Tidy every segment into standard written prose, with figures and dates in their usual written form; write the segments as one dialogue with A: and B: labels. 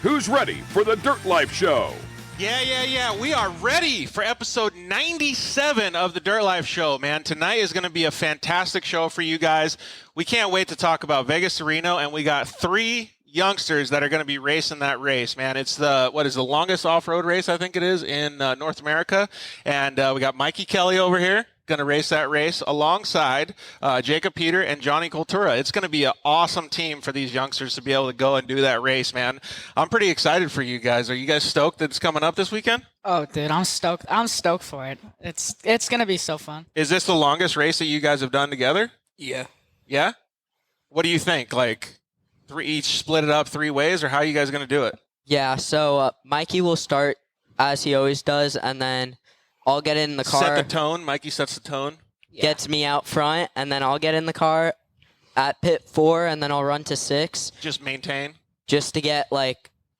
A: Who's ready for the Dirt Life Show?
B: Yeah. We are ready for episode 97 of the Dirt Life Show, man. Tonight is going to be a fantastic show for you guys. We can't wait to talk about Vegas to Reno, and we got 3 youngsters that are going to be racing that race, man. It's the longest off-road race, I think it is, in North America. And we got Mikey Kelly over here going to race that race alongside Jacob Peter and Johnny Koltura. It's going to be an awesome team for these youngsters to be able to go and do that race, man. I'm pretty excited for you guys. Are you guys stoked that it's coming up this weekend?
C: Oh, dude, I'm stoked. I'm stoked for it. It's going to be so fun.
B: Is this the longest race that you guys have done together?
D: Yeah.
B: Yeah? What do you think? Like, each split it up 3 ways, or how are you guys going to do it?
D: Yeah, so Mikey will start as he always does, and then I'll get in the car.
B: Set the tone. Mikey sets the tone.
D: Gets me out front, and then I'll get in the car at pit 4, and then I'll run to 6.
B: Just maintain.
D: Just to get,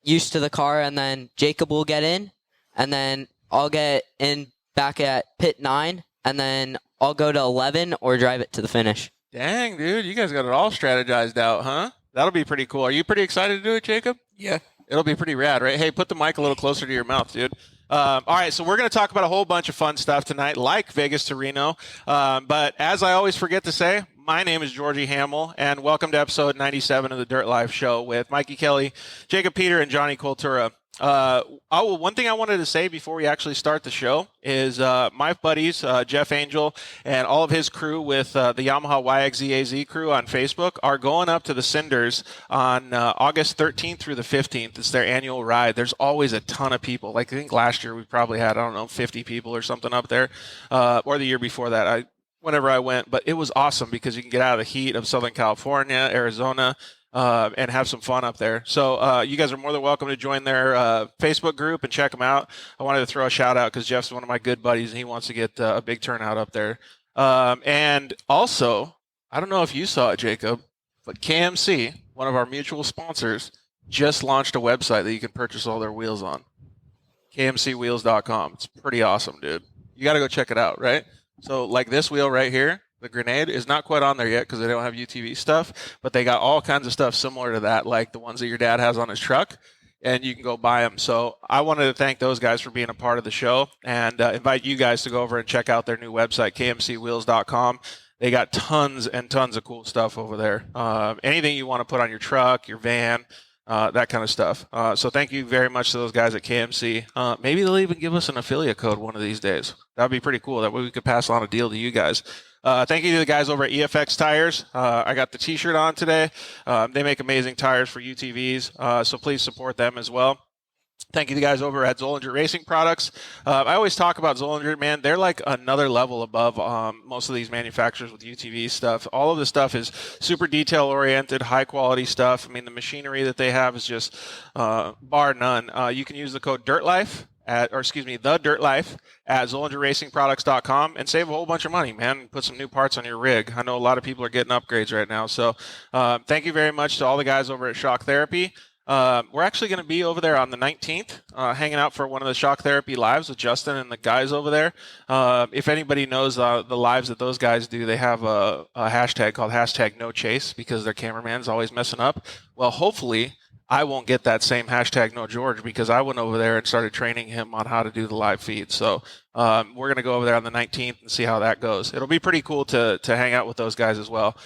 D: used to the car, and then Jacob will get in, and then I'll get in back at pit 9, and then I'll go to 11 or drive it to the finish.
B: Dang, dude. You guys got it all strategized out, huh? That'll be pretty cool. Are you pretty excited to do it, Jacob?
D: Yeah.
B: It'll be pretty rad, right? Hey, put the mic a little closer to your mouth, dude. All right, so we're going to talk about a whole bunch of fun stuff tonight, like Vegas to Reno. But as I always forget to say, my name is Georgie Hamill, and welcome to episode 97 of the Dirt Life Show with Mikey Kelly, Jacob Peter, and Johnny Koltura. One thing I wanted to say before we actually start the show is my buddies, Jeff Angel and all of his crew with the Yamaha YXZAZ crew on Facebook are going up to the Cinders on August 13th through the 15th. It's their annual ride. There's always a ton of people. Like, I think last year we probably had, 50 people or something up there, or the year before that. Whenever I went, but it was awesome because you can get out of the heat of Southern California, Arizona, and have some fun up there. So you guys are more than welcome to join their Facebook group and check them out. I wanted to throw a shout out because Jeff's one of my good buddies and he wants to get a big turnout up there. And also, I don't know if you saw it, Jacob, but KMC, one of our mutual sponsors, just launched a website that you can purchase all their wheels on. KMCwheels.com. It's pretty awesome, dude. You got to go check it out, right? So like this wheel right here, the Grenade, is not quite on there yet because they don't have UTV stuff, but they got all kinds of stuff similar to that, like the ones that your dad has on his truck, and you can go buy them. So I wanted to thank those guys for being a part of the show and invite you guys to go over and check out their new website, kmcwheels.com. They got tons and tons of cool stuff over there. Anything you want to put on your truck, your van, that kind of stuff. So thank you very much to those guys at KMC. Maybe they'll even give us an affiliate code one of these days. That'd be pretty cool. That way we could pass on a deal to you guys. Thank you to the guys over at EFX Tires. I got the t-shirt on today. They make amazing tires for UTVs, so please support them as well. Thank you to the guys over at Zollinger Racing Products. I always talk about Zollinger, man. They're like another level above most of these manufacturers with UTV stuff. All of the stuff is super detail-oriented, high-quality stuff. I mean, the machinery that they have is just bar none. You can use the code DIRTLIFE the DIRTLIFE at ZollingerRacingProducts.com and save a whole bunch of money, man. Put some new parts on your rig. I know a lot of people are getting upgrades right now. So thank you very much to all the guys over at Shock Therapy. We're actually going to be over there on the 19th, hanging out for one of the Shock Therapy lives with Justin and the guys over there. If anybody knows the lives that those guys do, they have a hashtag called #NoChase because their cameraman's always messing up. Well, hopefully I won't get that same #NoGeorge because I went over there and started training him on how to do the live feed. So we're going to go over there on the 19th and see how that goes. It'll be pretty cool to hang out with those guys as well.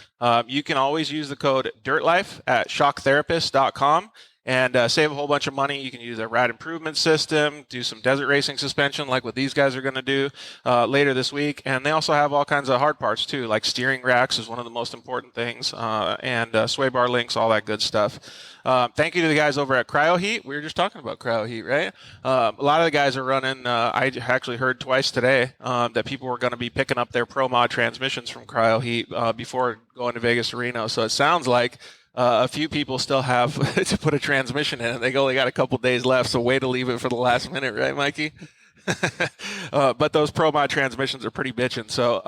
B: You can always use the code DIRTLIFE at shocktherapist.com. And save a whole bunch of money. You can use a rad improvement system, do some desert racing suspension like what these guys are going to do later this week. And they also have all kinds of hard parts too, like steering racks is one of the most important things, and sway bar links, all that good stuff. Thank you to the guys over at Cryo Heat. We were just talking about Cryo Heat, right? A lot of the guys are running, I actually heard twice today that people were going to be picking up their Pro Mod transmissions from Cryo Heat before going to Vegas to Reno. So it sounds like a few people still have to put a transmission in it. They only got a couple days left, so way to leave it for the last minute, right, Mikey? But those Pro Mod transmissions are pretty bitchin'. So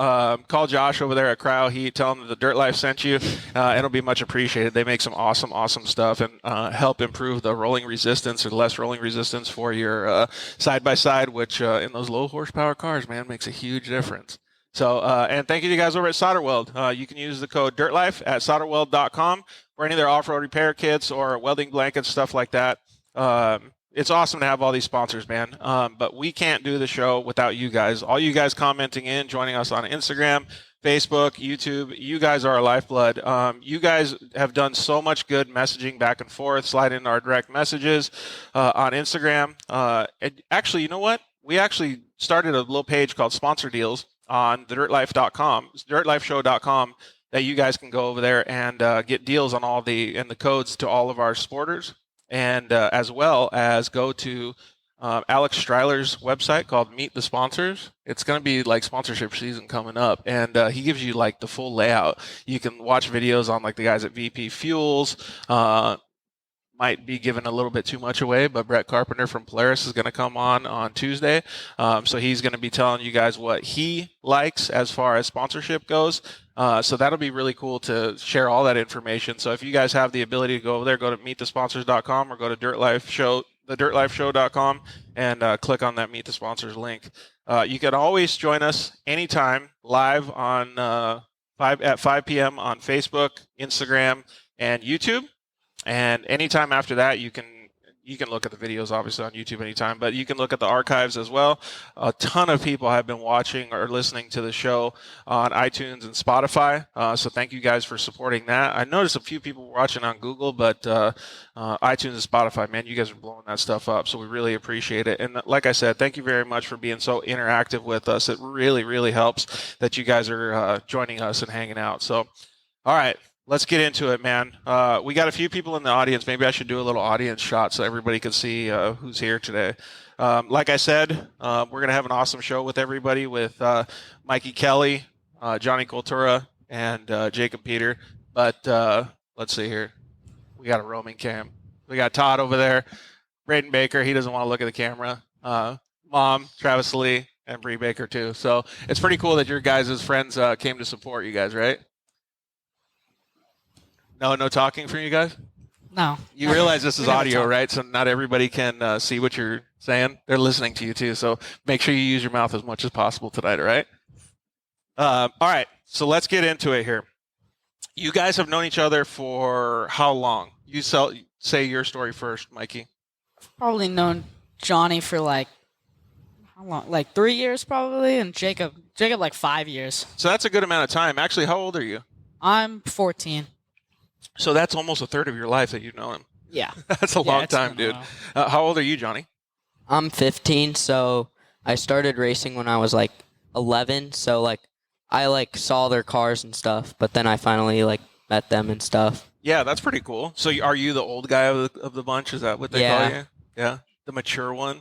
B: call Josh over there at Cryo Heat. Tell him that the Dirt Life sent you. It'll be much appreciated. They make some awesome stuff and help improve the rolling resistance or less rolling resistance for your side-by-side, which in those low horsepower cars, man, makes a huge difference. So, and thank you to you guys over at Solderweld. You can use the code DIRTLIFE at solderweld.com for any of their off-road repair kits or welding blankets, stuff like that. It's awesome to have all these sponsors, man. But we can't do the show without you guys. All you guys commenting in, joining us on Instagram, Facebook, YouTube. You guys are our lifeblood. You guys have done so much good messaging back and forth, slide in our direct messages on Instagram. And actually, you know what? We actually started a little page called Sponsor Deals on thedirtlife.com, dirtlifeshow.com, that you guys can go over there and get deals on all the codes to all of our sporters. And as well as go to Alex Stryler's website called Meet the Sponsors. It's going to be like sponsorship season coming up, and he gives you like the full layout. You can watch videos on like the guys at VP Fuels. Might be giving a little bit too much away, but Brett Carpenter from Polaris is going to come on Tuesday. So he's going to be telling you guys what he likes as far as sponsorship goes. So that'll be really cool to share all that information. So if you guys have the ability to go over there, go to meetthesponsors.com or go to thedirtlifeshow.com and click on that Meet the Sponsors link. You can always join us anytime live on 5 p.m. on Facebook, Instagram, and YouTube. And anytime after that, you can look at the videos, obviously, on YouTube anytime, but you can look at the archives as well. A ton of people have been watching or listening to the show on iTunes and Spotify, so thank you guys for supporting that. I noticed a few people watching on Google, but iTunes and Spotify, man, you guys are blowing that stuff up, so we really appreciate it. And like I said, thank you very much for being so interactive with us. It really, really helps that you guys are joining us and hanging out. So, all right. Let's get into it, man. We got a few people in the audience. Maybe I should do a little audience shot so everybody can see who's here today. Like I said, we're going to have an awesome show with everybody with Mikey Kelly, Johnny Koltura, and Jacob Peter. But let's see here. We got a roaming cam. We got Todd over there. Braden Baker, he doesn't want to look at the camera. Mom, Travis Lee, and Bree Baker, too. So it's pretty cool that your guys' friends came to support you guys, right? No talking from you guys?
C: No.
B: You realize this is audio, right? So not everybody can see what you're saying. They're listening to you too. So make sure you use your mouth as much as possible tonight, all right? All right. So let's get into it here. You guys have known each other for how long? You say your story first, Mikey.
C: Probably known Johnny for like, how long? Like 3 years probably, and Jacob like 5 years.
B: So that's a good amount of time. Actually, how old are you?
C: I'm 14.
B: So that's almost a third of your life that you've known him.
C: Yeah.
B: That's a long time, dude. How old are you, Johnny?
D: I'm 15, so I started racing when I was like 11. So like I like saw their cars and stuff, but then I finally like met them and stuff.
B: Yeah, that's pretty cool. So are you the old guy of the bunch? Is that what they call you? Yeah, the mature one.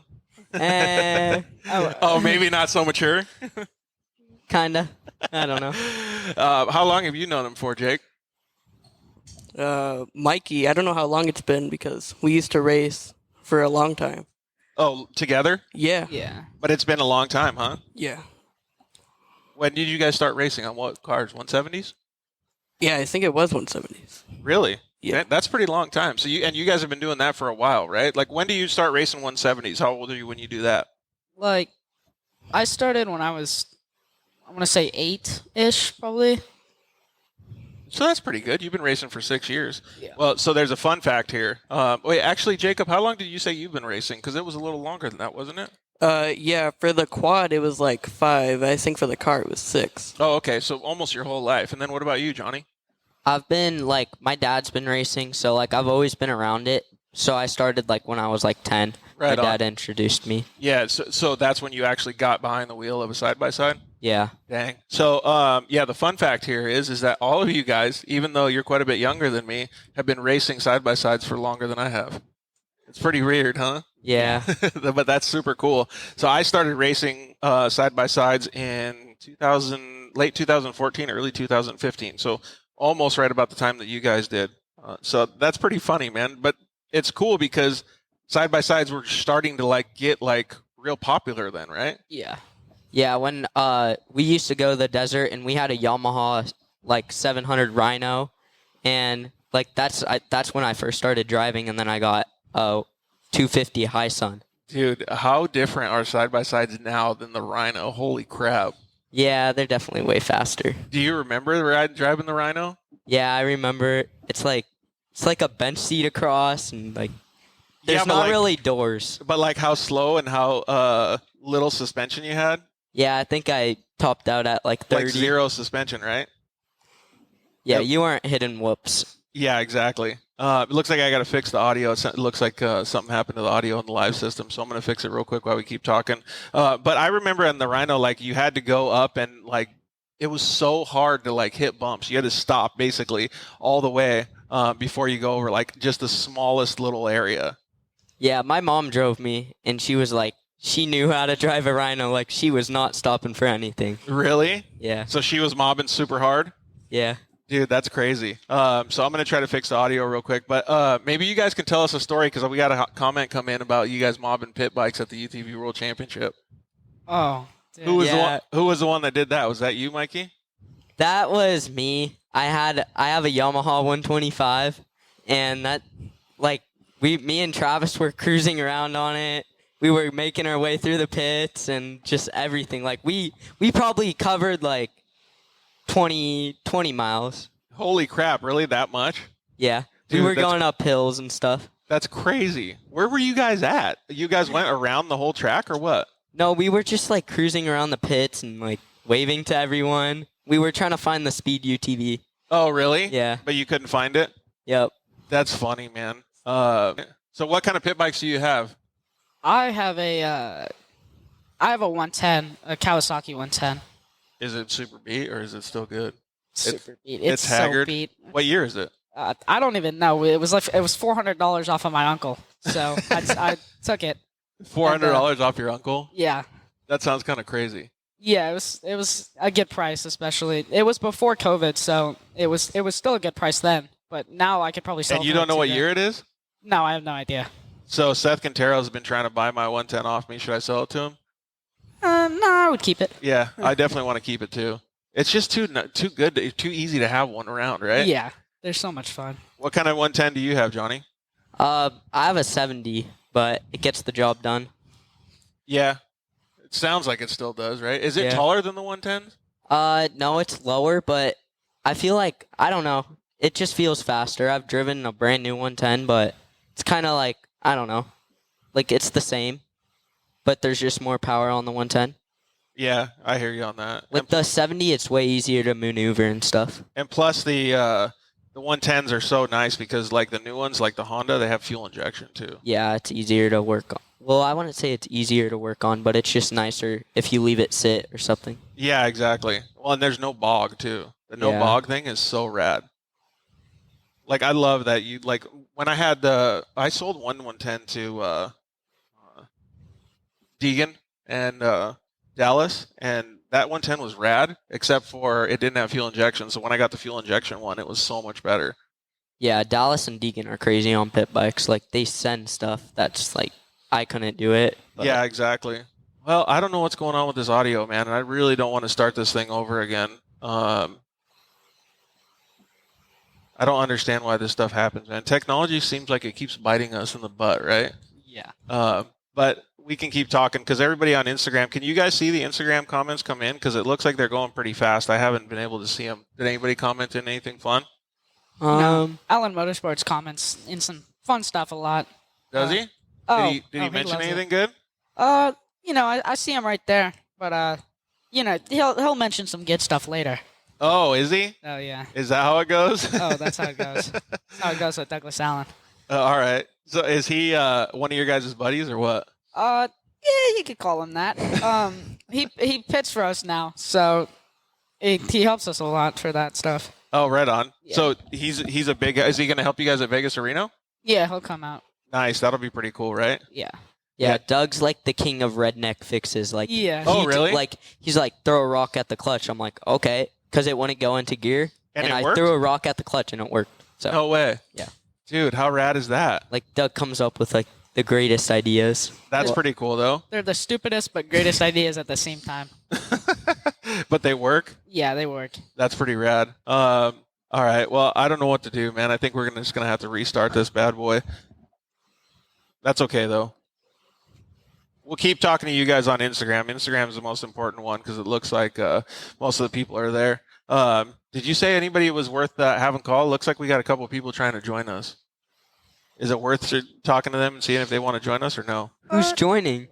B: Oh, maybe not so mature.
D: Kinda. I don't know.
B: How long have you known him for, Jake?
E: Mikey, I don't know how long it's been because we used to race for a long time.
B: Oh, together?
E: Yeah.
C: Yeah.
B: But it's been a long time, huh?
E: Yeah.
B: When did you guys start racing? On what cars? 170s?
E: Yeah, I think it was 170s.
B: Really?
E: Yeah.
B: That's a pretty long time. So you guys have been doing that for a while, right? Like, when do you start racing 170s? How old are you when you do that?
C: Like, I started when I was, I want to say 8-ish probably.
B: So that's pretty good. You've been racing for 6 years.
C: Yeah.
B: Well, so there's a fun fact here. Wait, actually, Jacob, how long did you say you've been racing? Because it was a little longer than that, wasn't it?
E: Yeah, for the quad it was like 5. I think for the car it was 6.
B: Oh, okay. So almost your whole life. And then what about you, Johnny?
D: I've been like my dad's been racing, so like I've always been around it. So I started like when I was like 10.
B: Right
D: my
B: on.
D: dad introduced me.
B: Yeah, so that's when you actually got behind the wheel of a side-by-side?
D: Yeah.
B: Dang. So, yeah, the fun fact here is that all of you guys, even though you're quite a bit younger than me, have been racing side-by-sides for longer than I have. It's pretty weird, huh?
D: Yeah.
B: But that's super cool. So I started racing side-by-sides in late 2014, early 2015. So almost right about the time that you guys did. So that's pretty funny, man. But it's cool because side-by-sides were starting to like get like real popular then, right?
C: Yeah.
D: Yeah, when we used to go to the desert and we had a Yamaha like 700 Rhino, and like that's when I first started driving, and then I got 250 High Sun.
B: Dude, how different are side-by-sides now than the Rhino? Holy crap.
D: Yeah, they're definitely way faster.
B: Do you remember driving the Rhino?
D: Yeah, I remember. It's like a bench seat across, and like There's
B: but
D: not
B: like-
D: really doors.
B: But like how slow and how little suspension you had?
D: Yeah, I think I topped out at like 30.
B: Like zero suspension, right?
D: Yeah,
B: Yep.
D: you weren't hitting whoops.
B: Yeah, exactly. It looks like I got to fix the audio. It looks like something happened to the audio in the live system, so I'm going to fix it real quick while we keep talking. But I remember in the Rhino, like you had to go up and like it was so hard to like hit bumps. You had to stop basically all the way before you go over like just the smallest little area.
D: Yeah, my mom drove me, and she was like, she knew how to drive a Rhino. Like, she was not stopping for anything.
B: Really?
D: Yeah.
B: So she was mobbing super hard?
D: Yeah.
B: Dude, that's crazy. So I'm going to try to fix the audio real quick. But maybe you guys can tell us a story because we got a comment come in about you guys mobbing pit bikes at the UTV World Championship.
C: Oh, dude.
B: Who was
D: Yeah.
B: the one that did that? Was that you, Mikey?
D: That was me. I have a Yamaha 125, and that, like, me and Travis were cruising around on it. We were making our way through the pits and just everything. Like, we probably covered, like, 20 miles.
B: Holy crap, really that much?
D: Yeah.
B: Dude,
D: we were
B: that's-
D: going up hills and stuff.
B: That's crazy. Where were you guys at? You guys went around the whole track or what?
D: No, we were just, like, cruising around the pits and, like, waving to everyone. We were trying to find the speed UTV.
B: Oh, really?
D: Yeah.
B: But you couldn't find it?
D: Yep.
B: That's funny, man. So what kind of pit bikes do you have?
C: I have a 110, a Kawasaki 110.
B: Is it super beat or is it still good?
C: Super beat.
B: it's
C: so
B: haggard.
C: beat.
B: What year is it?
C: I don't even know. It was $400 off of my uncle, so I took it.
B: $400 off your uncle?
C: Yeah,
B: That sounds kind of crazy.
C: yeah. It was a good price, especially it was before COVID, so it was still a good price then. But now I could probably sell.
B: And
C: it
B: you
C: for
B: don't know what
C: $2,000.
B: year it is?
C: No, I have no idea.
B: So Seth Quintero has been trying to buy my 110 off me. Should I sell it to him?
C: No, I would keep it.
B: Yeah, I definitely want to keep it too. It's just too good, too easy to have one around, right?
C: Yeah, they're so much fun.
B: What kind of 110 do you have, Johnny?
D: I have a 70, but it gets the job done.
B: Yeah, it sounds like it still does, right? Is it
D: Yeah.
B: taller than the 110s?
D: No, it's lower, but I feel like, I don't know, it just feels faster. I've driven a brand new 110, but it's kind of like, I don't know, like it's the same, but there's just more power on the 110.
B: Yeah, I hear you on that.
D: With the 70, it's way easier to maneuver and stuff.
B: And plus the 110s are so nice because like the new ones, like the Honda, they have fuel injection too.
D: Yeah, it's easier to work on. Well, I wouldn't say it's easier to work on, but it's just nicer if you leave it sit or something.
B: Yeah, exactly. Well, and there's no bog too. The no
D: Yeah.
B: bog thing is so rad. Like I love that you like when I had I sold one 110 to Deegan and Dallas, and that 110 was rad, except for it didn't have fuel injection. So when I got the fuel injection one, it was so much better.
D: Yeah, Dallas and Deegan are crazy on pit bikes. Like, they send stuff that's like, I couldn't do it. But
B: Yeah, exactly. Well, I don't know what's going on with this audio, man, and I really don't want to start this thing over again. I don't understand why this stuff happens, man. Technology seems like it keeps biting us in the butt, right?
C: Yeah.
B: But we can keep talking because everybody on Instagram, can you guys see the Instagram comments come in? Because it looks like they're going pretty fast. I haven't been able to see them. Did anybody comment in anything fun?
C: Alan Motorsports comments in some fun stuff a lot.
B: Does he?
C: Oh,
B: Did he mention
C: loves it.
B: anything good?
C: I see him right there, but he'll mention some good stuff later.
B: Oh, is he?
C: Oh yeah.
B: Is that how it goes?
C: Oh, that's how it goes. That's how it goes with Douglas Allen.
B: All right. So is he one of your guys' buddies or what?
C: Yeah, you could call him that. He pits for us now, so he helps us a lot for that stuff.
B: Oh, right on.
C: Yeah.
B: So he's a big guy. Is he going to help you guys at Vegas Arena?
C: Yeah, he'll come out.
B: Nice. That'll be pretty cool, right?
C: Yeah.
D: Yeah, Doug's like the king of redneck fixes. Like,
C: Yeah.
B: Oh, really?
D: Like, he's like, throw a rock at the clutch. I'm like, okay, because it wouldn't go into gear.
B: And it
D: I
B: worked?
D: threw a rock at the clutch and it worked. So,
B: No way.
D: Yeah.
B: Dude, how rad is that?
D: like, Doug comes up with like the greatest ideas.
B: That's pretty cool, though.
C: They're the stupidest but greatest ideas at the same time.
B: But they work.
C: Yeah, they work.
B: That's pretty rad. All right. Well, I don't know what to do, man. I think we're just going to have to restart this bad boy. That's okay, though. We'll keep talking to you guys on Instagram. Instagram is the most important one because it looks like most of the people are there. Did you say anybody was worth having call? Looks like we got a couple of people trying to join us. Is it worth talking to them and seeing if they want to join us or no?
D: Who's joining?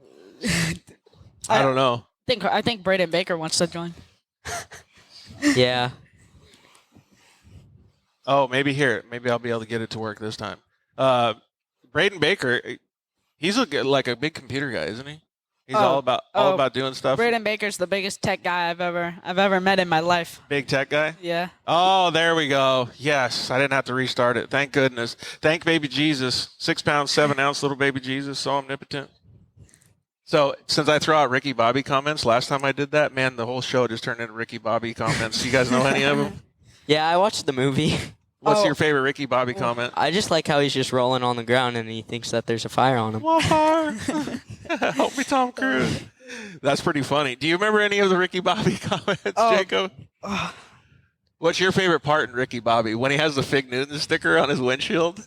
B: I don't know.
C: I think Braden Baker wants to join.
D: Yeah.
B: Oh, maybe here. Maybe I'll be able to get it to work this time. Braden Baker, he's like a big computer guy, isn't he? He's all about doing stuff.
C: Braden Baker's the biggest tech guy I've ever met in my life.
B: Big tech guy?
C: Yeah.
B: Oh, there we go. Yes, I didn't have to restart it. Thank goodness. Thank baby Jesus. 6 pound, 7 ounce little baby Jesus, so omnipotent. So since I throw out Ricky Bobby comments, last time I did that, man, the whole show just turned into Ricky Bobby comments. You guys know any of them?
D: Yeah, I watched the movie.
B: What's your favorite Ricky Bobby comment?
D: I just like how he's just rolling on the ground and he thinks that there's a fire on him.
B: Fire. Help me, Tom Cruise. That's pretty funny. Do you remember any of the Ricky Bobby comments, Jacob? What's your favorite part in Ricky Bobby? When he has the Fig Newton sticker on his windshield?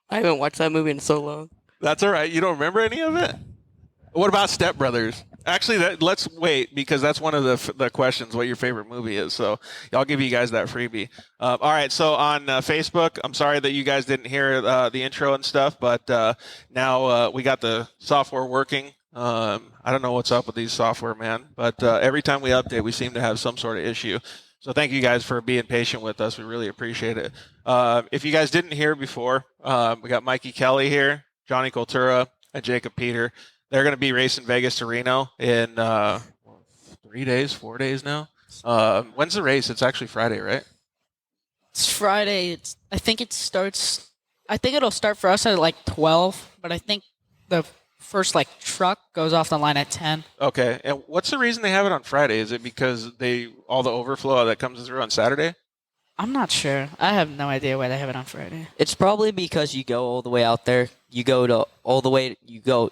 E: I haven't watched that movie in so long.
B: That's all right. You don't remember any of it? What about Step Brothers? Actually, let's wait because that's one of the questions, what your favorite movie is. So I'll give you guys that freebie. All right. So on Facebook, I'm sorry that you guys didn't hear the intro and stuff, but now we got the software working. I don't know what's up with these software, man, but every time we update, we seem to have some sort of issue. So thank you guys for being patient with us. We really appreciate it. If you guys didn't hear before, we got Mikey Kelly here, Johnny Koltura, and Jacob Peter. They're going to be racing Vegas to Reno in 4 days now. When's the race? It's actually Friday, right?
C: It's Friday. I think it'll start for us at like 12, but I think the first truck goes off the line at 10.
B: Okay. And what's the reason they have it on Friday? Is it because all the overflow that comes through on Saturday?
C: I'm not sure. I have no idea why they have it on Friday.
D: It's probably because you go all the way out there. You go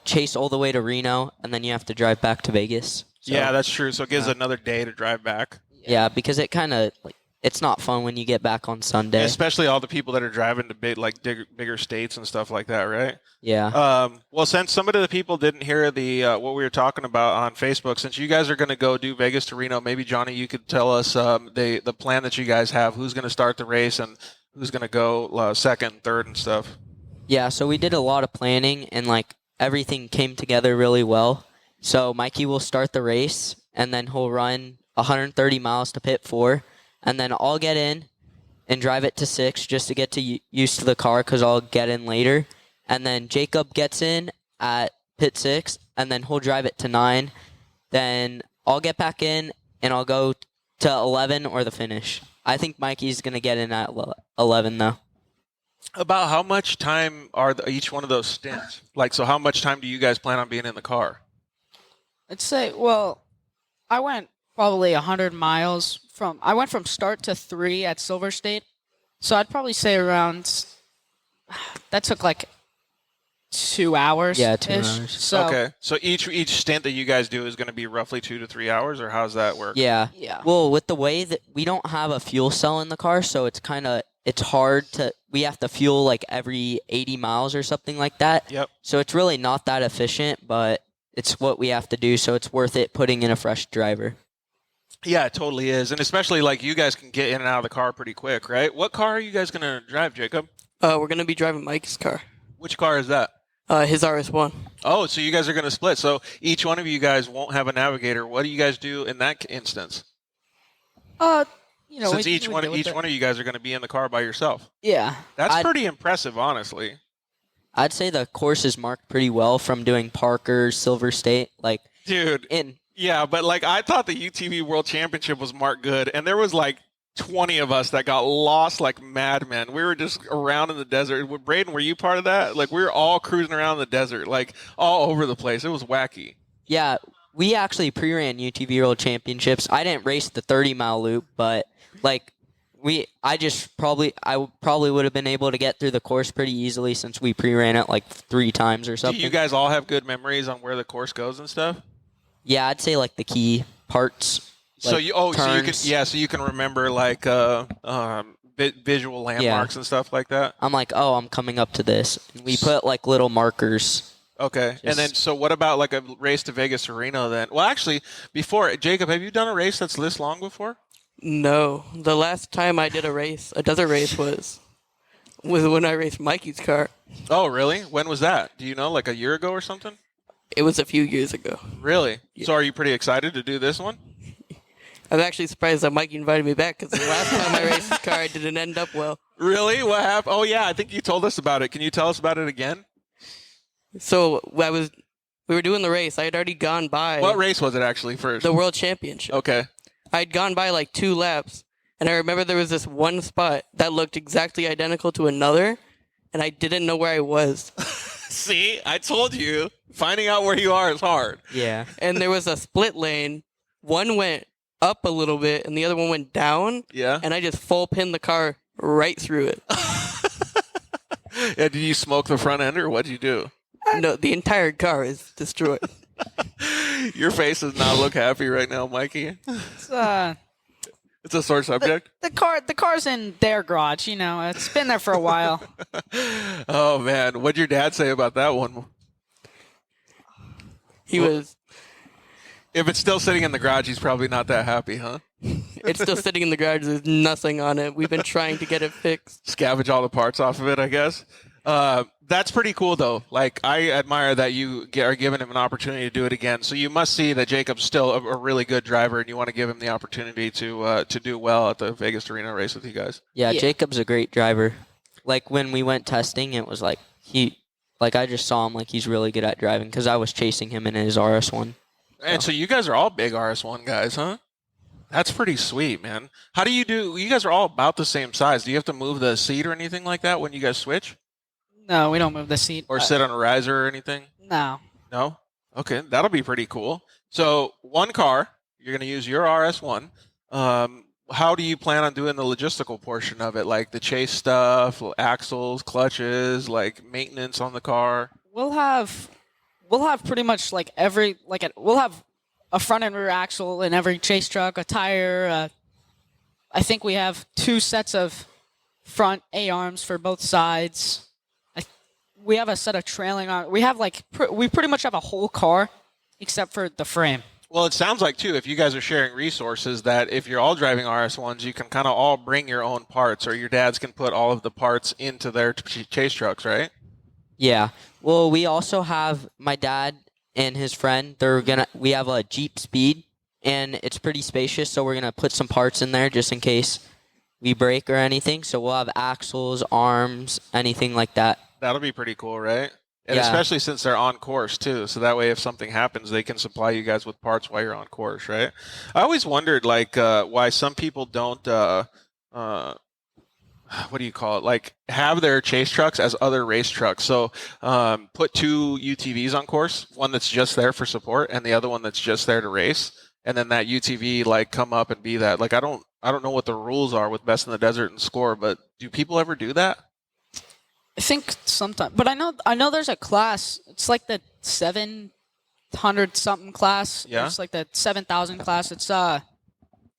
D: chase all the way to Reno, and then you have to drive back to Vegas. So,
B: yeah, that's true. So it gives another day to drive back.
D: Yeah, because it kind of it's not fun when you get back on Sunday.
B: Especially all the people that are driving to bigger states and stuff like that, right?
D: Yeah.
B: Well, since some of the people didn't hear the what we were talking about on Facebook, since you guys are going to go do Vegas to Reno, maybe Johnny, you could tell us the plan that you guys have. Who's going to start the race and who's going to go second, third, and stuff.
D: Yeah. So we did a lot of planning and everything came together really well. So Mikey will start the race and then he'll run 130 miles to pit 4. And then I'll get in and drive it to 6 just to get used to the car because I'll get in later. And then Jacob gets in at pit 6, and then he'll drive it to 9. Then I'll get back in, and I'll go to 11 or the finish. I think Mikey's going to get in at 11, though.
B: About how much time are each one of those stints? So how much time do you guys plan on being in the car?
C: I'd say, I went probably 100 miles. I went from start to 3 at Silver State, so I'd probably say around. That took 2 hours.
D: Yeah, 2 hours.
C: So,
B: okay, so each stint that you guys do is going to be roughly 2 to 3 hours, or how does that work?
D: Yeah.
C: Yeah.
D: Well, with the way that we don't have a fuel cell in the car, so it's hard to. We have to fuel every 80 miles or something like that.
B: Yep.
D: So it's really not that efficient, but it's what we have to do. So it's worth it putting in a fresh driver.
B: Yeah, it totally is. And especially you guys can get in and out of the car pretty quick, right? What car are you guys going to drive, Jacob?
E: We're going to be driving Mike's car.
B: Which car is that?
E: His RS1.
B: Oh, so you guys are going to split. So each one of you guys won't have a navigator. What do you guys do in that instance? Since each one of you guys are going to be in the car by yourself.
C: Yeah.
B: That's pretty impressive, honestly.
D: I'd say the course is marked pretty well from doing Parker, Silver State,
B: Dude. Yeah, but I thought the UTV World Championship was marked good, and there was 20 of us that got lost like madmen. We were just around in the desert. Braden, were you part of that? We were all cruising around in the desert, all over the place. It was wacky.
D: Yeah, we actually pre-ran UTV World Championships. I didn't race the 30-mile loop, but I probably would have been able to get through the course pretty easily since we pre-ran it 3 times or something.
B: Do you guys all have good memories on where the course goes and stuff?
D: Yeah, I'd say the key parts.
B: So you can remember visual landmarks and stuff like that.
D: I'm I'm coming up to this. And we put little markers.
B: Okay, and then so what about a race to Vegas to Reno then? Well, actually, before Jacob, have you done a race that's this long before?
E: No, the last time I did a desert race was was when I raced Mikey's car.
B: Oh, really? When was that? Do you know, like a year ago or something?
E: It was a few years ago.
B: Really?
E: Yeah.
B: So are you pretty excited to do this one?
E: I'm actually surprised that Mikey invited me back because the last time I raced his car, it didn't end up well.
B: Really? What happened? Oh, yeah, I think you told us about it. Can you tell us about it again?
E: So we were doing the race. I had already gone by
B: What race was it actually first?
E: the World Championship.
B: Okay.
E: I had gone by like 2 laps, and I remember there was this one spot that looked exactly identical to another, and I didn't know where I was.
B: See, I told you. Finding out where you are is hard.
D: Yeah.
E: And there was a split lane. One went up a little bit, and the other one went down.
B: Yeah.
E: And I just full pinned the car right through it.
B: Yeah, did you smoke the front end, or what'd you do?
E: No, the entire car is destroyed.
B: Your face does not look happy right now, Mikey.
C: It's,
B: It's a sore subject.
C: the car's in their garage. You know, it's been there for a while.
B: Oh, man. What'd your dad say about that one?
E: He was.
B: If it's still sitting in the garage, he's probably not that happy, huh?
E: It's still sitting in the garage. There's nothing on it. We've been trying to get it fixed.
B: Scavenge all the parts off of it, I guess. That's pretty cool, though. Like, I admire that you are giving him an opportunity to do it again. So you must see that Jacob's still a really good driver, and you want to give him the opportunity to do well at the Vegas Arena race with you guys.
D: Yeah,
C: Yeah.
D: Jacob's a great driver. Like when we went testing, it was like I just saw him like he's really good at driving because I was chasing him in his RS1.
B: And so you guys are all big RS1 guys, huh? That's pretty sweet, man. How do? You guys are all about the same size. Do you have to move the seat or anything like that when you guys switch?
C: No, we don't move the seat.
B: Or sit on a riser or anything?
C: No.
B: No? Okay, that'll be pretty cool. So, one car, you're going to use your RS1. How do you plan on doing the logistical portion of it? Like the chase stuff, axles, clutches, like maintenance on the car?
C: We'll have pretty much like we'll have a front and rear axle in every chase truck, a tire. I think we have 2 sets of front A-arms for both sides. We have a set of trailing arms. We have we pretty much have a whole car except for the frame.
B: Well, it sounds like, too, if you guys are sharing resources, that if you're all driving RS1s, you can kind of all bring your own parts, or your dads can put all of the parts into their chase trucks, right?
D: Yeah. Well, we also have my dad and his friend. We have a Jeep Speed, and it's pretty spacious, so we're gonna put some parts in there just in case we break or anything. So we'll have axles, arms, anything like that.
B: That'll be pretty cool, right? And
D: Yeah.
B: especially since they're on course, too. So that way, if something happens, they can supply you guys with parts while you're on course, right? I always wondered, like, why some people don't, what do you call it? Like, have their chase trucks as other race trucks. So put 2 UTVs on course, one that's just there for support and the other one that's just there to race. And then that UTV, like, come up and be that. Like, I don't know what the rules are with Best in the Desert and Score, but do people ever do that?
C: I think sometimes, but I know there's a class. It's like the 700 something class.
B: Yeah.
C: It's like the 7,000 class. It's they're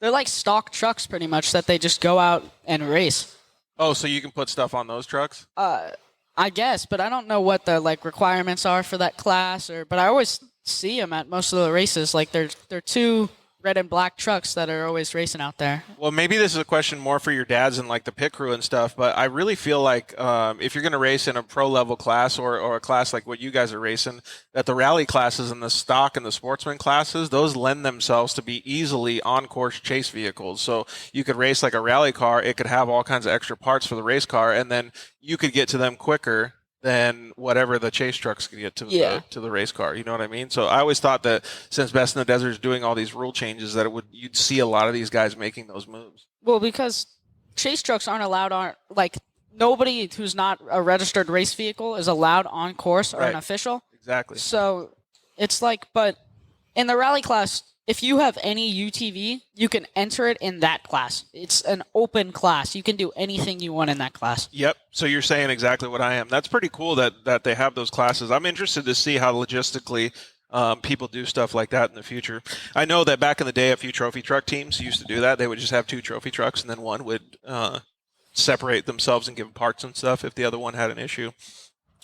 C: like stock trucks pretty much that they just go out and race.
B: Oh, so you can put stuff on those trucks?
C: I guess, but I don't know what the like requirements are for that class. But I always see them at most of the races. Like they're 2 red and black trucks that are always racing out there.
B: Well, maybe this is a question more for your dads and like the pit crew and stuff, but I really feel like if you're going to race in a pro level class or a class like what you guys are racing, that the rally classes and the stock and the sportsman classes, those lend themselves to be easily on course chase vehicles. So you could race like a rally car, it could have all kinds of extra parts for the race car, and then you could get to them quicker than whatever the chase trucks can get to the race car. You know what I mean? So I always thought that since Best in the Desert is doing all these rule changes, that you'd see a lot of these guys making those moves.
C: Well, because chase trucks aren't allowed nobody who's not a registered race vehicle is allowed on course or an official.
B: Exactly.
C: So it's like, but in the rally class, if you have any UTV, you can enter it in that class. It's an open class. You can do anything you want in that class.
B: Yep. So you're saying exactly what I am. That's pretty cool that they have those classes. I'm interested to see how logistically people do stuff like that in the future. I know that back in the day, a few trophy truck teams used to do that. They would just have 2 trophy trucks, and then one would separate themselves and give parts and stuff if the other one had an issue.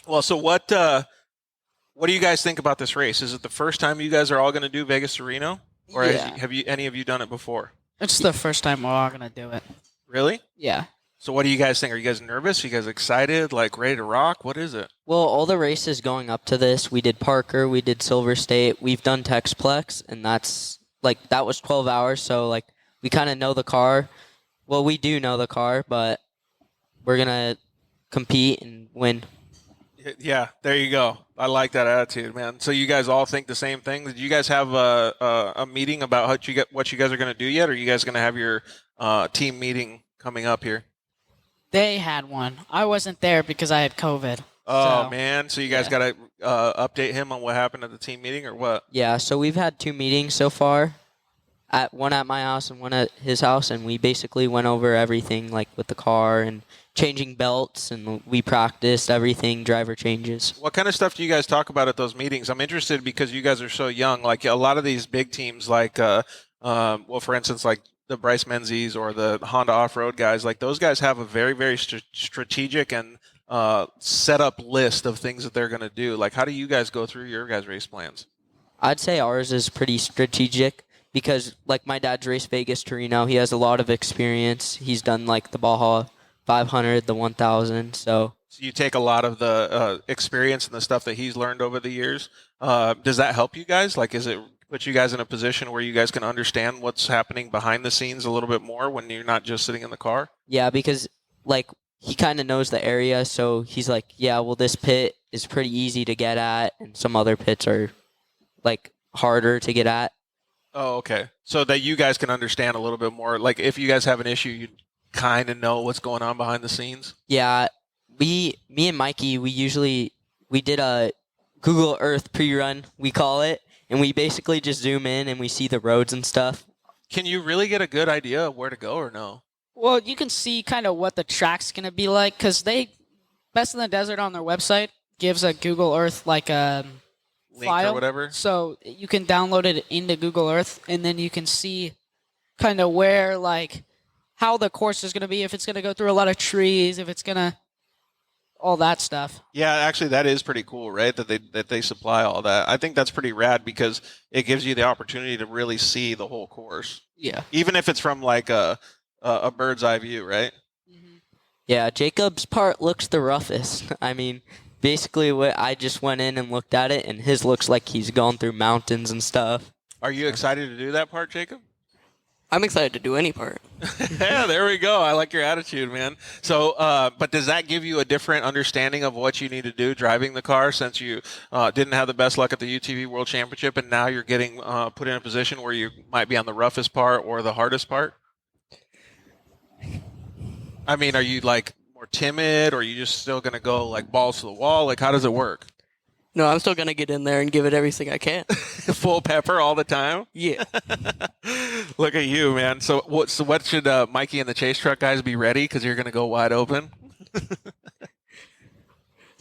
B: Well, so what do you guys think about this race? Is it the first time you guys are all going to do Vegas to Reno? Or
C: Yeah.
B: have any of you done it before?
C: It's the first time we're all going to do it.
B: Really?
C: Yeah.
B: So what do you guys think? Are you guys nervous? Are you guys excited? Like ready to rock? What is it?
D: Well, all the races going up to this, we did Parker, we did Silver State, we've done Texplex, and that was 12 hours. So like we kind of know the car. Well, we do know the car, but we're gonna compete and win.
B: Yeah, there you go. I like that attitude, man. So you guys all think the same thing? Did you guys have a meeting about what you guys are going to do yet? Or are you guys going to have your team meeting coming up here?
C: They had one. I wasn't there because I had COVID.
B: Oh, man. So you guys got to update him on what happened at the team meeting or what?
D: Yeah, so we've had 2 meetings so far. One at my house and one at his house, and we basically went over everything, like with the car and changing belts, and we practiced everything, driver changes.
B: What kind of stuff do you guys talk about at those meetings? I'm interested because you guys are so young. Like a lot of these big teams, like, for instance, like the Bryce Menzies or the Honda Off-Road guys, like those guys have a very, very strategic and set up list of things that they're going to do. Like, how do you guys go through your guys' race plans?
D: I'd say ours is pretty strategic because, like, my dad's raced Vegas to Reno. He has a lot of experience. He's done, like, the Baja 500, the 1000, so
B: you take a lot of the experience and the stuff that he's learned over the years. Does that help you guys? Like, is it put you guys in a position where you guys can understand what's happening behind the scenes a little bit more when you're not just sitting in the car?
D: Yeah, because, like, he kind of knows the area, so he's like, yeah, well, this pit is pretty easy to get at, and some other pits are, like, harder to get at.
B: Oh, okay. So that you guys can understand a little bit more. Like, if you guys have an issue, you kind of know what's going on behind the scenes?
D: Yeah, me and Mikey, we did a Google Earth pre-run, we call it, and we basically just zoom in and we see the roads and stuff.
B: Can you really get a good idea of where to go or no?
C: Well, you can see kind of what the track's going to be like because Best in the Desert on their website gives a Google Earth like a
B: Link
C: file.
B: or whatever?
C: So you can download it into Google Earth and then you can see kind of where like how the course is going to be, if it's going to go through a lot of trees, if it's going to all that stuff.
B: Yeah, actually, that is pretty cool, right? That they supply all that. I think that's pretty rad because it gives you the opportunity to really see the whole course.
C: Yeah.
B: Even if it's from like a bird's eye view, right?
C: Mm-hmm.
D: Yeah, Jacob's part looks the roughest. I mean, basically, I just went in and looked at it, and his looks like he's gone through mountains and stuff.
B: Are you excited to do that part, Jacob?
E: I'm excited to do any part.
B: Yeah, there we go. I like your attitude, man. So, but does that give you a different understanding of what you need to do driving the car since you didn't have the best luck at the UTV World Championship and now you're getting put in a position where you might be on the roughest part or the hardest part? I mean, are you like more timid or are you just still going to go like balls to the wall? Like, how does it work?
E: No, I'm still going to get in there and give it everything I can.
B: Full pepper all the time?
E: Yeah.
B: Look at you, man. So what should Mikey and the chase truck guys be ready because you're going to go wide open?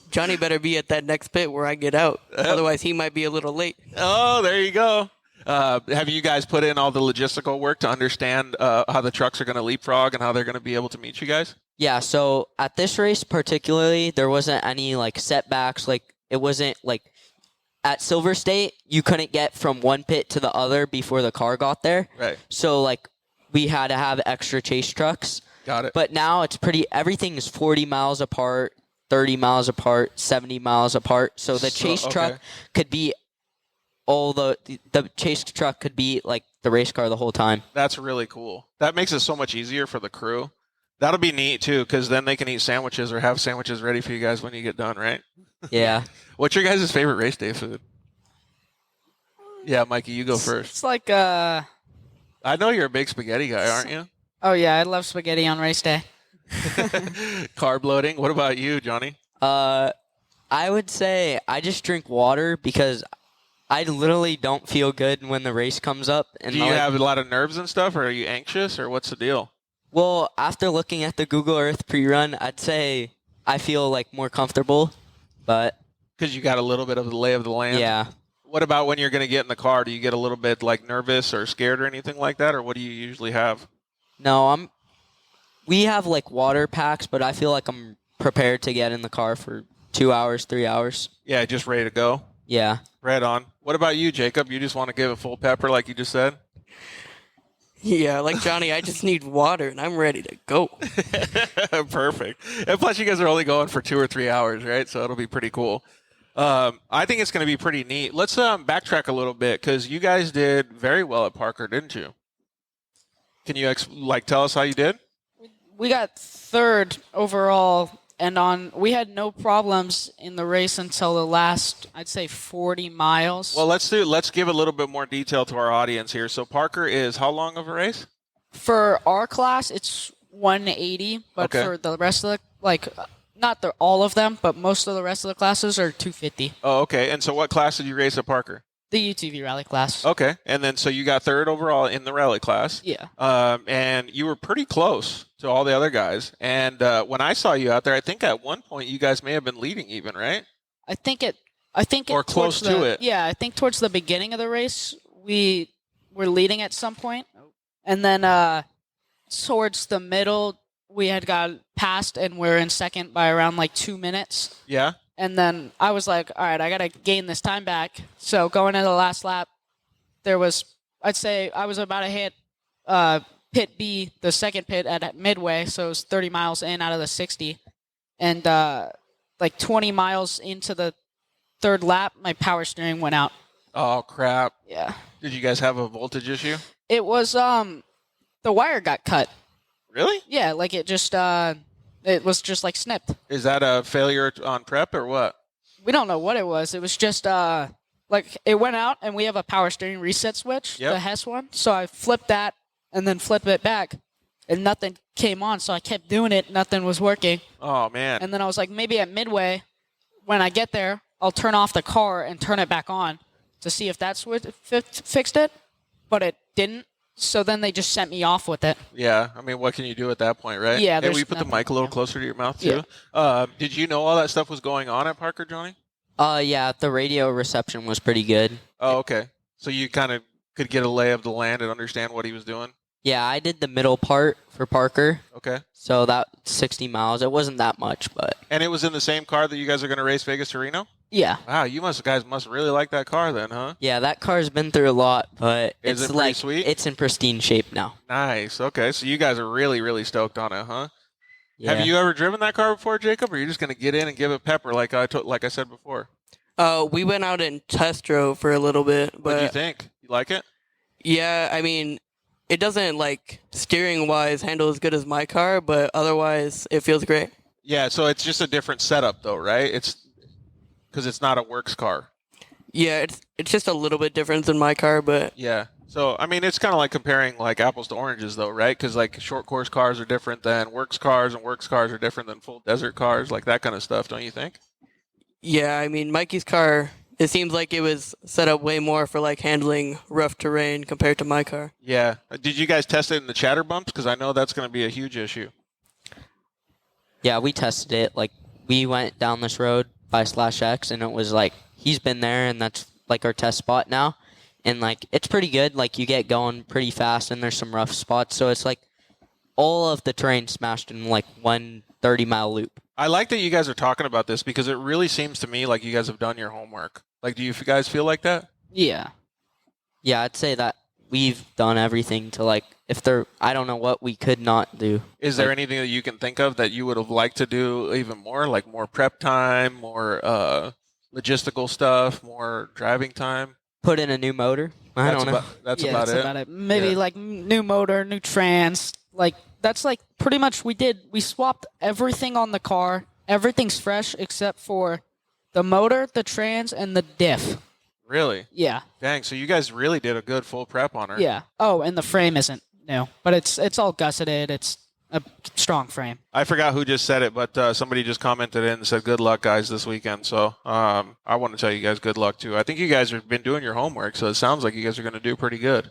E: Johnny better be at that next pit where I get out. Otherwise, he might be a little late.
B: Oh, there you go. Have you guys put in all the logistical work to understand how the trucks are going to leapfrog and how they're going to be able to meet you guys?
D: Yeah, so at this race particularly, there wasn't any like setbacks. Like it wasn't like at Silver State, you couldn't get from one pit to the other before the car got there.
B: Right.
D: So like we had to have extra chase trucks.
B: Got it.
D: But now it's everything is 40 miles apart, 30 miles apart, 70 miles apart. So the chase truck could be the chase truck could be like the race car the whole time.
B: That's really cool. That makes it so much easier for the crew. That'll be neat too, because then they can eat sandwiches or have sandwiches ready for you guys when you get done, right?
D: Yeah.
B: What's your guys' favorite race day food? Yeah, Mikey, you go first.
C: It's like
B: I know you're a big spaghetti guy, aren't you?
C: Oh yeah, I love spaghetti on race day.
B: Carb loading. What about you, Johnny?
D: I would say I just drink water because I literally don't feel good when the race comes up. And
B: do you have a lot of nerves and stuff, or are you anxious, or what's the deal?
D: Well, after looking at the Google Earth pre-run, I'd say I feel like more comfortable, but
B: because you got a little bit of the lay of the land.
D: Yeah.
B: What about when you're going to get in the car? Do you get a little bit like nervous or scared or anything like that, or what do you usually have?
D: No, we have like water packs, but I feel like I'm prepared to get in the car for 2 hours, 3 hours.
B: Yeah, just ready to go.
D: Yeah.
B: Right on. What about you, Jacob? You just want to give a full pepper like you just said?
E: Yeah, like Johnny, I just need water and I'm ready to go.
B: Perfect. And plus, you guys are only going for 2 or 3 hours, right? So it'll be pretty cool. I think it's going to be pretty neat. Let's backtrack a little bit because you guys did very well at Parker, didn't you? Can you tell us how you did?
C: We got third overall, and we had no problems in the race until the last, I'd say, 40 miles.
B: Well, let's give a little bit more detail to our audience here. So Parker is how long of a race?
C: For our class, it's 180, but
B: Okay.
C: for the rest of the, not all of them, but most of the rest of the classes are 250.
B: Oh, okay. And so what class did you race at Parker?
C: The UTV rally class.
B: Okay. And then so you got third overall in the rally class.
C: Yeah.
B: And you were pretty close to all the other guys. And when I saw you out there, I think at one point you guys may have been leading even, right?
C: I think it
B: Or close to it.
C: Yeah, I think towards the beginning of the race we were leading at some point, and then towards the middle we had got passed and we're in second by around 2 minutes.
B: Yeah.
C: And then I was like, all right, I gotta gain this time back. So going into the last lap, I'd say I was about to hit pit B, the second pit at midway, so it was 30 miles in out of the 60, and 20 miles into the third lap, my power steering went out.
B: Oh, crap.
C: Yeah.
B: Did you guys have a voltage issue?
C: It was, the wire got cut.
B: Really?
C: Yeah, it was just snipped.
B: Is that a failure on prep or what?
C: We don't know what it was. It was just, it went out and we have a power steering reset switch,
B: Yep.
C: the Hess one. So I flipped that and then flipped it back and nothing came on. So I kept doing it. Nothing was working.
B: Oh, man.
C: And then I was like, maybe at midway, when I get there, I'll turn off the car and turn it back on to see if that's what fixed it. But it didn't. So then they just sent me off with it.
B: Yeah. I mean, what can you do at that point, right?
C: Yeah,
B: Hey, will
C: there's
B: you put the
C: nothing,
B: mic a little
C: yeah.
B: closer to your mouth, too? Did you know all that stuff was going on at Parker, Johnny?
D: Yeah, the radio reception was pretty good.
B: Oh, okay. So you kind of could get a lay of the land and understand what he was doing?
D: Yeah, I did the middle part for Parker,
B: Okay.
D: so that 60 miles. It wasn't that much, but
B: And it was in the same car that you guys are going to race Vegas to Reno?
C: Yeah.
B: Wow, you guys must really like that car then, huh?
D: yeah, that car's been through a lot, but
B: Is
D: it's
B: it pretty sweet?
D: it's in pristine shape now.
B: Nice. Okay, so you guys are really, really stoked on it, huh?
D: Yeah.
B: Have you ever driven that car before, Jacob, or are you just going to get in and give it pepper like I said before?
E: We went out and test drove for a little bit,
B: What do you
E: but
B: think? You like it?
E: yeah, I mean, it doesn't steering wise handle as good as my car, but otherwise it feels great.
B: Yeah, so it's just a different setup though, right? It's because it's not a works car.
E: Yeah, it's just a little bit different than my car, but
B: Yeah. So, I mean, it's kind of like comparing apples to oranges though, right? Because short course cars are different than works cars and works cars are different than full desert cars, that kind of stuff, don't you think?
E: yeah, I mean, Mikey's car, it seems like it was set up way more for handling rough terrain compared to my car.
B: Yeah. Did you guys test it in the chatter bumps? Because I know that's going to be a huge issue.
D: Yeah, we tested it. We went down this road by /X, and it was he's been there, and that's our test spot now. And it's pretty good. You get going pretty fast, and there's some rough spots. So it's all of the terrain smashed in one 30-mile loop.
B: I like that you guys are talking about this because it really seems to me like you guys have done your homework. Do you guys feel like that?
C: Yeah.
D: Yeah, I'd say that we've done everything to I don't know what we could not do.
B: Is there anything that you can think of that you would have liked to do even more? More prep time, more logistical stuff, more driving time?
D: Put in a new motor? I don't know.
B: That's
C: Yeah,
B: about
C: that's
B: it.
C: about it. Maybe
B: Yeah.
C: new motor, new trans. That's pretty much we swapped everything on the car. Everything's fresh except for the motor, the trans, and the diff.
B: Really?
C: Yeah.
B: Dang, so you guys really did a good full prep on her.
C: Yeah. Oh, and the frame isn't new, but it's all gusseted. It's a strong frame.
B: I forgot who just said it, but somebody just commented in and said, good luck, guys, this weekend. So I want to tell you guys good luck, too. I think you guys have been doing your homework, so it sounds like you guys are going to do pretty good.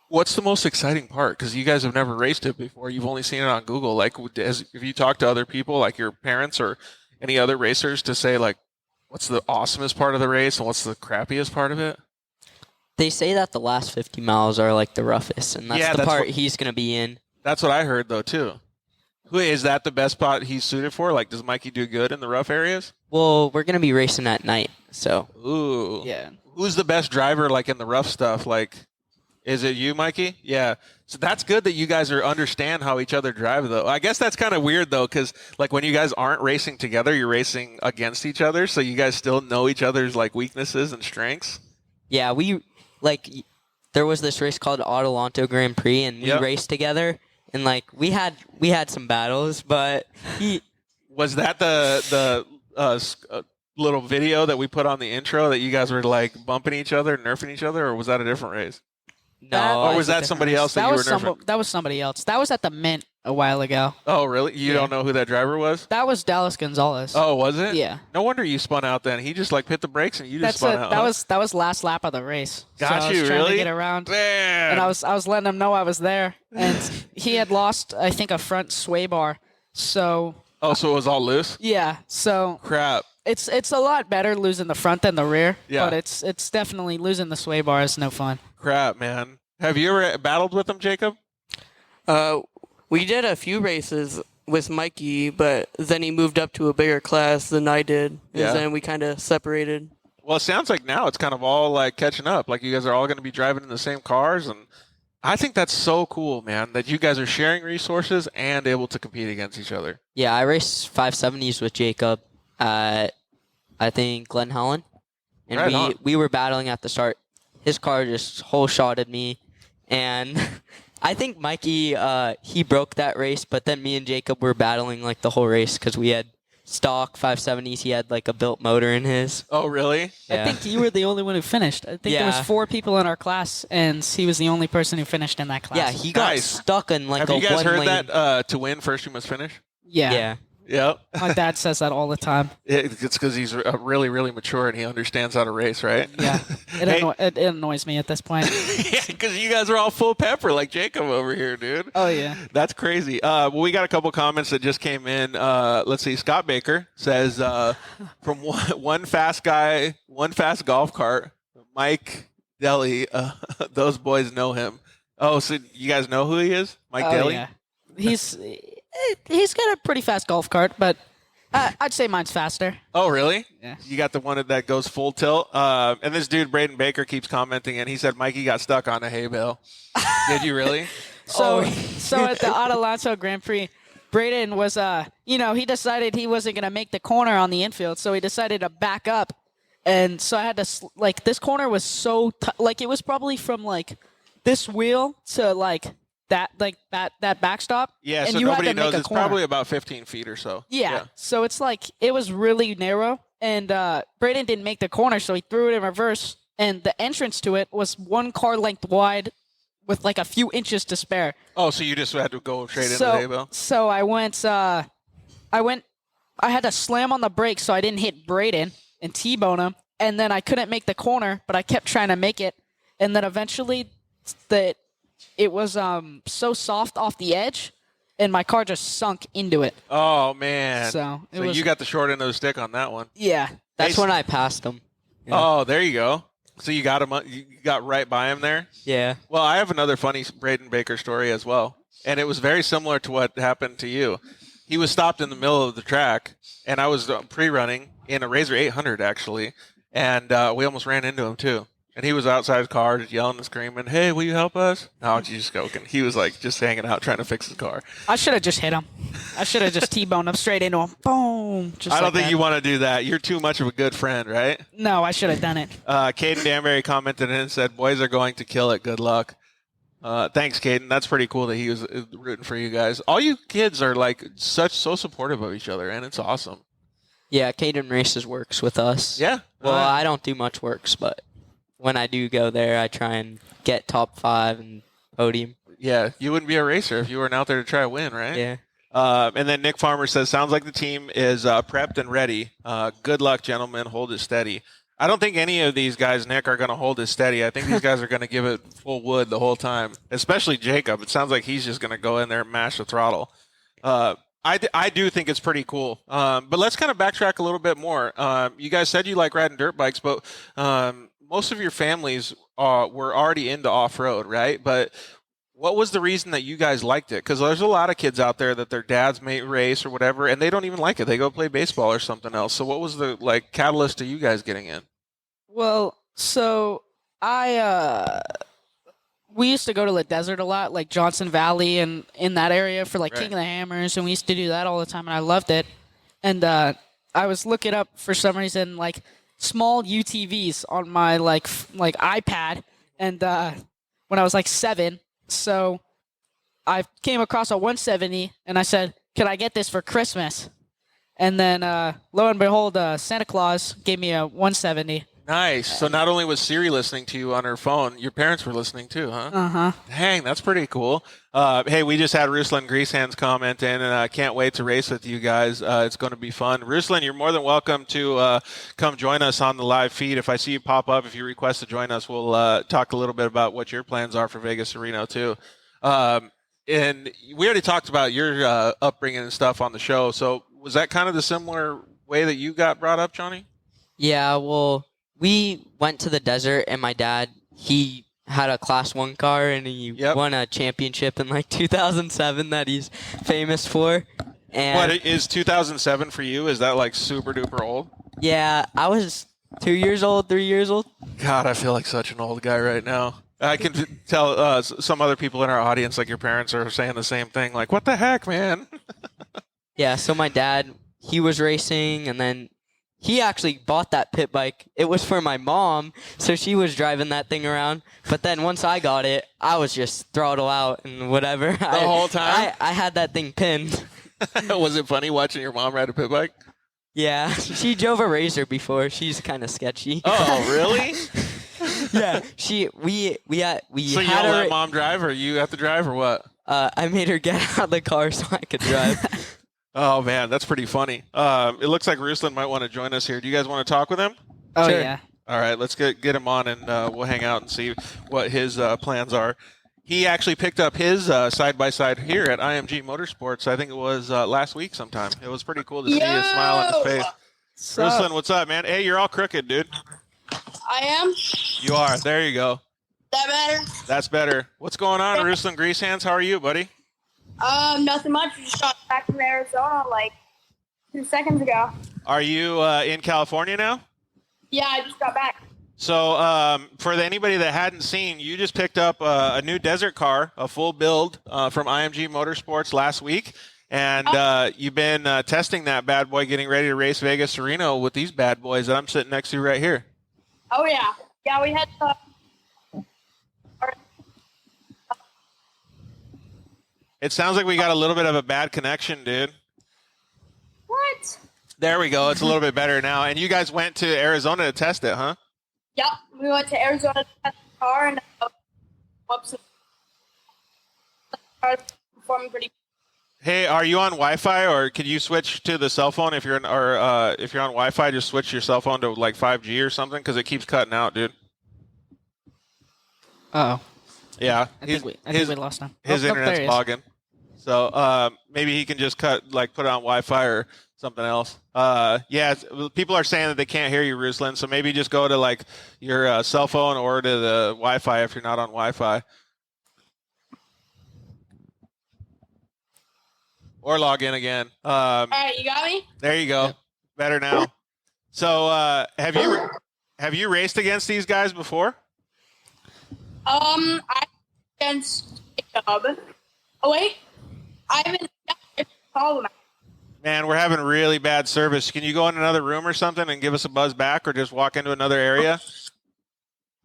B: What's the most exciting part? Because you guys have never raced it before. You've only seen it on Google. If you talk to other people, your parents or any other racers, to say, what's the awesomest part of the race and what's the crappiest part of it?
D: They say that the last 50 miles are the roughest, and that's the
B: that's
D: part
B: what-
D: he's going to be in.
B: That's what I heard, though, too. Is that the best spot he's suited for? Does Mikey do good in the rough areas?
D: Well, we're going to be racing at night, so.
B: Ooh.
C: Yeah.
B: Who's the best driver, in the rough stuff? Is it you, Mikey? Yeah. So that's good that you guys understand how each other drive, though. I guess that's kind of weird, though, because like when you guys aren't racing together, you're racing against each other, so you guys still know each other's like weaknesses and strengths.
D: Yeah, there was this race called Adelanto Grand Prix, and we raced together, and like we had some battles, but
B: was that the little video that we put on the intro that you guys were like bumping each other and nerfing each other, or was that a different race?
D: No,
B: or was that somebody else that you were nerfing?
C: That was somebody else. That was at the Mint a while ago.
B: Oh, really? You don't know who that driver was?
C: That was Dallas Gonzalez.
B: Oh, was it?
C: Yeah.
B: No wonder you spun out then. He just like hit the brakes and you just spun out.
C: That was last lap of the race.
B: Got
C: so
B: you,
C: I was trying
B: really?
C: to get around.
B: Man.
C: And I was letting him know I was there, and he had lost, I think, a front sway bar. So.
B: Oh, so it was all loose?
C: Yeah. So.
B: Crap.
C: It's a lot better losing the front than the rear.
B: Yeah.
C: But it's definitely losing the sway bar is no fun.
B: Crap, man. Have you ever battled with him, Jacob?
E: We did a few races with Mikey, but then he moved up to a bigger class than I did, and then we kind of separated.
B: Well, it sounds like now it's kind of all like catching up. Like you guys are all going to be driving in the same cars, and I think that's so cool, man, that you guys are sharing resources and able to compete against each other.
D: Yeah, I raced 570s with Jacob at, I think, Glen Helen, and
B: Right
D: we were battling at the start. His car just whole shotted me, and I think Mikey, he broke that race, but then me and Jacob were battling like the whole race because we had stock 570s. He had like a built motor in his.
B: Oh, really?
D: Yeah.
C: I think you were the only one who finished. I think there was 4 people in our class, and he was the only person who finished in that class.
D: Yeah, he got
B: Nice.
D: stuck in like
B: Have
D: a
B: you guys heard
D: one-lane.
B: that to win first you must finish?
C: Yeah.
D: Yeah.
B: Yep.
C: My dad says that all the time.
B: It's because he's really, really mature and he understands how to race, right?
C: Yeah. It annoys me at this point.
B: Yeah, because you guys are all full pepper like Jacob over here, dude.
C: Oh, yeah.
B: That's crazy. Well, we got a couple comments that just came in. Let's see. Scott Baker says, from one fast golf cart, Mike Deli, those boys know him. Oh, so you guys know who he is? Mike Deli?
C: Yeah. He's got a pretty fast golf cart, but I'd say mine's faster.
B: Oh, really?
C: Yeah.
B: You got the one that goes full tilt. And this dude, Braden Baker, keeps commenting, and he said Mikey got stuck on a hay bale. Did you really?
C: So at the Adelanto Grand Prix, Braden was, he decided he wasn't going to make the corner on the infield, so he decided to back up. And so I had to, this corner was so, it was probably from, this wheel to, that backstop.
B: Yeah,
C: and
B: so
C: you
B: nobody
C: had to
B: knows.
C: make a
B: It's
C: corner.
B: probably about 15 feet or so.
C: Yeah. So it's it was really narrow, and Braden didn't make the corner, so he threw it in reverse, and the entrance to it was 1 car length wide with a few inches to spare.
B: Oh, so you just had to go straight into the hay bale?
C: So I had to slam on the brakes so I didn't hit Braden and T-bone him, and then I couldn't make the corner, but I kept trying to make it, and then eventually it was so soft off the edge, and my car just sunk into it.
B: Oh, man.
C: So
B: you got the short end of the stick on that one.
C: Yeah.
D: That's when I passed him. Yeah.
B: Oh, there you go. So you got him. You got right by him there.
D: Yeah.
B: Well, I have another funny Braden Baker story as well, and it was very similar to what happened to you. He was stopped in the middle of the track, and I was pre-running in a Razor 800 actually, and we almost ran into him too. And he was outside his car just yelling and screaming, "Hey, will you help us?" No, just joking. He was just hanging out trying to fix his car.
C: I should have just hit him. I should have just T-boned him straight into him. Boom. Just
B: I don't think
C: that.
B: you want to do that. You're too much of a good friend, right?
C: No, I should have done it.
B: Caden Danbury commented in and said, "Boys are going to kill it. Good luck." Thanks, Caden. That's pretty cool that he was rooting for you guys. All you kids are so supportive of each other, and it's awesome.
D: Yeah, Caden races works with us.
B: Yeah.
D: Well, I don't do much works, but when I do go there, I try and get top 5 and podium.
B: Yeah, you wouldn't be a racer if you weren't out there to try to win, right?
D: Yeah.
B: And then Nick Farmer says, "Sounds like the team is prepped and ready. Good luck, gentlemen. Hold it steady." I don't think any of these guys, Nick, are going to hold it steady. I think these guys are going to give it full wood the whole time, especially Jacob. It sounds like he's just going to go in there and mash the throttle. I do think it's pretty cool. But let's kind of backtrack a little bit more. You guys said you like riding dirt bikes, but most of your families were already into off-road, right? But what was the reason that you guys liked it? Because there's a lot of kids out there that their dads may race or whatever, and they don't even like it. They go play baseball or something else. So what was the catalyst to you guys getting in?
C: Well, so we used to go to the desert a lot, like Johnson Valley and in that area for like King of the Hammers, and we used to do that all the time, and I loved it. And I was looking up for some reason like small UTVs on my like iPad, and when I was like 7, so I came across a 170, and I said, "Can I get this for Christmas?" And then lo and behold, Santa Claus gave me a 170.
B: Nice. So not only was Siri listening to you on her phone, your parents were listening too, huh?
C: Uh-huh.
B: Dang, that's pretty cool. Hey, we just had Ruslan Greasehandz comment in, and I can't wait to race with you guys. It's going to be fun. Ruslan, you're more than welcome to come join us on the live feed. If I see you pop up, if you request to join us, we'll talk a little bit about what your plans are for Vegas to Reno too. And we already talked about your upbringing and stuff on the show. So was that kind of the similar way that you got brought up, Johnny?
D: Yeah, well, we went to the desert, and my dad, he had a Class 1 car, and he won a championship in like 2007 that he's famous for. And
B: What is 2007 for you? Is that like super duper old?
D: yeah, I was 2 years old, 3 years old.
B: God, I feel like such an old guy right now. I can tell some other people in our audience, like your parents, are saying the same thing. Like, what the heck, man?
D: Yeah, so my dad, he was racing, and then he actually bought that pit bike. It was for my mom, so she was driving that thing around. But then once I got it, I was just throttle out and whatever. The
B: whole time?
D: I had that thing pinned.
B: Was it funny watching your mom ride a pit bike?
D: Yeah, she drove a Razor before. She's kind of sketchy.
B: Oh, really?
D: Yeah, we
B: So you
D: had
B: don't
D: her.
B: let mom drive, or you have to drive, or what?
D: I made her get out of the car so I could drive.
B: Oh, man, that's pretty funny. It looks like Ruslan might want to join us here. Do you guys want to talk with him?
C: Oh,
D: Sure.
C: yeah.
B: All right, let's get him on, and we'll hang out and see what his plans are. He actually picked up his side-by-side here at IMG Motorsports. I think it was last week sometime. It was pretty cool to see his smile on his face. Ruslan, what's up, man? Hey, you're all crooked, dude.
F: I am?
B: You are. There you go.
F: That better?
B: That's better. What's going on, Ruslan Greasehandz? How are you, buddy?
F: Nothing much. Just got back from Arizona like 2 seconds ago.
B: Are you in California now?
F: Yeah, I just got back.
B: So for anybody that hadn't seen, you just picked up a new desert car, a full build from IMG Motorsports last week. And you've been testing that bad boy, getting ready to race Vegas to Reno with these bad boys that I'm sitting next to right here.
F: Oh, yeah. Yeah, we had
B: It sounds like we got a little bit of a bad connection, dude.
F: What?
B: There we go. It's a little bit better now. And you guys went to Arizona to test it, huh?
F: Yep. We went to Arizona to test the car and whoops. Performing pretty.
B: Hey, are you on Wi-Fi, or can you switch to the cell phone if you're if you're on Wi-Fi? Just switch your cell phone to like 5G or something, because it keeps cutting out, dude.
C: Uh-oh.
B: Yeah,
C: I think we lost him.
B: His
C: there
B: internet's
C: he is.
B: bogging. So maybe he can just put it on Wi-Fi or something else. Yeah, people are saying that they can't hear you, Ruslan. So maybe just go to like your cell phone or to the Wi-Fi if you're not on Wi-Fi. Or log in again.
F: All right, you got me?
B: There you go. Yep. Better now. So have you raced against these guys before?
F: I against Jacob. Oh wait, I haven't called him.
B: Man, we're having really bad service. Can you go in another room or something and give us a buzz back, or just walk into another area?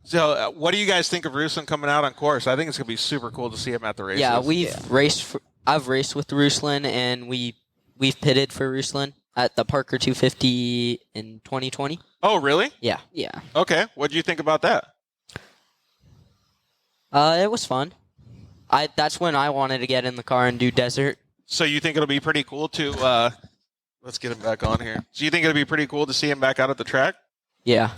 B: So, what do you guys think of Ruslan coming out on course? I think it's gonna be super cool to see him at the races.
D: Yeah, I've raced with Ruslan, and we've pitted for Ruslan at the Parker 250 in 2020.
B: Oh, really?
D: Yeah.
C: Yeah.
B: Okay. What do you think about that?
D: It was fun. That's when I wanted to get in the car and do desert.
B: So you think it'll be pretty cool to let's get him back on here. So you think it'll be pretty cool to see him back out at the track?
D: Yeah.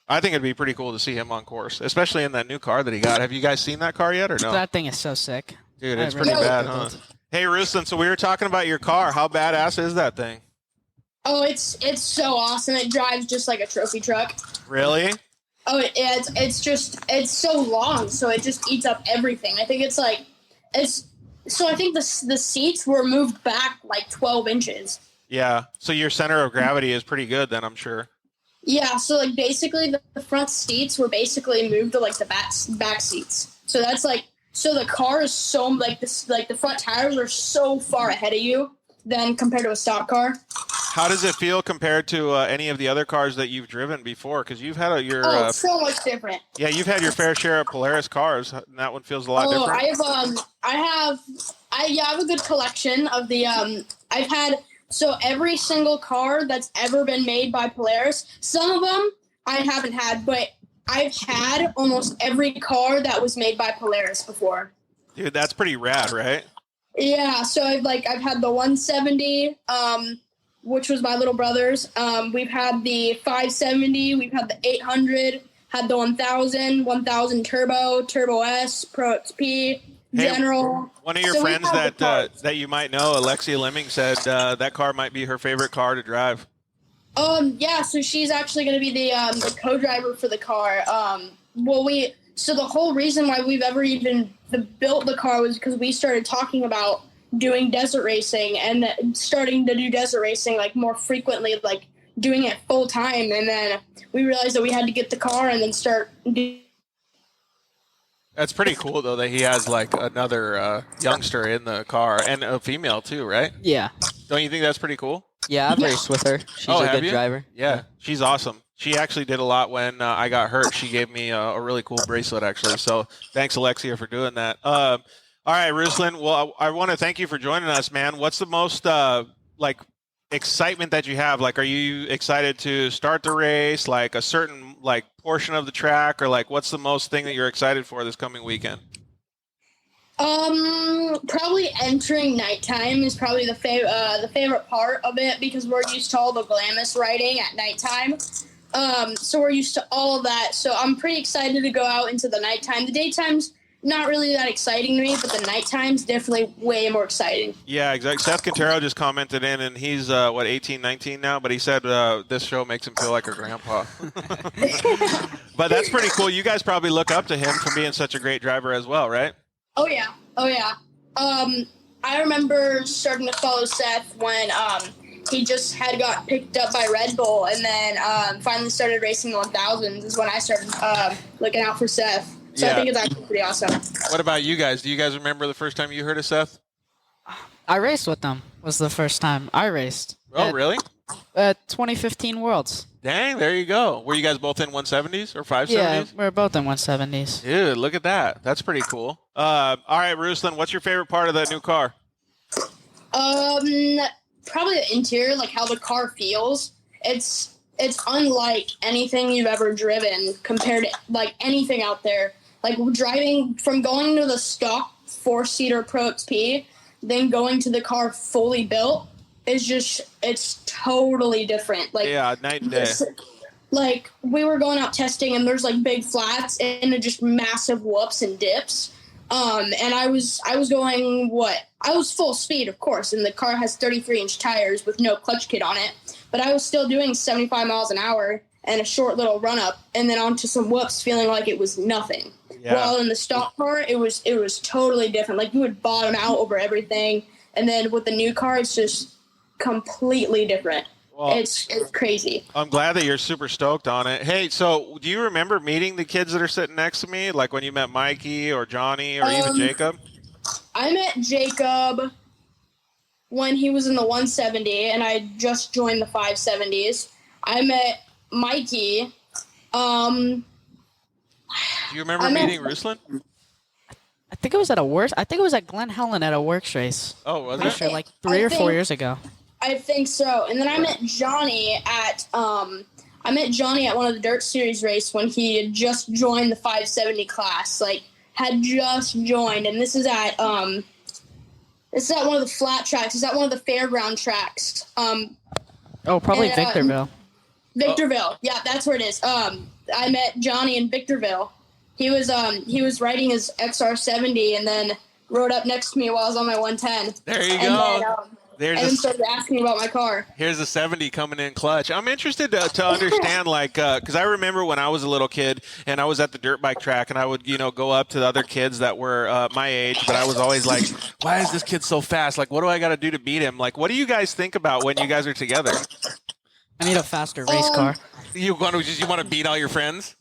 B: I think it'd be pretty cool to see him on course, especially in that new car that he got. Have you guys seen that car yet, or no?
C: That thing is so sick.
B: Dude, it's pretty bad, huh? Hey, Ruslan, so we were talking about your car. How badass is that thing?
F: Oh, it's so awesome. It drives just like a trophy truck.
B: Really?
F: Oh, yeah, it's so long, so it just eats up everything. I think I think the seats were moved back like 12 inches.
B: Yeah. So your center of gravity is pretty good then, I'm sure.
F: Yeah, so like basically the front seats were basically moved to like the back seats. So that's like so the car is so like this like the front tires are so far ahead of you than compared to a stock car.
B: How does it feel compared to any of the other cars that you've driven before? Because you've had your
F: so much different.
B: yeah, you've had your fair share of Polaris cars, and that one feels a lot different.
F: I have a good collection of the I've had so every single car that's ever been made by Polaris. Some of them I haven't had, but I've had almost every car that was made by Polaris before.
B: Dude, that's pretty rad, right?
F: Yeah, so I've had the 170, which was my little brother's. We've had the 570, we've had the 800, had the 1000 Turbo S, Pro XP, General.
B: One of your friends that you might know, Alexia Lemming, said that car might be her favorite car to drive.
F: Yeah, so she's actually going to be the co-driver for the car. So the whole reason why we've ever even built the car was because we started talking about doing desert racing and starting to do desert racing like more frequently, like doing it full time. And then we realized that we had to get the car and then start.
B: That's pretty cool though that he has like another youngster in the car and a female too, right?
C: Yeah.
B: Don't you think that's pretty cool?
D: Yeah, I've raced with her. She's a good driver.
B: Yeah, she's awesome. She actually did a lot when I got hurt. She gave me a really cool bracelet, actually. So thanks, Alexia, for doing that. All right, Ruslan. Well, I want to thank you for joining us, man. What's the most excitement that you have? Like, are you excited to start the race? Like a certain portion of the track, or like what's the most thing that you're excited for this coming weekend?
F: Probably entering nighttime is probably the favorite part of it because we're used to all the glamorous riding at nighttime. So we're used to all of that. So I'm pretty excited to go out into the nighttime. The daytime's not really that exciting to me, but the nighttime's definitely way more exciting.
B: Yeah, exactly. Seth Quintero just commented in, and he's 18, 19 now, but he said this show makes him feel like a grandpa. But that's pretty cool. You guys probably look up to him for being such a great driver as well, right?
F: Oh yeah. I remember starting to follow Seth when he just had got picked up by Red Bull, and then finally started racing the 1000s is when I started looking out for Seth. So yeah. I think it's actually pretty awesome.
B: What about you guys? Do you guys remember the first time you heard of Seth?
C: I raced with them. Was the first time I raced.
B: Oh, really?
C: 2015 Worlds.
B: Dang, there you go. Were you guys both in 170s or 570s?
C: Yeah, we were both in 170s.
B: Dude, look at that. That's pretty cool. All right, Ruslan, what's your favorite part of that new car?
F: Probably the interior, like how the car feels. It's unlike anything you've ever driven compared to like anything out there. Like driving from going to the stock 4-seater Pro XP, then going to the car fully built it's totally different. Like
B: yeah, night and day.
F: Like we were going out testing and there's like big flats and just massive whoops and dips. And I was going I was full speed, of course, and the car has 33-inch tires with no clutch kit on it. But I was still doing 75 miles an hour and a short little run up and then onto some whoops feeling like it was nothing. Yeah. While in the stock car, it was totally different. Like you would bottom out over everything. And then with the new car, it's just completely different. Well, it's crazy.
B: I'm glad that you're super stoked on it. Hey, so do you remember meeting the kids that are sitting next to me? Like when you met Mikey or Johnny or even Jacob?
F: I met Jacob when he was in the 170 and I just joined the 570s. I met Mikey.
B: Do you remember meeting Ruslan?
C: I think it was at Glen Helen at a works race.
B: Oh, was it?
C: Sure, like 3 or 4 years ago.
F: I think so. And then I met Johnny at one of the Dirt Series race when he had just joined the 570 class. Like had just joined, and this is at one of the flat tracks. It's at one of the fairground tracks.
C: Probably Victorville.
F: Victorville, yeah, that's where it is. I met Johnny in Victorville. He was riding his XR70 and then rode up next to me while I was on my 110.
B: There you go.
F: And started asking about my car.
B: Here's a 70 coming in clutch. I'm interested to understand, because I remember when I was a little kid and I was at the dirt bike track and I would, go up to the other kids that were my age, but I was always like, why is this kid so fast? Like, what do I got to do to beat him? Like, what do you guys think about when you guys are together?
C: I need a faster race car.
B: You want to beat all your friends?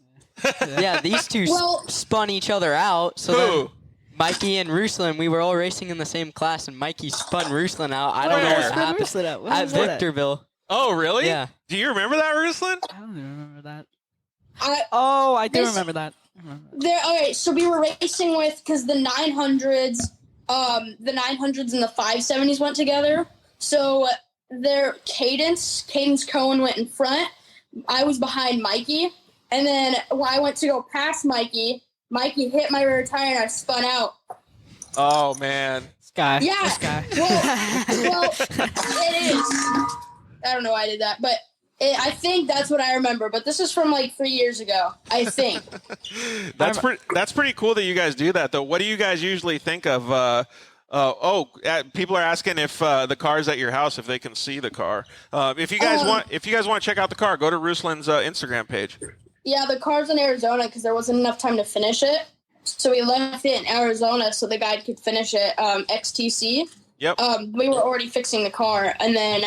D: Yeah, these two
F: Well-
D: spun each other out. So
B: Who?
D: then Mikey and Ruslan, we were all racing in the same class, and Mikey spun Ruslan out. I don't know
B: Where?
D: what happened. At Victorville.
B: Oh, really?
D: Yeah.
B: Do you remember that, Ruslan?
C: I don't even remember that.
F: I
C: do
F: this-
C: remember that.
F: There. Okay, so we were racing with because the 900s, the 900s and the 570s went together. So their Cadence Cohen went in front. I was behind Mikey, and then when I went to go past Mikey hit my rear tire and I spun out.
B: Oh man.
C: This guy.
F: Yeah.
C: This guy.
F: Well, it is. I don't know why I did that, but I think that's what I remember. But this is from like 3 years ago, I think.
B: That's pretty cool that you guys do that, though. What do you guys usually think of? People are asking if the car's at your house, if they can see the car. If you guys want to check out the car, go to Ruslan's Instagram page.
F: Yeah, the car's in Arizona because there wasn't enough time to finish it. So we left it in Arizona so the guy could finish it. XTC.
B: Yep.
F: We were already fixing the car, and then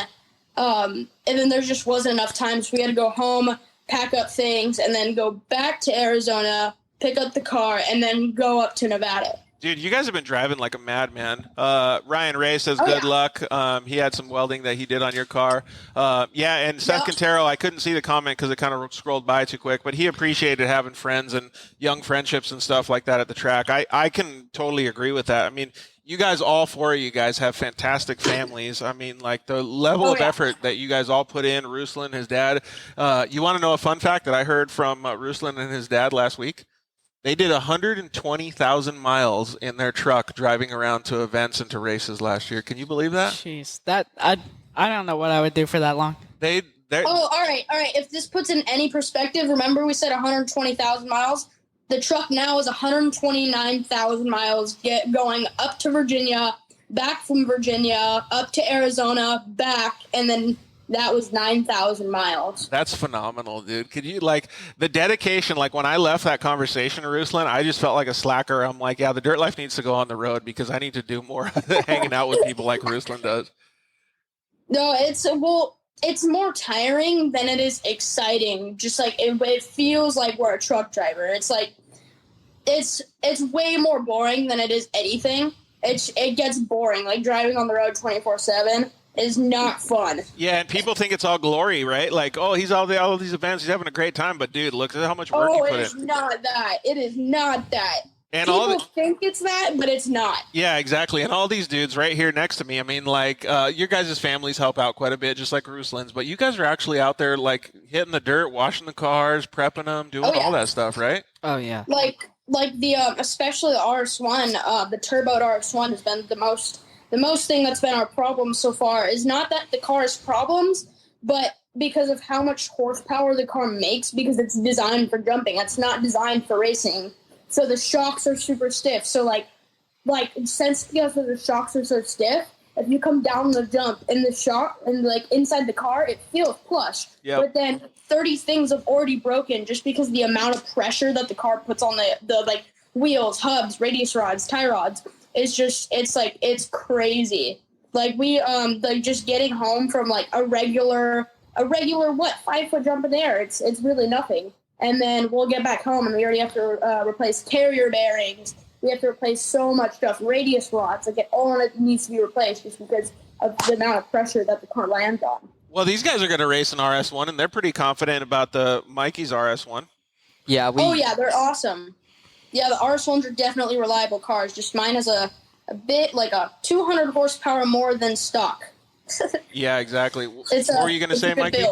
F: there just wasn't enough time, so we had to go home, pack up things, and then go back to Arizona, pick up the car, and then go up to Nevada.
B: Dude, you guys have been driving like a madman. Ryan Ray says good luck. He had some welding that he did on your car. And Seth Quintero, I couldn't see the comment because it kind of scrolled by too quick, but he appreciated having friends and young friendships and stuff like that at the track. I can totally agree with that. I mean, you guys, all four of you guys have fantastic families. I mean, like the level of effort that you guys all put in, Ruslan, his dad. You want to know a fun fact that I heard from Ruslan and his dad last week? They did 120,000 miles in their truck driving around to events and to races last year. Can you believe that?
C: Jeez, I don't know what I would do for that long.
B: They're
F: All right. If this puts in any perspective, remember we said 120,000 miles. The truck now is 129,000 miles, going up to Virginia, back from Virginia, up to Arizona, back, and then that was 9,000 miles.
B: That's phenomenal, dude. Could you, like, the dedication, like when I left that conversation, Ruslan, I just felt like a slacker. I'm like, yeah, the dirt life needs to go on the road because I need to do more hanging out with people like Ruslan does.
F: No, it's more tiring than it is exciting. Just like it feels like we're a truck driver. It's like it's way more boring than it is anything. It gets boring. Like driving on the road 24/7 is not fun.
B: Yeah, and people think it's all glory, right? Like, oh, he's all these events, he's having a great time, but dude, look at how much work you put in.
F: It is not that. It is not that.
B: And
F: people think it's that, but it's not.
B: Yeah, exactly. And all these dudes right here next to me, I mean, like, your guys' families help out quite a bit, just like Ruslan's, but you guys are actually out there, like, hitting the dirt, washing the cars, prepping them, doing all that stuff, right?
C: Oh, yeah.
F: Like the especially the RS1, the turboed RS1 has been the most thing that's been our problem so far is not that the car has problems, but because of how much horsepower the car makes, because it's designed for jumping. It's not designed for racing. So the shocks are super stiff. So like since because the shocks are so stiff, if you come down the jump in the shock and like inside the car, it feels plush.
B: Yep.
F: But then 30 things have already broken just because the amount of pressure that the car puts on the like wheels, hubs, radius rods, tie rods. It's crazy. Like we like just getting home from like a regular 5-foot jump in the air. It's really nothing. And then we'll get back home and we already have to replace carrier bearings. We have to replace so much stuff, radius rods. Like all it needs to be replaced just because of the amount of pressure that the car lands on.
B: Well, these guys are going to race an RS1, and they're pretty confident about the Mikey's RS1.
D: Yeah.
F: Oh yeah, they're awesome. Yeah, the RS1s are definitely reliable cars. Just mine has a bit like a 200 horsepower more than stock.
B: Yeah, exactly. What
F: What
B: were you going to say, Mikey?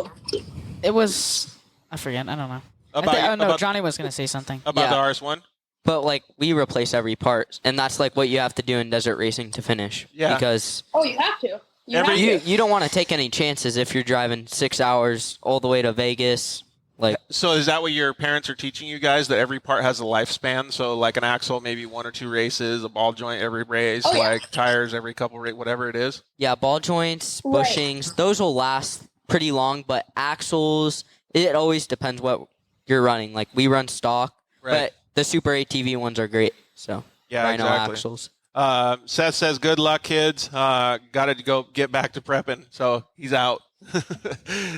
C: It was, I forget, I don't know.
B: About
C: Johnny was going to say something.
B: the RS1?
D: But like we replace every part, and that's like what you have to do in desert racing to finish.
B: Yeah.
D: Because
F: Oh, you have to.
D: you don't want to take any chances if you're driving 6 hours all the way to Vegas. Like,
B: So is that what your parents are teaching you guys, that every part has a lifespan? So like an axle, maybe 1 or 2 races, a ball joint every race,
F: Oh, yeah.
B: like tires every couple whatever it is?
D: yeah, ball joints,
F: Right.
D: bushings, those will last pretty long. But axles, it always depends what you're running. Like we run stock,
B: Right.
D: but the super ATV ones are great. So
B: Yeah,
D: Rhino
B: exactly.
D: axles.
B: Seth says, good luck, kids. Got to go get back to prepping. So he's out.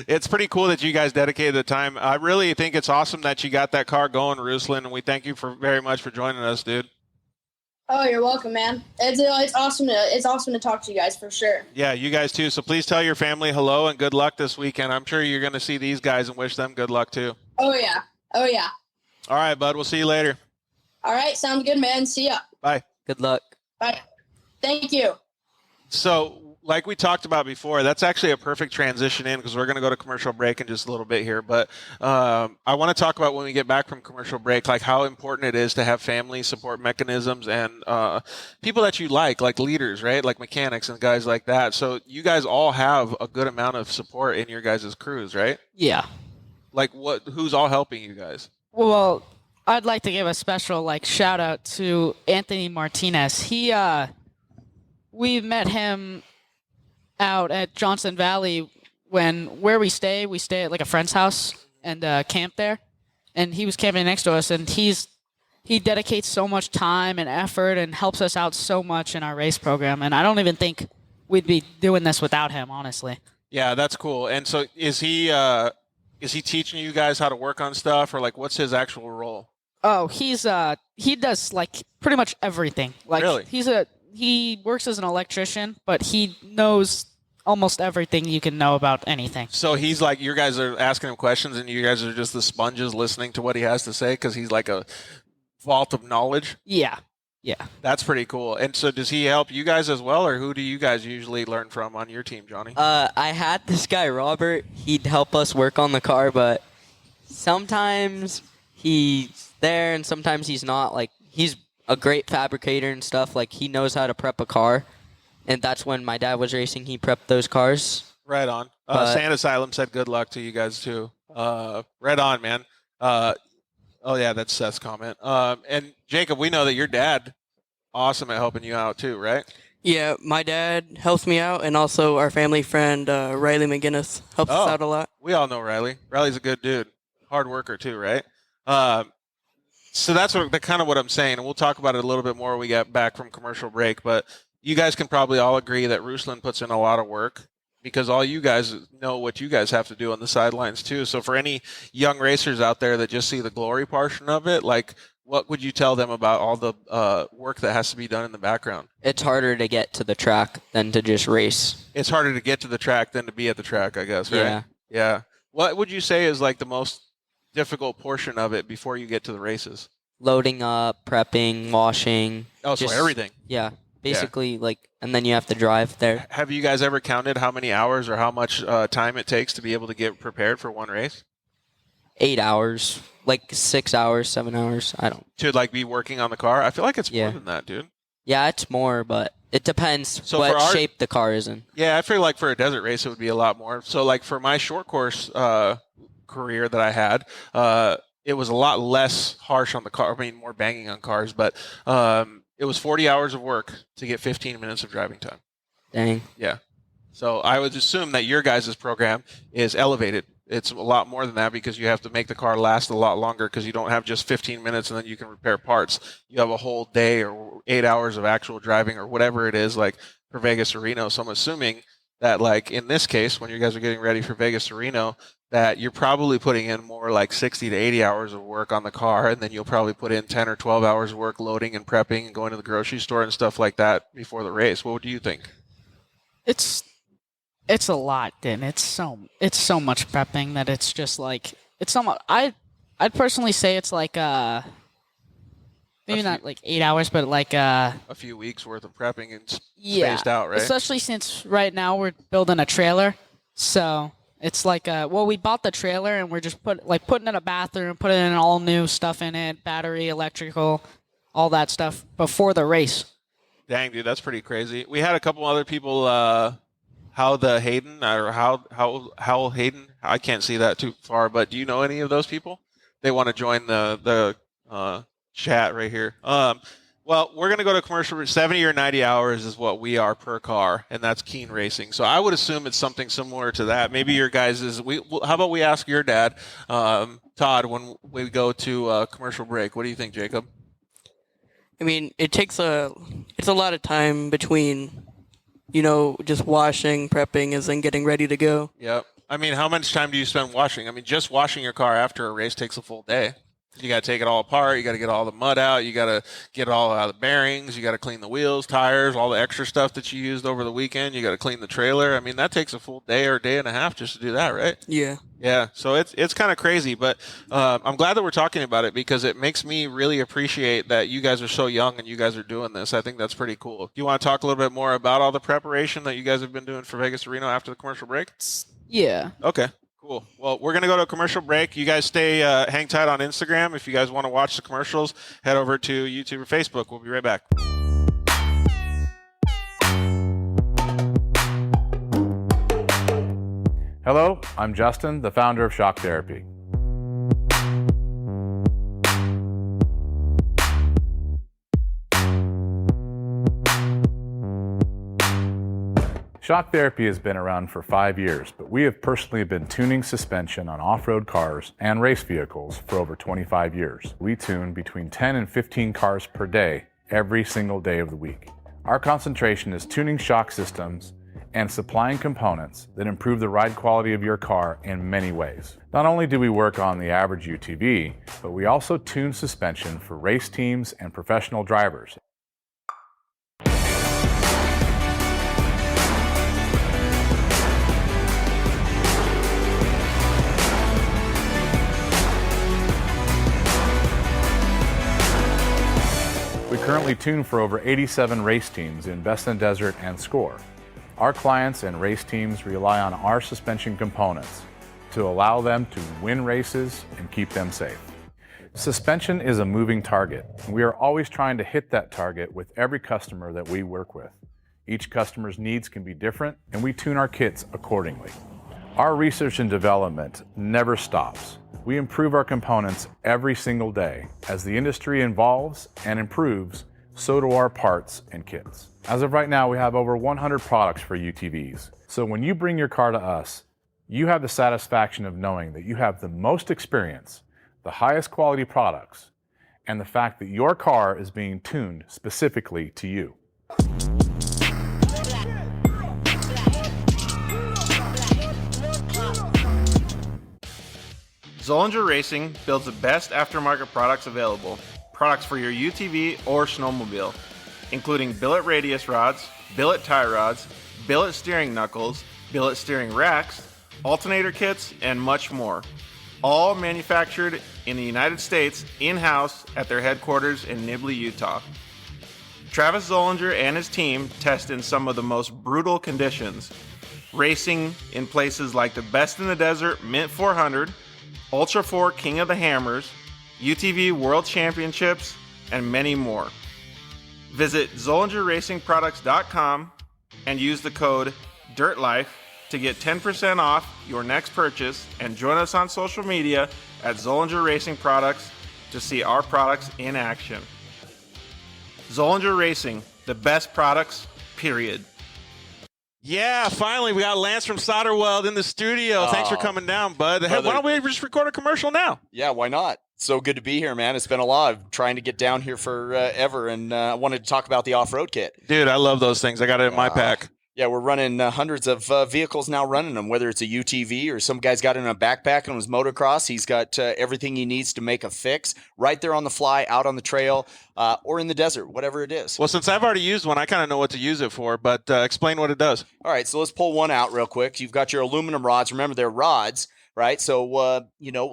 B: It's pretty cool that you guys dedicated the time. I really think it's awesome that you got that car going, Ruslan, and we thank you very much for joining us, dude.
F: Oh, you're welcome, man. It's awesome to talk to you guys for sure.
B: Yeah, you guys too. So please tell your family hello and good luck this weekend. I'm sure you're going to see these guys and wish them good luck too.
F: Oh yeah.
B: All right, bud. We'll see you later.
F: All right, sounds good, man. See ya.
B: Bye.
D: Good luck.
F: Bye. Thank you.
B: So, like we talked about before, that's actually a perfect transition in because we're going to go to commercial break in just a little bit here. But I want to talk about when we get back from commercial break, like how important it is to have family support mechanisms and people that you like leaders, right? Like mechanics and guys like that. So you guys all have a good amount of support in your guys' crews, right?
C: Yeah.
B: Like who's all helping you guys?
C: Well, I'd like to give a special shout out to Anthony Martinez. We met him out at Johnson Valley where we stay at a friend's house and camp there, and he was camping next to us, and he dedicates so much time and effort and helps us out so much in our race program, and I don't even think we'd be doing this without him, honestly.
B: Yeah, that's cool. And so is he teaching you guys how to work on stuff, or what's his actual role?
C: Oh, he does pretty much everything.
B: Really?
C: He works as an electrician, but he knows almost everything you can know about anything.
B: So he's you guys are asking him questions and you guys are just the sponges listening to what he has to say because he's like a vault of knowledge?
C: Yeah.
B: That's pretty cool. And so does he help you guys as well, or who do you guys usually learn from on your team, Johnny?
D: I had this guy, Robert. He'd help us work on the car, but sometimes he's there and sometimes he's not. He's a great fabricator and stuff. He knows how to prep a car. And that's when my dad was racing. He prepped those cars.
B: Right on. Sand Asylum said good luck to you guys too. Right on, man. Oh yeah, that's Seth's comment. And Jacob, we know that your dad, awesome at helping you out too, right?
E: Yeah, my dad helps me out, and also our family friend Riley McGinnis helps us out a lot.
B: We all know Riley. Riley's a good dude, hard worker too, right? So that's kind of what I'm saying, and we'll talk about it a little bit more when we get back from commercial break. But you guys can probably all agree that Ruslan puts in a lot of work because all you guys know what you guys have to do on the sidelines too. So for any young racers out there that just see the glory portion of it, what would you tell them about all the work that has to be done in the background?
D: It's harder to get to the track than to just race.
B: It's harder to get to the track than to be at the track, I guess, right? Yeah. What would you say is the most difficult portion of it before you get to the races?
D: Loading up, prepping, washing.
B: Oh, so everything.
D: Yeah. Basically, and then you have to drive there.
B: Have you guys ever counted how many hours or how much time it takes to be able to get prepared for one race?
D: 8 hours, 6 hours, 7 hours. I don't.
B: To be working on the car? I feel like it's more than that, dude.
D: Yeah, it's more, but it depends shape the car is in.
B: Yeah, I feel like for a desert race it would be a lot more. So for my short course career that I had, it was a lot less harsh on the car. I mean, more banging on cars, but it was 40 hours of work to get 15 minutes of driving time.
D: Dang.
B: Yeah. So I would assume that your guys' program is elevated. It's a lot more than that because you have to make the car last a lot longer because you don't have just 15 minutes and then you can repair parts. You have a whole day or 8 hours of actual driving or whatever it is for Vegas or Reno. So I'm assuming that in this case, when you guys are getting ready for Vegas or Reno, that you're probably putting in more 60 to 80 hours of work on the car, and then you'll probably put in 10 or 12 hours of work loading and prepping and going to the grocery store and stuff like that before the race. What do you think?
C: It's a lot, Dan. It's so much prepping that it's just it's somewhat. I'd personally say it's maybe not 8 hours, but
B: a few weeks worth of prepping and spaced out, right?
C: Especially since right now we're building a trailer, so. It's we bought the trailer and we're just putting in a bathroom, putting in all new stuff in it, battery, electrical, all that stuff before the race.
B: Dang, dude, that's pretty crazy. We had a couple other people, Howell Hayden, I can't see that too far, but do you know any of those people? They want to join the chat right here. Well, we're going to go to commercial. 70 or 90 hours is what we are per car, and that's Keen Racing. So I would assume it's something similar to that. Maybe your guys is. How about we ask your dad, Todd, when we go to commercial break? What do you think, Jacob?
E: I mean, it's a lot of time between, just washing, prepping, and then getting ready to go.
B: Yep. I mean, how much time do you spend washing? I mean, just washing your car after a race takes a full day. You got to take it all apart. You got to get all the mud out. You got to get it all out of the bearings. You got to clean the wheels, tires, all the extra stuff that you used over the weekend. You got to clean the trailer. I mean, that takes a full day or day and a half just to do that, right?
E: Yeah.
B: Yeah. So it's kind of crazy, but I'm glad that we're talking about it because it makes me really appreciate that you guys are so young and you guys are doing this. I think that's pretty cool. Do you want to talk a little bit more about all the preparation that you guys have been doing for Vegas to Reno after the commercial break?
C: Yeah.
B: Okay. Cool. Well, we're going to go to a commercial break. You guys hang tight on Instagram. If you guys want to watch the commercials, head over to YouTube or Facebook. We'll be right back.
G: Hello, I'm Justin, the founder of Shock Therapy. Shock Therapy has been around for 5 years, but we have personally been tuning suspension on off-road cars and race vehicles for over 25 years. We tune between 10 and 15 cars per day, every single day of the week. Our concentration is tuning shock systems and supplying components that improve the ride quality of your car in many ways. Not only do we work on the average UTV, but we also tune suspension for race teams and professional drivers. We currently tune for over 87 race teams in Best in Desert and Score. Our clients and race teams rely on our suspension components to allow them to win races and keep them safe. Suspension is a moving target, and we are always trying to hit that target with every customer that we work with. Each customer's needs can be different, and we tune our kits accordingly. Our research and development never stops. We improve our components every single day. As the industry evolves and improves, so do our parts and kits. As of right now, we have over 100 products for UTVs. So when you bring your car to us, you have the satisfaction of knowing that you have the most experience, the highest quality products, and the fact that your car is being tuned specifically to you.
H: Zollinger Racing builds the best aftermarket products available. Products for your UTV or snowmobile, including billet radius rods, billet tie rods, billet steering knuckles, billet steering racks, alternator kits, and much more. All manufactured in the United States in-house at their headquarters in Nibley, Utah. Travis Zollinger and his team test in some of the most brutal conditions, racing in places like the Best in the Desert Mint 400, Ultra 4 King of the Hammers, UTV World Championships, and many more. Visit ZollingerRacingProducts.com and use the code DIRTLIFE to get 10% off your next purchase, and join us on social media at Zollinger Racing Products to see our products in action. Zollinger Racing, the best products, period.
B: Yeah, finally, we got Lance from Solderweld in the studio. Thanks for coming down, bud. Hey, why don't we just record a commercial now?
I: Yeah, why not? So good to be here, man. It's been a lot of trying to get down here forever, and I wanted to talk about the off-road kit.
B: Dude, I love those things. I got it in my pack.
I: Yeah, we're running hundreds of vehicles now running them, whether it's a UTV or some guy's got it in a backpack on his motocross. He's got everything he needs to make a fix right there on the fly, out on the trail, or in the desert, whatever it is.
B: Well, since I've already used one, I kind of know what to use it for, but explain what it does.
I: All right, so let's pull one out real quick. You've got your aluminum rods. Remember, they're rods, right? So,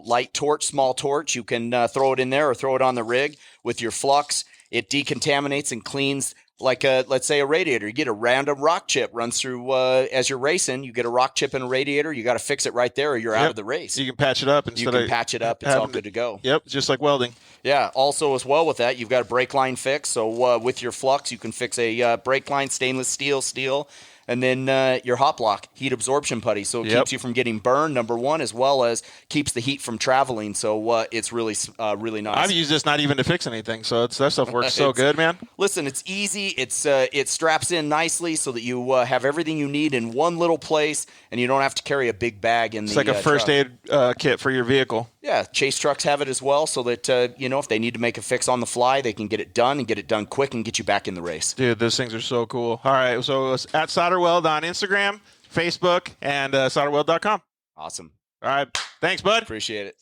I: light torch, small torch, you can throw it in there or throw it on the rig with your flux. It decontaminates and cleans like let's say a radiator. You get a random rock chip runs through as you're racing. You get a rock chip in a radiator. You got to fix it right there, or you're out of the race.
B: You can patch it up
I: You can patch it up. It's all good to go.
B: Yep, just like welding.
I: Yeah. Also, as well with that, you've got a brake line fix. So with your flux, you can fix a brake line, stainless steel. And then your hot block, heat absorption putty. So it keeps you from getting burned, number one, as well as keeps the heat from traveling. So it's really, really nice.
B: I've used this not even to fix anything. So that stuff works so good, man.
I: Listen, it's easy. It straps in nicely so that you have everything you need in one little place, and you don't have to carry a big bag in
B: It's like a first aid kit for your vehicle.
I: Yeah, chase trucks have it as well, so that if they need to make a fix on the fly, they can get it done and get it done quick and get you back in the race.
B: Dude, those things are so cool. All right, so it's at Solderweld on Instagram, Facebook, and solderweld.com.
I: Awesome.
B: All right, thanks, bud.
I: Appreciate it.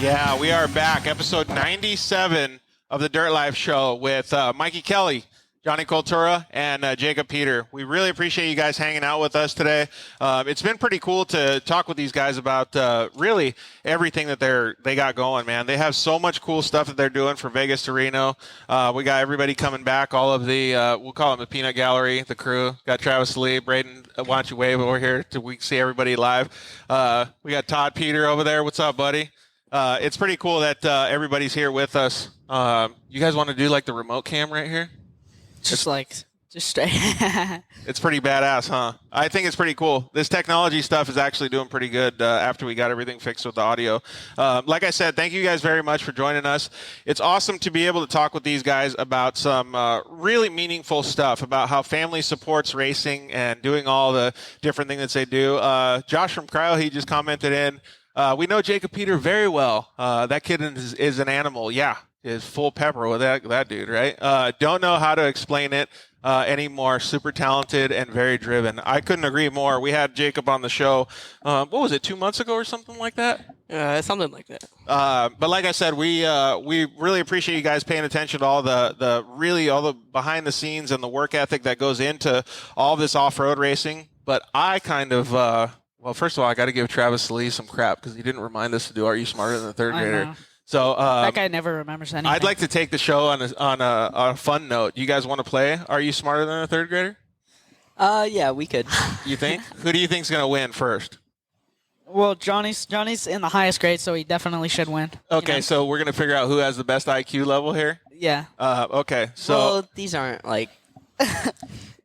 B: Yeah, we are back. Episode 97 of the Dirt Life Show with Mikey Kelly, Johnny Koltura, and Jacob Peter. We really appreciate you guys hanging out with us today. It's been pretty cool to talk with these guys about really everything that they got going, man. They have so much cool stuff that they're doing from Vegas to Reno. We got everybody coming back, all of the, we'll call them the Peanut Gallery, the crew. Got Travis Lee, Braden, why don't you wave over here till we can see everybody live. We got Todd Peter over there. What's up, buddy? It's pretty cool that everybody's here with us. You guys want to do like the remote cam right here?
C: Just straight.
B: It's pretty badass, huh? I think it's pretty cool. This technology stuff is actually doing pretty good after we got everything fixed with the audio. Like I said, thank you guys very much for joining us. It's awesome to be able to talk with these guys about some really meaningful stuff, about how family supports racing and doing all the different things that they do. Josh from Cryo, he just commented in, we know Jacob Peter very well. That kid is an animal. Yeah, is full pepper with that dude, right? Don't know how to explain it anymore. Super talented and very driven. I couldn't agree more. We had Jacob on the show, what was it, 2 months ago or something like that?
E: Something like that.
B: But like I said, we really appreciate you guys paying attention to all the behind the scenes and the work ethic that goes into all this off-road racing. But I kind of... well, first of all, I got to give Travis Lee some crap because he didn't remind us to do Are You Smarter Than a Third Grader?
C: Know.
B: So
C: that guy never remembers anything.
B: I'd like to take the show on a fun note. You guys want to play Are You Smarter Than a Third Grader?
D: Yeah, we could.
B: You think? Who do you think's going to win first?
C: Well, Johnny's in the highest grade, so he definitely should win.
B: Okay, so we're going to figure out who has the best IQ level here?
C: Yeah.
B: Okay, so...
D: Well, these aren't like...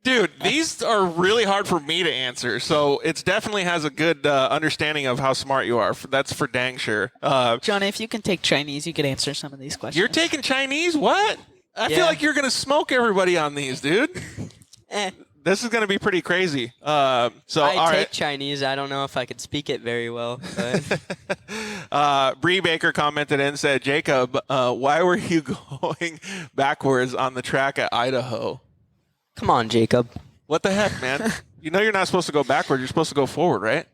B: Dude, these are really hard for me to answer, so it definitely has a good understanding of how smart you are. That's for dang sure.
C: Johnny, if you can take Chinese, you could answer some of these questions.
B: You're taking Chinese? What? I feel like you're going to smoke everybody on these, dude. This is going to be pretty crazy.
D: I take Chinese. I don't know if I could speak it very well. But.
B: Bree Baker commented and said, Jacob, why were you going backwards on the track at Idaho?
D: Come on, Jacob.
B: What the heck, man? You know you're not supposed to go backward. You're supposed to go forward, right?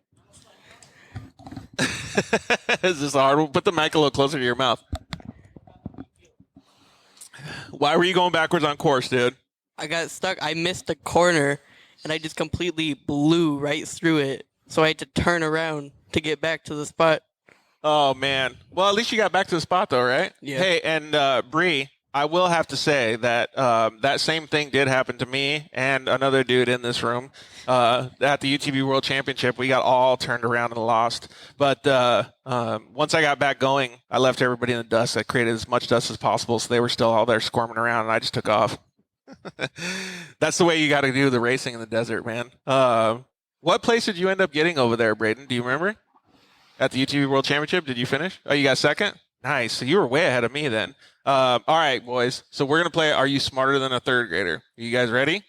B: Is this a hard one? Put the mic a little closer to your mouth. Why were you going backwards on course, dude?
E: I got stuck. I missed a corner, and I just completely blew right through it. So I had to turn around to get back to the spot.
B: Oh, man. Well, at least you got back to the spot, though, right?
E: Yeah.
B: Hey, and Bree, I will have to say that that same thing did happen to me and another dude in this room at the UTV World Championship. We got all turned around and lost. But once I got back going, I left everybody in the dust. I created as much dust as possible, so they were still all there squirming around, and I just took off. That's the way you got to do the racing in the desert, man. What place did you end up getting over there, Braden? Do you remember? At the UTV World Championship, did you finish? Oh, you got second? Nice. So you were way ahead of me then. All right, boys. So we're going to play Are You Smarter Than a Third Grader? Are you guys ready?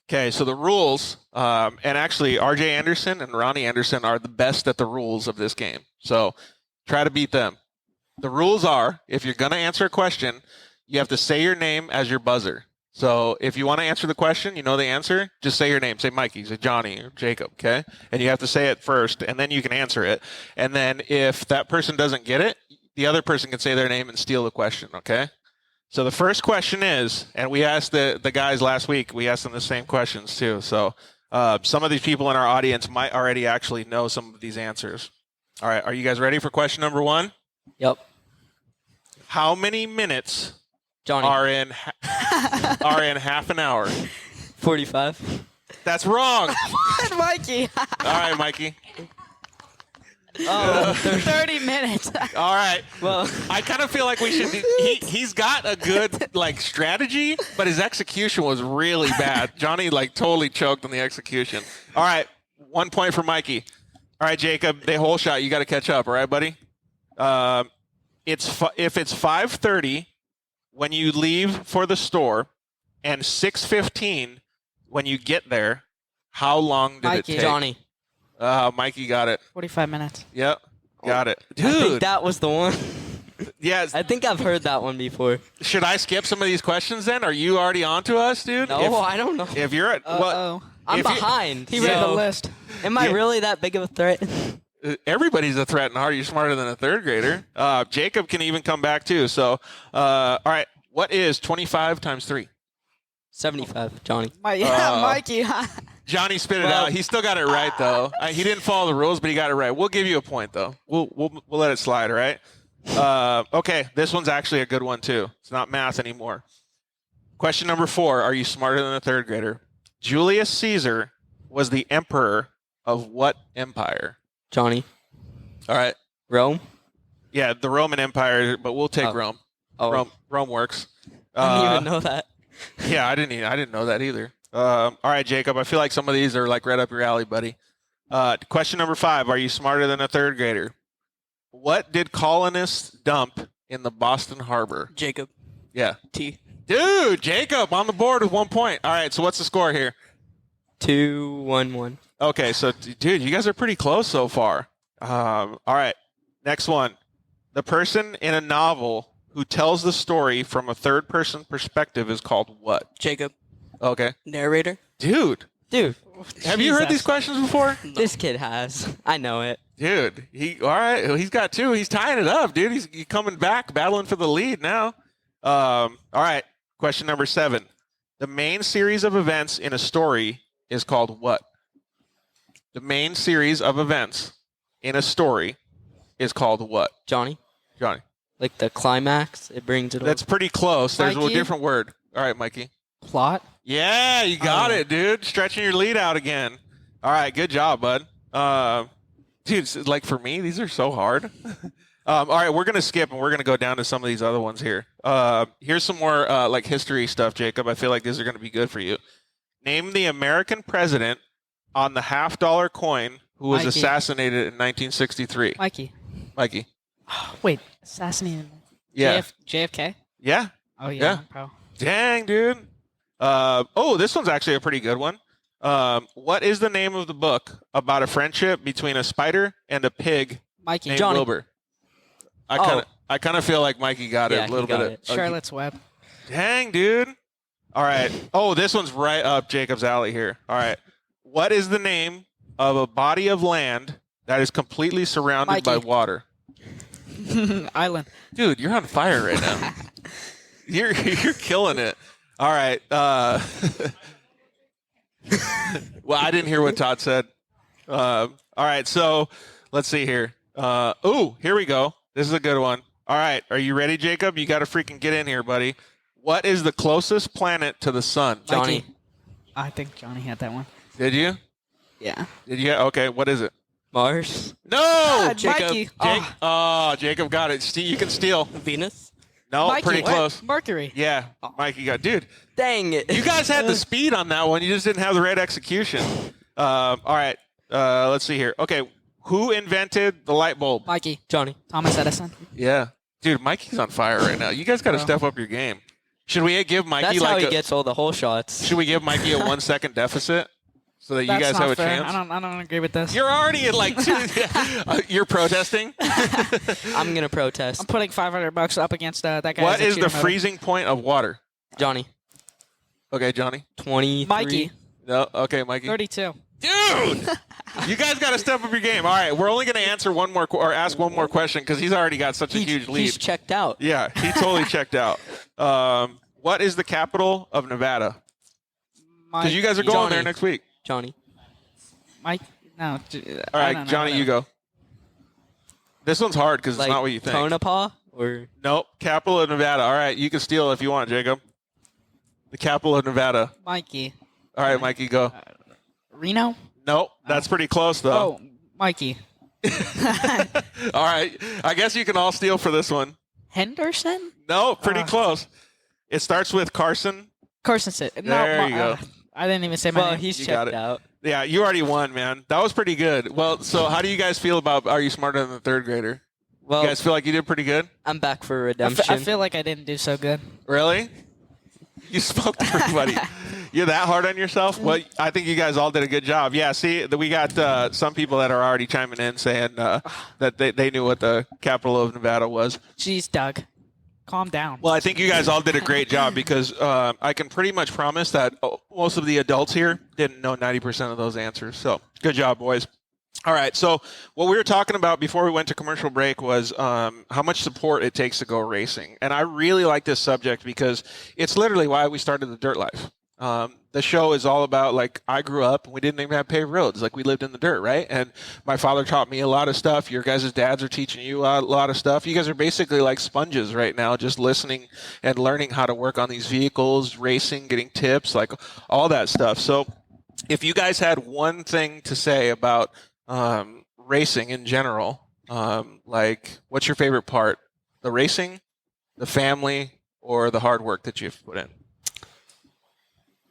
B: Okay, so the rules, and actually RJ Anderson and Ronnie Anderson are the best at the rules of this game. So try to beat them. The rules are, if you're going to answer a question, you have to say your name as your buzzer. So if you want to answer the question, you know the answer, just say your name. Say Mikey, say Johnny, or Jacob, okay? And you have to say it first, and then you can answer it. And then if that person doesn't get it, the other person can say their name and steal the question, okay? So the first question is, and we asked the guys last week, we asked them the same questions too. So some of these people in our audience might already actually know some of these answers. All right, are you guys ready for question number one?
D: Yep.
B: How many minutes
D: Johnny.
B: are in half an hour?
D: 45.
B: That's wrong.
C: Mikey.
B: All right, Mikey.
C: Oh, 30 minutes.
B: All right.
D: Well,
B: I kind of feel like we should. He's got a good strategy, but his execution was really bad. Johnny totally choked on the execution. All right, 1 point for Mikey. All right, Jacob, the whole shot. You got to catch up. All right, buddy. If it's 5:30 when you leave for the store, and 6:15 when you get there. How long did
C: Mikey.
B: it take?
D: Johnny.
B: Mikey got it.
C: 45 minutes.
B: Yep, got it.
D: I think
B: Dude,
D: that was the one.
B: yeah.
D: I think I've heard that one before.
B: Should I skip some of these questions then? Are you already on to us, dude?
D: No, I don't know.
B: If you're at, well,
D: I'm
B: if you-
D: behind.
C: He read the
D: so-
C: list.
D: Am I
B: Yeah.
D: really that big of a threat?
B: everybody's a threat, and Hard, you're smarter than a third grader. Jacob can even come back too. So, all right, what is 25 times 3?
D: 75, Johnny.
C: Mikey.
B: Johnny spit it out. He still got it right though. He didn't follow the rules, but he got it right. We'll give you a point though. We'll let it slide. All right. Okay, this one's actually a good one too. It's not math anymore. Question number 4. Are you smarter than a third grader? Julius Caesar was the emperor of what empire?
D: Johnny.
B: All right.
D: Rome.
B: Yeah, the Roman Empire, but we'll take Rome.
D: Oh.
B: Rome works.
D: I didn't even know that.
B: Yeah, I didn't know that either. All right, Jacob. I feel like some of these are like right up your alley, buddy. Question number 5. Are you smarter than a third grader? What did colonists dump in the Boston Harbor?
E: Jacob.
B: Yeah.
E: T.
B: Dude, Jacob on the board with 1 point. All right, so what's the score here?
D: 2-1-1.
B: Okay, so, dude, you guys are pretty close so far. All right, next one. The person in a novel who tells the story from a third-person perspective is called what?
E: Jacob.
B: Okay.
E: Narrator.
B: Dude,
D: Dude,
B: have you heard
C: Jesus.
B: these questions before?
D: this kid has. I know it.
B: Dude, all right, he's got 2. He's tying it up, dude. He's coming back, battling for the lead now. All right, question number 7. The main series of events in a story is called what? The main series of events in a story is called what?
D: Johnny.
B: Johnny.
D: Like the climax, it brings it
B: That's pretty close. There's a
C: Mikey?
B: different word. All right, Mikey.
C: Plot.
B: Yeah, you got it, dude. Stretching your lead out again. All right, good job, bud. Dude, like for me, these are so hard. All right, we're gonna skip and we're gonna go down to some of these other ones here. Here's some more like history stuff, Jacob. I feel like these are gonna be good for you. Name the American president on the $50 coin who was
C: Mikey.
B: assassinated in 1963.
C: Mikey.
B: Mikey.
C: Wait, assassinated.
B: Yeah.
C: JFK?
B: Yeah.
C: Oh,
B: Yeah.
C: yeah. Bro.
B: Dang, dude. Oh, this one's actually a pretty good one. What is the name of the book about a friendship between a spider and a pig
C: Mikey.
B: named
D: Johnny.
B: Wilbur?
D: Oh.
B: I kind of feel like Mikey got
D: Yeah,
B: it a little
D: he got
B: bit.
D: it.
C: Charlotte's Web.
B: Dang, dude. All right. Oh, this one's right up Jacob's alley here. All right. What is the name of a body of land that is completely surrounded by
C: Mikey.
B: water?
C: Island.
B: Dude, you're on fire right now. You're killing it. All right. Well, I didn't hear what Todd said. All right, so let's see here. Here we go. This is a good one. All right, are you ready, Jacob? You got to freaking get in here, buddy. What is the closest planet to the sun?
D: Johnny.
C: Mikey. I think Johnny had that one.
B: Did you?
C: Yeah.
B: Did you? Okay, what is it?
D: Mars.
B: No,
C: Jacob.
B: Mikey.
C: Oh.
B: Jacob got it. You can steal.
E: Venus.
B: No,
C: Mikey,
B: pretty
C: what?
B: close.
C: Mercury.
B: Yeah, Mikey got. Dude,
D: Dang it.
B: you guys had the speed on that one. You just didn't have the right execution. All right. Let's see here. Okay, who invented the light bulb?
C: Mikey.
D: Johnny.
C: Thomas Edison.
B: Yeah, dude, Mikey's on fire right now. You guys got to
C: Bro.
B: step up your game. Should we give Mikey
D: That's how
B: like
D: he
B: a?
D: gets all the hole shots.
B: Should we give Mikey a 1 second deficit so that you
C: That's
B: guys
C: not
B: have a
C: fair.
B: chance?
C: I don't agree with this.
B: You're already at like 2. You're protesting.
D: I'm going to protest.
C: I'm putting $500 up against that guy.
B: What is the freezing point of water?
D: Johnny.
B: Okay, Johnny.
D: 23.
C: Mikey.
B: No. Okay, Mikey.
C: 32.
B: Dude, you guys got to step up your game. All right, we're only going to answer one more or ask one more question because he's already got such a huge lead.
D: He's checked out.
B: Yeah, he totally checked out. What is the capital of Nevada? Because you guys are going
D: Johnny.
B: there next week.
D: Johnny.
C: Mike. No.
B: All right, Johnny, you go. This one's hard because it's
D: Like
B: not what you think.
D: Tonopah or
B: Nope, capital of Nevada. All right, you can steal if you want, Jacob. The capital of Nevada.
C: Mikey.
B: All right, Mikey, go.
C: Reno.
B: Nope, that's pretty close though.
C: Oh, Mikey.
B: All right, I guess you can all steal for this one.
C: Henderson.
B: No, pretty close. It starts with Carson.
C: Carson City.
B: There you go.
C: I didn't even say my
D: well,
C: name.
D: he's
B: You got
D: checked
B: it.
D: out.
B: Yeah, you already won, man. That was pretty good. Well, so how do you guys feel about Are You Smarter Than the Third Grader?
D: Well,
B: You guys feel like you did pretty good?
D: I'm back for
C: I
D: redemption.
C: feel like I didn't do so good.
B: Really? You smoked everybody. You're that hard on yourself? Well, I think you guys all did a good job. Yeah, see, we got some people that are already chiming in saying that they knew what the capital of Nevada was.
C: Jeez, Doug. Calm down.
B: Well, I think you guys all did a great job because I can pretty much promise that most of the adults here didn't know 90% of those answers. So good job, boys. All right, so what we were talking about before we went to commercial break was how much support it takes to go racing. And I really like this subject because it's literally why we started the Dirt Life. The show is all about, like, I grew up and we didn't even have paved roads. Like, we lived in the dirt, right? And my father taught me a lot of stuff. Your guys' dads are teaching you a lot of stuff. You guys are basically like sponges right now, just listening and learning how to work on these vehicles, racing, getting tips, like all that stuff. So if you guys had one thing to say about racing in general, like, what's your favorite part? The racing, the family, or the hard work that you've put in?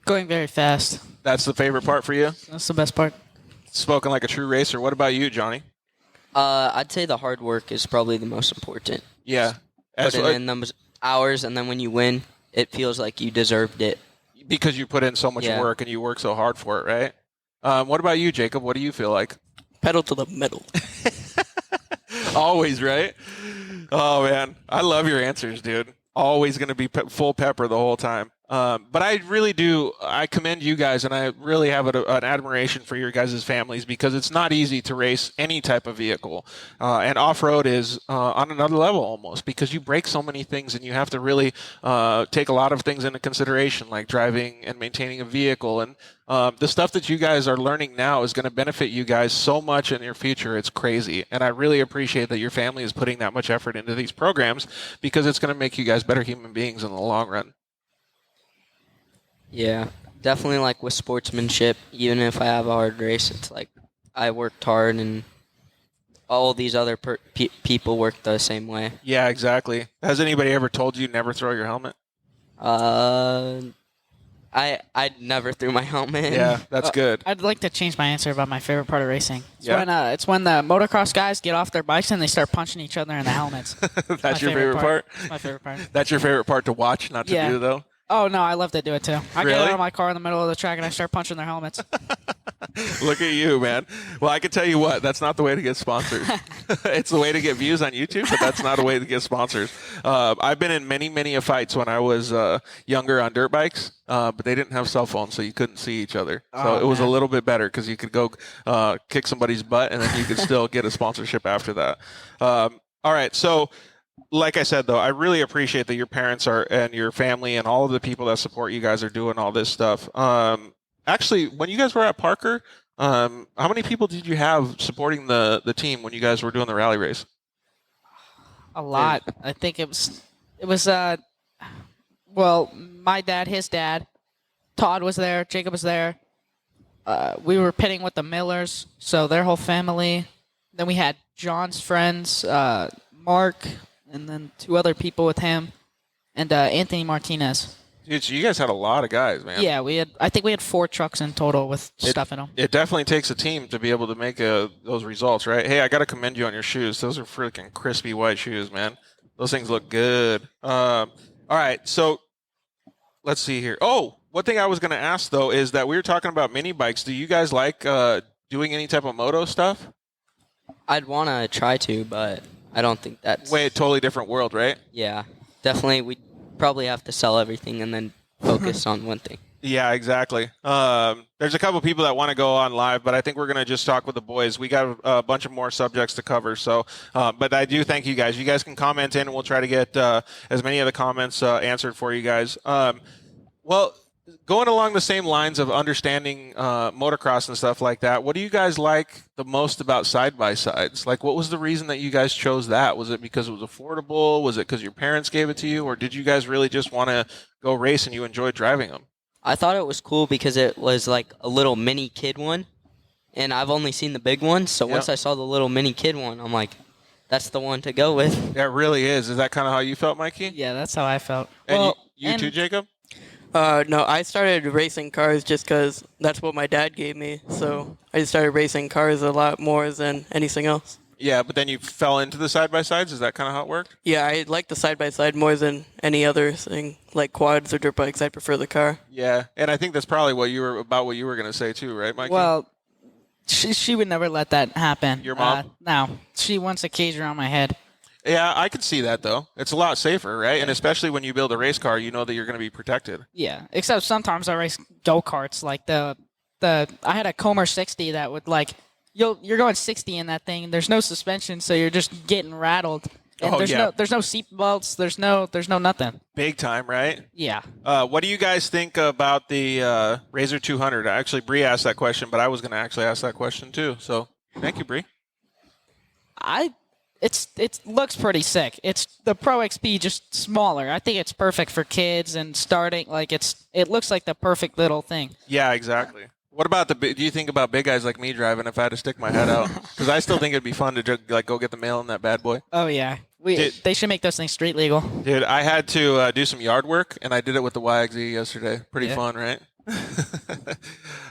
C: Going very fast.
B: That's the favorite part for you?
C: That's the best part.
B: Spoken like a true racer. What about you, Johnny?
D: I'd say the hard work is probably the most important.
B: Yeah.
D: Putting in those hours, and then when you win, it feels like you deserved it.
B: Because you put in so much work and you work so hard for it, right? What about you, Jacob? What do you feel like?
E: Pedal to the metal.
B: Always, right? Oh, man. I love your answers, dude. Always going to be full pepper the whole time. But I really do. I commend you guys, and I really have an admiration for your guys' families because it's not easy to race any type of vehicle. And off-road is on another level almost because you break so many things and you have to really take a lot of things into consideration, like driving and maintaining a vehicle. And the stuff that you guys are learning now is going to benefit you guys so much in your future. It's crazy. And I really appreciate that your family is putting that much effort into these programs because it's going to make you guys better human beings in the long run.
D: Yeah, definitely, like, with sportsmanship, even if I have a hard race, it's like I worked hard and all these other people work the same way.
B: Yeah, exactly. Has anybody ever told you never throw your helmet?
D: I never threw my helmet.
B: Yeah, that's good.
C: I'd like to change my answer about my favorite part of racing.
B: Yeah?
C: It's when the motocross guys get off their bikes and they start punching each other in the helmets.
B: That's your favorite part?
C: That's my favorite part.
B: That's your favorite part to watch, not to do, though?
C: Oh, no, I love to do it, too. I
B: Really?
C: get out of my car in the middle of the track and I start punching their helmets.
B: Look at you, man. Well, I can tell you what, that's not the way to get sponsors. It's the way to get views on YouTube, but that's not a way to get sponsors. I've been in many fights when I was younger on dirt bikes, but they didn't have cell phones, so you couldn't see each other. So it was a little bit better because you could go kick somebody's butt, and then you could still get a sponsorship after that. All right, so like I said, though, I really appreciate that your parents and your family and all of the people that support you guys are doing all this stuff. Actually, when you guys were at Parker, how many people did you have supporting the team when you guys were doing the rally race?
C: A lot. I think it was my dad, his dad, Todd was there, Jacob was there. We were pitting with the Millers, so their whole family. Then we had John's friends, Mark, and then two other people with him, and Anthony Martinez.
B: Dude, so you guys had a lot of guys, man.
C: Yeah, I think we had 4 trucks in total with stuff in them.
B: It definitely takes a team to be able to make those results, right? Hey, I got to commend you on your shoes. Those are freaking crispy white shoes, man. Those things look good. All right, so let's see here. Oh, one thing I was going to ask, though, is that we were talking about mini bikes. Do you guys like doing any type of moto stuff?
D: I'd want to try to, but I don't think that's...
B: Wait, totally different world, right?
D: Yeah, definitely. We probably have to sell everything and then focus on one thing.
B: Yeah, exactly. There's a couple people that want to go on live, but I think we're going to just talk with the boys. We got a bunch of more subjects to cover. So, but I do thank you guys. You guys can comment in, and we'll try to get as many of the comments answered for you guys. Well, going along the same lines of understanding motocross and stuff like that, what do you guys like the most about side-by-sides? Like, what was the reason that you guys chose that? Was it because it was affordable? Was it because your parents gave it to you? Or did you guys really just want to go race and you enjoyed driving them?
D: I thought it was cool because it was like a little mini kid one, and I've only seen the big one. So once I saw the little mini kid one, I'm like, that's the one to go with.
B: That really is. Is that kind of how you felt, Mikey?
C: Yeah, that's how I felt.
B: And you too, Jacob?
E: No, I started racing cars just because that's what my dad gave me. So I just started racing cars a lot more than anything else.
B: Yeah, but then you fell into the side-by-sides? Is that kind of how it worked?
E: Yeah, I like the side-by-side more than any other thing, like quads or dirt bikes. I prefer the car.
B: Yeah, and I think that's probably what you were going to say too, right, Mikey?
C: Well, she would never let that happen.
B: Your mom?
C: No. She wants a cage around my head.
B: Yeah, I can see that, though. It's a lot safer, right? And especially when you build a race car, you know that you're going to be protected.
C: Yeah, except sometimes I race go-karts. Like I had a Comer 60 that would like, you're going 60 in that thing. There's no suspension, so you're just getting rattled. And there's no seat belts. There's no nothing.
B: Big time, right?
C: Yeah.
B: What do you guys think about the Razor 200? Actually, Bree asked that question, but I was going to actually ask that question too. So thank you, Bree.
C: It looks pretty sick. It's the Pro XP, just smaller. I think it's perfect for kids and starting. Like it looks like the perfect little thing.
B: Yeah, exactly. What about do you think about big guys like me driving if I had to stick my head out? Because I still think it'd be fun to like go get the mail in that bad boy.
C: Oh yeah, they should make those things street legal.
B: Dude, I had to do some yard work, and I did it with the YXZ yesterday. Pretty fun, right?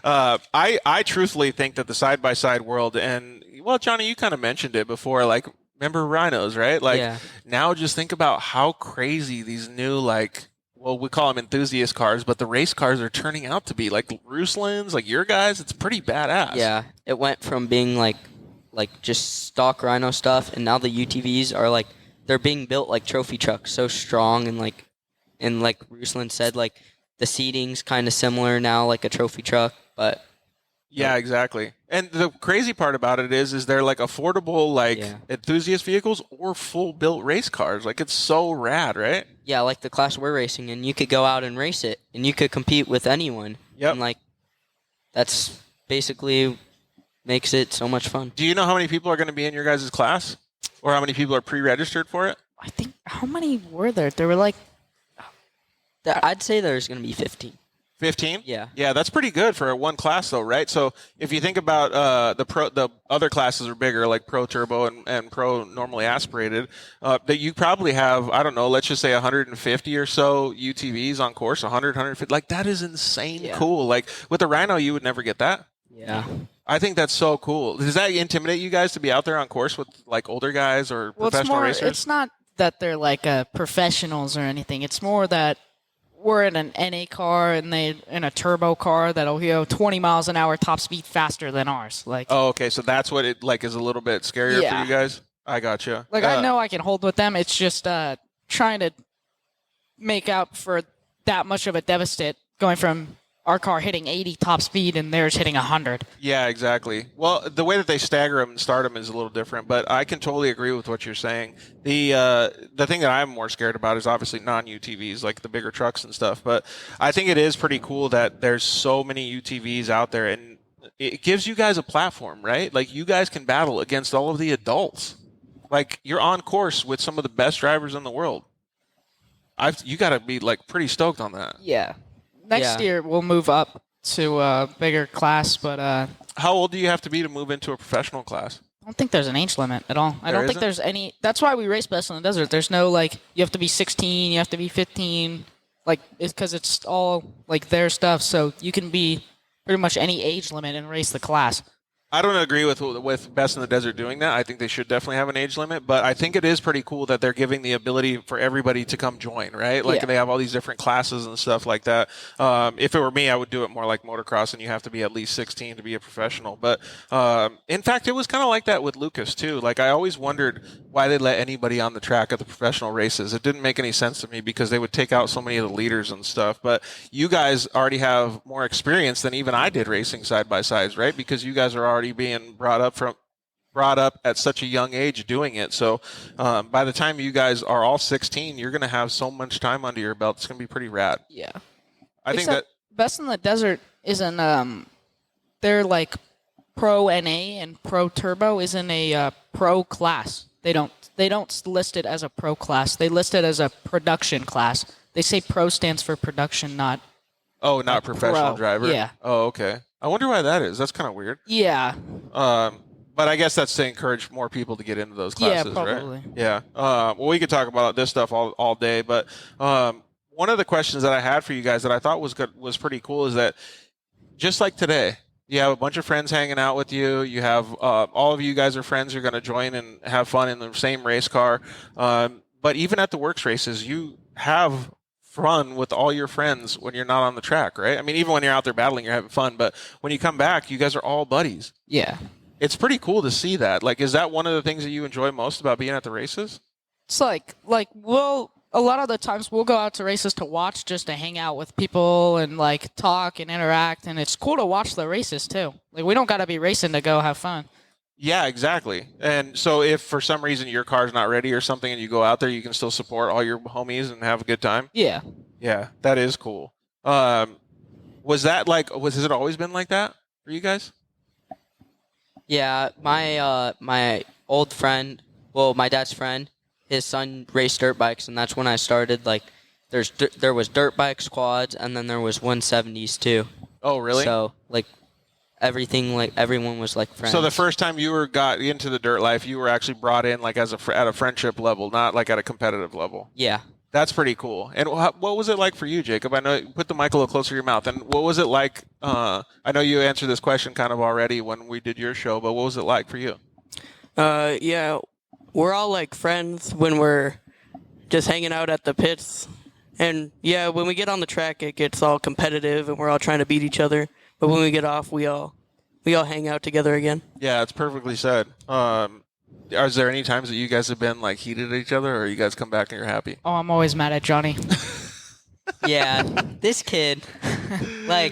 B: I truthfully think that the side-by-side world, and well, Johnny, you kind of mentioned it before, like, remember rhinos, right? Like, now just think about how crazy these new, like, well, we call them enthusiast cars, but the race cars are turning out to be. Like Ruslans, like your guys, it's pretty badass.
D: Yeah, it went from being like just stock rhino stuff, and now the UTVs are like, they're being built like trophy trucks, so strong, and like Ruslan said, like the seating's kind of similar now, like a trophy truck, but
B: yeah, exactly. And the crazy part about it is they're like affordable, like enthusiast vehicles or full built race cars. Like it's so rad, right?
D: Yeah, like the class we're racing, and you could go out and race it, and you could compete with anyone.
B: Yep.
D: And like, that's basically makes it so much fun.
B: Do you know how many people are going to be in your guys' class, or how many people are pre-registered for it?
C: I think how many were there? There were like,
D: I'd say there's going to be 15.
B: 15?
D: Yeah.
B: Yeah, that's pretty good for one class, though, right? So if you think about the other classes are bigger, like Pro Turbo and Pro normally aspirated, that you probably have, I don't know, let's just say 150 or so UTVs on course, 100, 150. Like, that is insane cool. Like, with the Rhino, you would never get that.
D: Yeah.
B: I think that's so cool. Does that intimidate you guys to be out there on course with, like, older guys or professional racers?
C: It's not that they're, like, professionals or anything. It's more that we're in an NA car and they in a turbo car that'll go 20 miles an hour top speed faster than ours. Like,
B: oh, okay, so that's what it like is a little bit scarier for you guys. I gotcha.
C: Like I know I can hold with them. It's just trying to make out for that much of a deficit going from our car hitting 80 top speed and theirs hitting 100.
B: Yeah, exactly. Well, the way that they stagger them and start them is a little different, but I can totally agree with what you're saying. The thing that I'm more scared about is obviously non-UTVs, like the bigger trucks and stuff, but I think it is pretty cool that there's so many UTVs out there, and it gives you guys a platform, right? Like, you guys can battle against all of the adults. Like, you're on course with some of the best drivers in the world. You got to be, like, pretty stoked on that.
C: Yeah. Next year, we'll move up to a bigger class, but
B: how old do you have to be to move into a professional class?
C: I don't think there's an age limit at all. I don't think there's any. That's why we race Best in the Desert. There's no, like, you have to be 16, you have to be 15, like, it's because it's all, like, their stuff, so you can be pretty much any age limit and race the class.
B: I don't agree with Best in the Desert doing that. I think they should definitely have an age limit, but I think it is pretty cool that they're giving the ability for everybody to come join, right? Like, they have all these different classes and stuff like that. If it were me, I would do it more like motocross, and you have to be at least 16 to be a professional. But in fact, it was kind of like that with Lucas, too. Like, I always wondered why they let anybody on the track at the professional races. It didn't make any sense to me because they would take out so many of the leaders and stuff. But you guys already have more experience than even I did racing side-by-sides, right? Because you guys are already being brought up at such a young age doing it. So by the time you guys are all 16, you're going to have so much time under your belt. It's going to be pretty rad.
C: Yeah.
B: I think that
C: Best in the Desert isn't they're like Pro NA and Pro Turbo isn't a pro class. They don't list it as a pro class. They list it as a production class. They say pro stands for production, not
B: not professional
C: pro.
B: driver.
C: Yeah.
B: Oh, okay. I wonder why that is. That's kind of weird.
C: Yeah.
B: But I guess that's to encourage more people to get into those classes,
C: probably.
B: right? Yeah. Well, we could talk about this stuff all day, but one of the questions that I had for you guys that I thought was pretty cool is that just like today, You have a bunch of friends hanging out with you. You have all of you guys are friends. You're going to join and have fun in the same race car. But even at the works races, you have fun with all your friends when you're not on the track, right? I mean, even when you're out there battling, you're having fun. But when you come back, you guys are all buddies.
C: Yeah.
B: It's pretty cool to see that. Like, is that one of the things that you enjoy most about being at the races?
C: It's like a lot of the times we'll go out to races to watch, just to hang out with people and like talk and interact, and it's cool to watch the races too. Like, we don't got to be racing to go have fun.
B: Yeah, exactly. And so if for some reason your car's not ready or something and you go out there, you can still support all your homies and have a good time.
C: Yeah.
B: Yeah, that is cool. Has it always been like that for you guys?
D: Yeah, my old friend, well, my dad's friend, his son raced dirt bikes, and that's when I started. Like, there was dirt bikes, quads, and then there was 170s too.
B: Oh, really?
D: So like everything, like everyone was like friends.
B: So the first time you got into the dirt life, you were actually brought in like at a friendship level, not like at a competitive level.
D: Yeah.
B: That's pretty cool. And what was it like for you, Jacob? I know, put the mic a little closer to your mouth. And what was it like? I know you answered this question kind of already when we did your show, but what was it like for you?
E: Yeah, we're all like friends when we're just hanging out at the pits. And yeah, when we get on the track, it gets all competitive and we're all trying to beat each other. But when we get off, we all hang out together again.
B: Yeah, it's perfectly said. Is there any times that you guys have been like heated at each other, or you guys come back and you're happy?
C: Oh, I'm always mad at Johnny.
D: Yeah, this kid, like,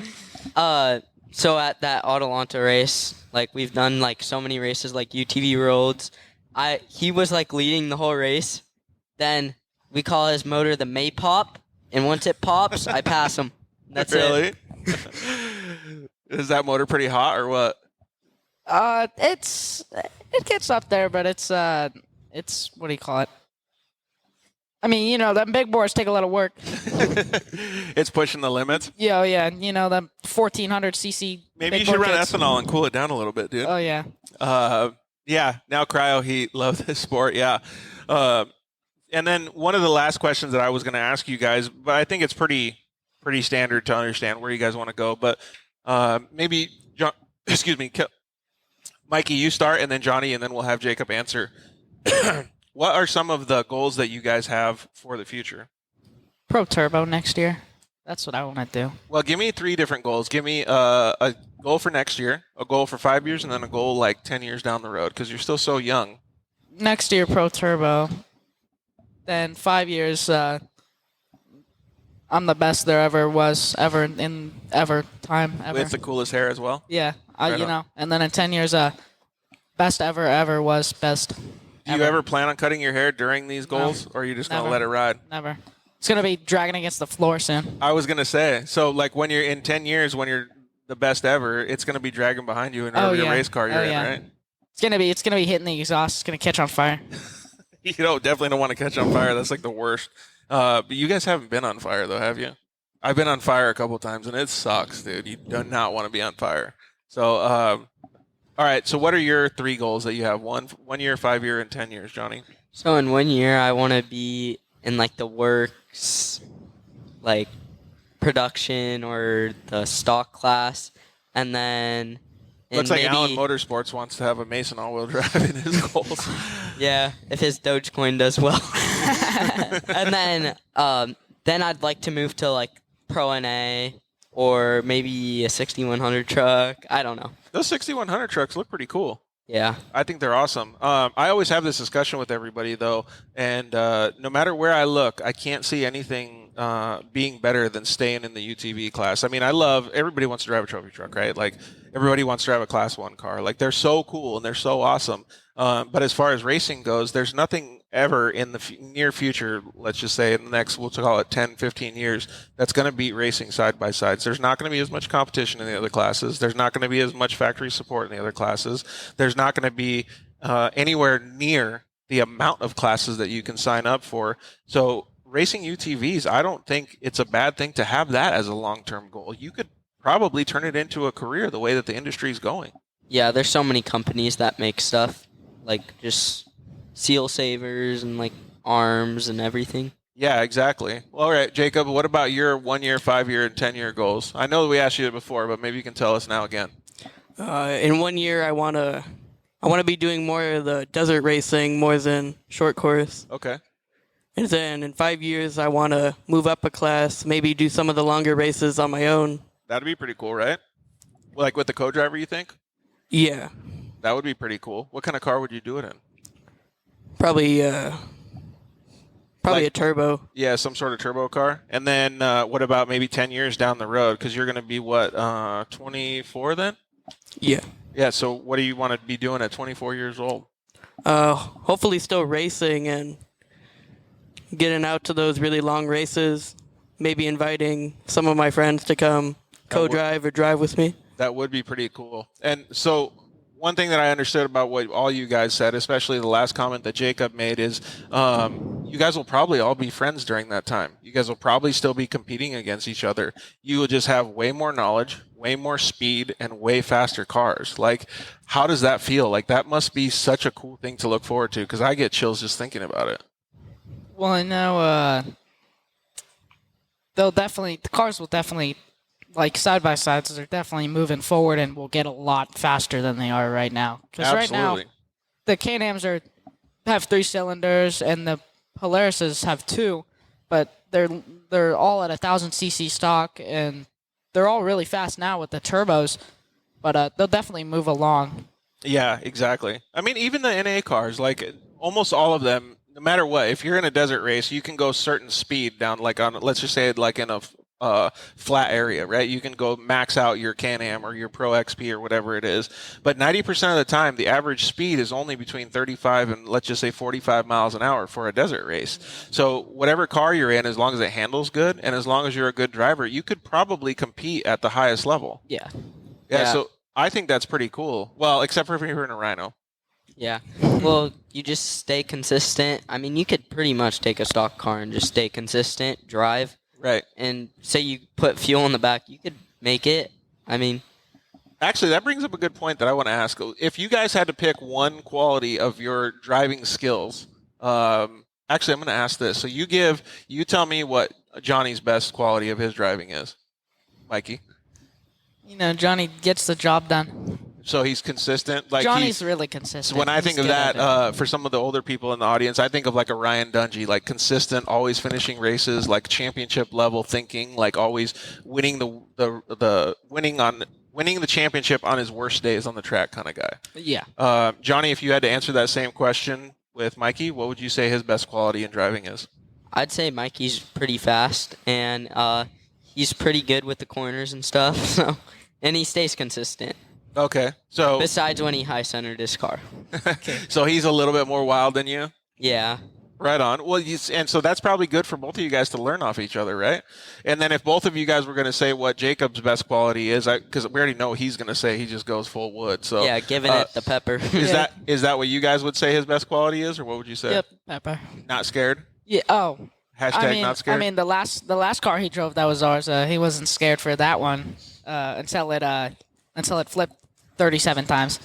D: so at that Atalanta race, like, we've done like so many races, like UTV Worlds. He was like leading the whole race. Then we call his motor the Maypop, and once it pops, I pass him. That's
B: really?
D: it.
B: Is that motor pretty hot or what?
C: It gets up there, but it's what do you call it? I mean, you know, them big bores take a lot of work.
B: It's pushing the limits.
C: Yeah, yeah. You know, them 1400 cc.
B: Maybe you should run ethanol and cool it down a little bit, dude.
C: Oh yeah.
B: Yeah. Now cryo heat. Love this sport. Yeah. And then one of the last questions that I was going to ask you guys, but I think it's pretty standard to understand where you guys want to go. But maybe John, excuse me, Mikey, you start, and then Johnny, and then we'll have Jacob answer. What are some of the goals that you guys have for the future?
C: Pro Turbo next year. That's what I want to do.
B: Well, give me 3 different goals. Give me a goal for next year, a goal for 5 years, and then a goal like 10 years down the road, because you're still so young.
C: Next year, Pro Turbo. Then 5 years, I'm the best there ever was, ever time.
B: With the coolest hair as well?
C: Yeah,
B: Right
C: you
B: on.
C: know. And then in 10 years, best ever was best.
B: Do you ever plan on cutting your hair during these goals, or are you just going to
C: Never.
B: let it ride?
C: Never. It's going to be dragging against the floor soon.
B: I was going to say, so like when you're in 10 years, when you're the best ever, it's going to be dragging behind you in every race car you're in, right?
C: It's going to be hitting the exhaust. It's going to catch on fire.
B: You definitely don't want to catch on fire. That's like the worst. But you guys haven't been on fire, though, have you? I've been on fire a couple times, and it sucks, dude. You do not want to be on fire. So, all right. So what are your 3 goals that you have? 1 year, 5 year, and 10 years, Johnny?
D: So in 1 year, I want to be in like the works, like production or the stock class, and then
B: Looks like
D: maybe,
B: Alan Motorsports wants to have a Mason all-wheel drive in his goals.
D: Yeah, if his Dogecoin does well. And then I'd like to move to like Pro NA or maybe a 6100 truck. I don't know.
B: Those 6100 trucks look pretty cool.
D: Yeah.
B: I think they're awesome. I always have this discussion with everybody, though, and no matter where I look, I can't see anything being better than staying in the UTV class. I mean, everybody wants to drive a trophy truck, right? Like, everybody wants to drive a Class 1 car. Like, they're so cool and they're so awesome. But as far as racing goes, there's nothing ever in the near future, let's just say in the next, we'll call it 10, 15 years, that's going to beat racing side by sides. There's not going to be as much competition in the other classes. There's not going to be as much factory support in the other classes. There's not going to be anywhere near the amount of classes that you can sign up for. So racing UTVs, I don't think it's a bad thing to have that as a long-term goal. You could probably turn it into a career the way that the industry is going.
D: Yeah, there's so many companies that make stuff, like just seal savers and like arms and everything.
B: Yeah, exactly. Well, all right, Jacob, what about your 1 year, 5 year, and 10 year goals? I know we asked you it before, but maybe you can tell us now again.
E: In 1 year, I wanna be doing more of the desert racing more than short course.
B: Okay.
E: And then in 5 years, I want to move up a class, maybe do some of the longer races on my own.
B: That'd be pretty cool, right? Like with the co-driver, you think?
E: Yeah,
B: That would be pretty cool. What kind of car would you do it in?
E: probably
B: Like-
E: a turbo.
B: Yeah, some sort of turbo car. And then what about maybe 10 years down the road? Because you're going to be, 24 then?
E: Yeah.
B: Yeah, so what do you want to be doing at 24 years old?
E: Hopefully still racing and getting out to those really long races. Maybe inviting some of my friends to come co-drive or drive with me.
B: That would be pretty cool. And so one thing that I understood about what all you guys said, especially the last comment that Jacob made, is you guys will probably all be friends during that time. You guys will probably still be competing against each other. You will just have way more knowledge, way more speed, and way faster cars. Like, how does that feel? Like, that must be such a cool thing to look forward to, because I get chills just thinking about it.
C: Well, I know the cars will definitely, like side by sides, they're definitely moving forward and will get a lot faster than they are right now. Because right now,
B: Absolutely.
C: the Can-Ams have 3 cylinders and the Polarises have 2, but they're all at 1,000cc stock and they're all really fast now with the turbos. But they'll definitely move along.
B: Yeah, exactly. I mean, even the NA cars, like almost all of them, no matter what, if you're in a desert race, you can go certain speed down, like on, let's just say, like in a flat area, right? You can go max out your Can-Am or your Pro XP or whatever it is. But 90% of the time, the average speed is only between 35 and let's just say 45 miles an hour for a desert race. So whatever car you're in, as long as it handles good and as long as you're a good driver, you could probably compete at the highest level.
C: Yeah.
B: Yeah. So I think that's pretty cool. Well, except for if you're in a Rhino.
D: Yeah. Well, you just stay consistent. I mean, you could pretty much take a stock car and just stay consistent, drive.
B: Right.
D: And say you put fuel in the back, you could make it. I mean,
B: actually, that brings up a good point that I want to ask. If you guys had to pick one quality of your driving skills, actually, I'm going to ask this. So you tell me what Johnny's best quality of his driving is, Mikey.
C: You know, Johnny gets the job done.
B: So he's consistent. Like
C: Johnny's really consistent.
B: So when I think of that, for some of the older people in the audience, I think of like a Ryan Dungey, like consistent, always finishing races, like championship level thinking, like always winning winning the championship on his worst days on the track kind of guy.
C: Yeah.
B: Johnny, if you had to answer that same question with Mikey, what would you say his best quality in driving is?
D: I'd say Mikey's pretty fast and he's pretty good with the corners and stuff. So, and he stays consistent.
B: Okay, so
D: besides when he high centered his car.
B: So he's a little bit more wild than you.
D: Yeah.
B: Right on. Well, and so that's probably good for both of you guys to learn off each other, right? And then if both of you guys were going to say what Jacob's best quality is, because we already know he's going to say he just goes full wood. So
D: yeah, giving it the pepper.
B: Is that what you guys would say his best quality is, or what would you say?
C: Yep, pepper.
B: Not scared.
C: Yeah. Oh.
B: Hashtag not scared.
C: I mean, the last car he drove that was ours. He wasn't scared for that one until it flipped 37 times.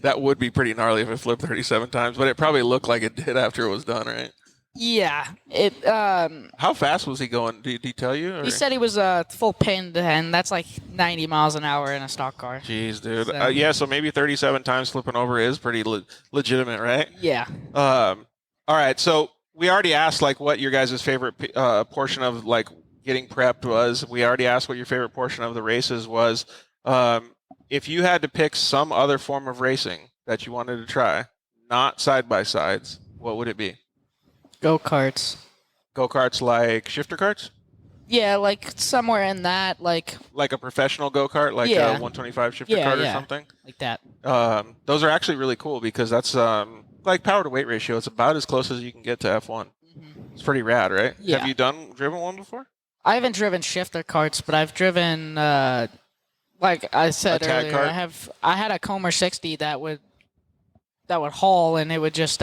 B: That would be pretty gnarly if it flipped 37 times, but it probably looked like it did after it was done, right?
C: Yeah. It.
B: How fast was he going? Did he tell you? Or?
C: He said he was full pinned, and that's like 90 miles an hour in a stock car.
B: Jeez, dude. So, so maybe 37 times flipping over is pretty legitimate, right?
C: Yeah.
B: All right. So we already asked like what your guys' favorite portion of like getting prepped was. We already asked what your favorite portion of the races was. If you had to pick some other form of racing that you wanted to try, not side-by-sides, what would it be?
C: Go-karts.
B: Go-karts like shifter karts?
C: Yeah, like somewhere in that, like
B: a professional go-kart, like a 125 shifter kart or something?
C: Like that.
B: Those are actually really cool because that's like power to weight ratio. It's about as close as you can get to F1. Mm-hmm. It's pretty rad, right?
C: Yeah.
B: Have you driven one before?
C: I haven't driven shifter karts, but I've driven... like I said earlier,
B: kart?
C: I had a Comer 60 that would haul, and it would just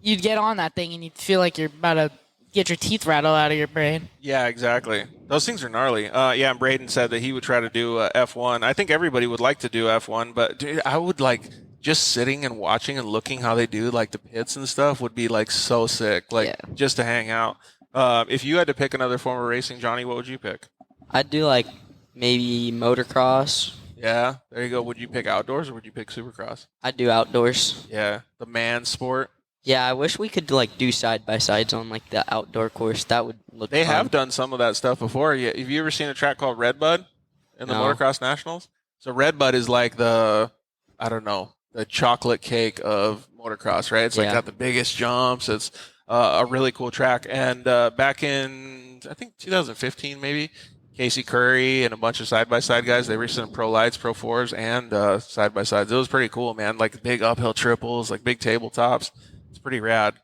C: you'd get on that thing and you'd feel like you're about to get your teeth rattled out of your brain.
B: Yeah, exactly. Those things are gnarly. Yeah, and Braden said that he would try to do F1. I think everybody would like to do F1, but dude, I would like just sitting and watching and looking how they do like the pits and stuff would be like so sick, just to hang out. If you had to pick another form of racing, Johnny, what would you pick?
D: I'd do like maybe motocross.
B: Yeah, there you go. Would you pick outdoors or would you pick supercross?
D: I'd do outdoors.
B: Yeah, the man sport.
D: Yeah, I wish we could like do side by sides on like the outdoor course. That would look.
B: They
D: fun.
B: have done some of that stuff before. Yeah, have you ever seen a track called Redbud in the
D: No.
B: Motocross Nationals? So Redbud is like the chocolate cake of motocross, right? It's like
D: Yeah.
B: got the biggest jumps. It's a really cool track. And back in I think 2015 maybe, Casey Curry and a bunch of side-by-side guys, they raced in Pro Lights, Pro 4s, and side-by-sides. It was pretty cool, man. Like big uphill triples, like big tabletops. It's pretty rad.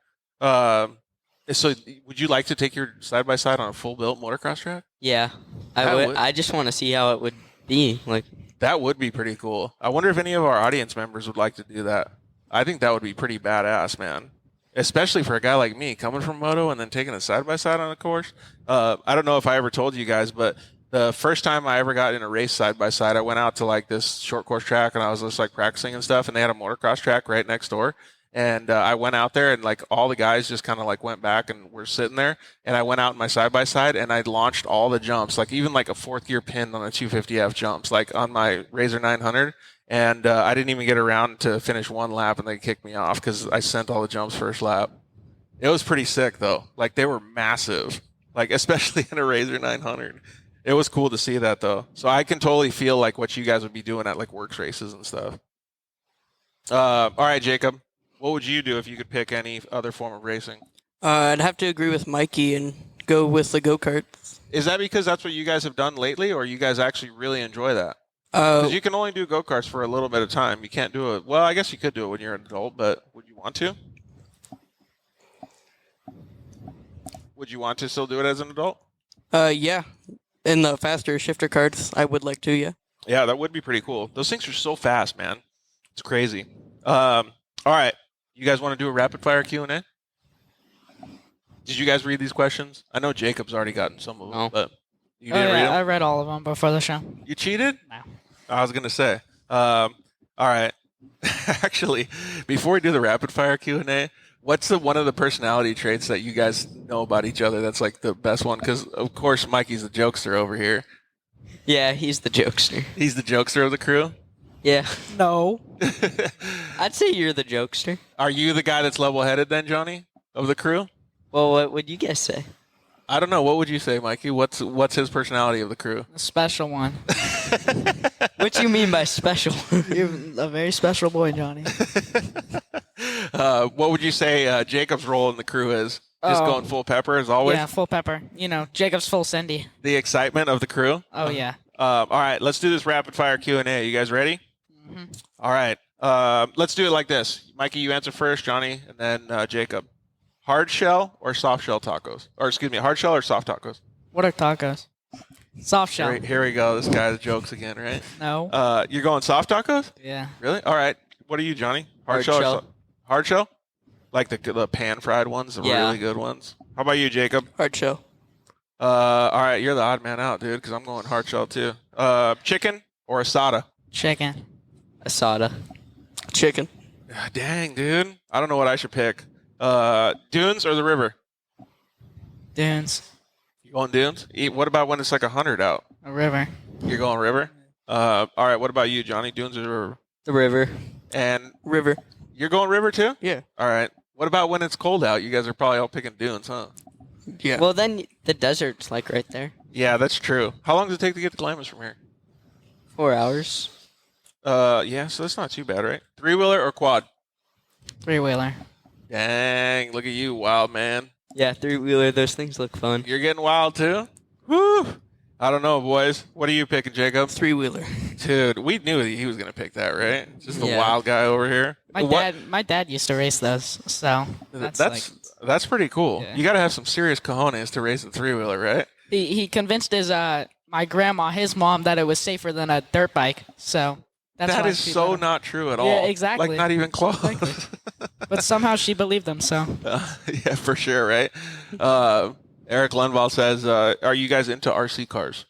B: So would you like to take your side-by-side on a full-built motocross track?
D: Yeah,
B: That
D: I
B: would-
D: I just want to see how it would be. Like,
B: That would be pretty cool. I wonder if any of our audience members would like to do that. I think that would be pretty badass, man. Especially for a guy like me coming from moto and then taking a side-by-side on a course. I don't know if I ever told you guys, but the first time I ever got in a race side-by-side, I went out to like this short course track and I was just like practicing and stuff, and they had a motocross track right next door. And I went out there and like all the guys just kind of like went back and were sitting there, and I went out in my side-by-side and I launched all the jumps, like even like a fourth gear pin on a 250F jumps, like on my Razor 900. And I didn't even get around to finish one lap, and they kicked me off because I sent all the jumps first lap. It was pretty sick, though. Like, they were massive, like especially in a Razor 900. It was cool to see that, though. So I can totally feel like what you guys would be doing at like works races and stuff. All right, Jacob, what would you do if you could pick any other form of racing?
E: I'd have to agree with Mikey and go with the go-karts.
B: Is that because that's what you guys have done lately, or you guys actually really enjoy that? Because you can only do go-karts for a little bit of time. You can't do it. Well, I guess you could do it when you're an adult, but would you want to? Would you want to still do it as an adult?
E: Yeah. In the faster shifter carts, I would like to, yeah.
B: Yeah, that would be pretty cool. Those things are so fast, man. It's crazy. All right. You guys want to do a rapid-fire Q&A? Did you guys read these questions? I know Jacob's already gotten some of them,
D: No.
B: but you
C: Oh,
B: didn't read
C: yeah,
B: them?
C: I read all of them before the show.
B: You cheated?
C: No.
B: I was going to say. All right. Actually, before we do the rapid-fire Q&A, what's one of the personality traits that you guys know about each other that's like the best one? Because, of course, Mikey's the jokester over here.
D: yeah, he's the jokester.
B: He's the jokester of the crew?
D: Yeah,
C: No.
D: I'd say you're the jokester.
B: Are you the guy that's level-headed then, Johnny, of the crew?
D: Well, what would you guys say?
B: I don't know. What would you say, Mikey? What's his personality of the crew?
C: A special one.
D: What you mean by special?
C: You're a very special boy, Johnny.
B: What would you say Jacob's role in the crew is? Just
C: Oh.
B: going full pepper as always?
C: Yeah, full pepper. You know, Jacob's full Cindy.
B: The excitement of the crew?
C: Oh, yeah.
B: All right, let's do this rapid-fire Q&A. You guys ready?
C: Mm-hmm.
B: All right. Let's do it like this. Mikey, you answer first, Johnny, and then Jacob. Hard shell or soft shell tacos? Or, excuse me, hard shell or soft tacos?
C: What are tacos? Soft shell.
B: Here we go. This guy's jokes again, right?
C: No.
B: You're going soft tacos?
C: Yeah.
B: Really? All right. What are you, Johnny?
D: Hard
B: or
D: shell.
B: hard shell? Like the pan-fried ones, the
D: Yeah.
B: really good ones? How about you, Jacob?
E: Hard shell.
B: All right, you're the odd man out, dude, because I'm going hard shell, too. Chicken or asada?
C: Chicken.
D: Asada.
E: Chicken.
B: Ah, dang, dude. I don't know what I should pick. Dunes or the river?
C: Dunes.
B: You going dunes? What about when it's like 100 out?
C: A river.
B: You're going river? All right, what about you, Johnny? Dunes or river?
D: The river.
B: And
E: River.
B: you're going river, too?
E: Yeah.
B: All right. What about when it's cold out? You guys are probably all picking dunes, huh?
E: Yeah.
D: Well, then the desert's like right there.
B: Yeah, that's true. How long does it take to get to Glamis from here?
D: 4 hours.
B: Yeah, so that's not too bad, right? Three-wheeler or quad?
C: Three-wheeler.
B: Dang, look at you, wild man.
D: Yeah, 3-wheeler. Those things look fun.
B: You're getting wild, too? Woo! I don't know, boys. What are you picking, Jacob?
E: Three-wheeler.
B: Dude, we knew he was going to pick that, right? Just the
D: Yeah.
B: wild guy over here.
C: My dad used to race those, so
B: That's pretty cool.
C: Yeah.
B: You got to have some serious cojones to race a three-wheeler, right?
C: he convinced his my grandma, his mom, that it was safer than a dirt bike. So that's
B: That
C: why
B: is
C: she
B: so
C: let him.
B: not true at all.
C: Yeah, exactly.
B: Like, not even close.
C: But somehow she believed him. So
B: Yeah, for sure, right? Eric Lundvall says, are you guys into RC cars?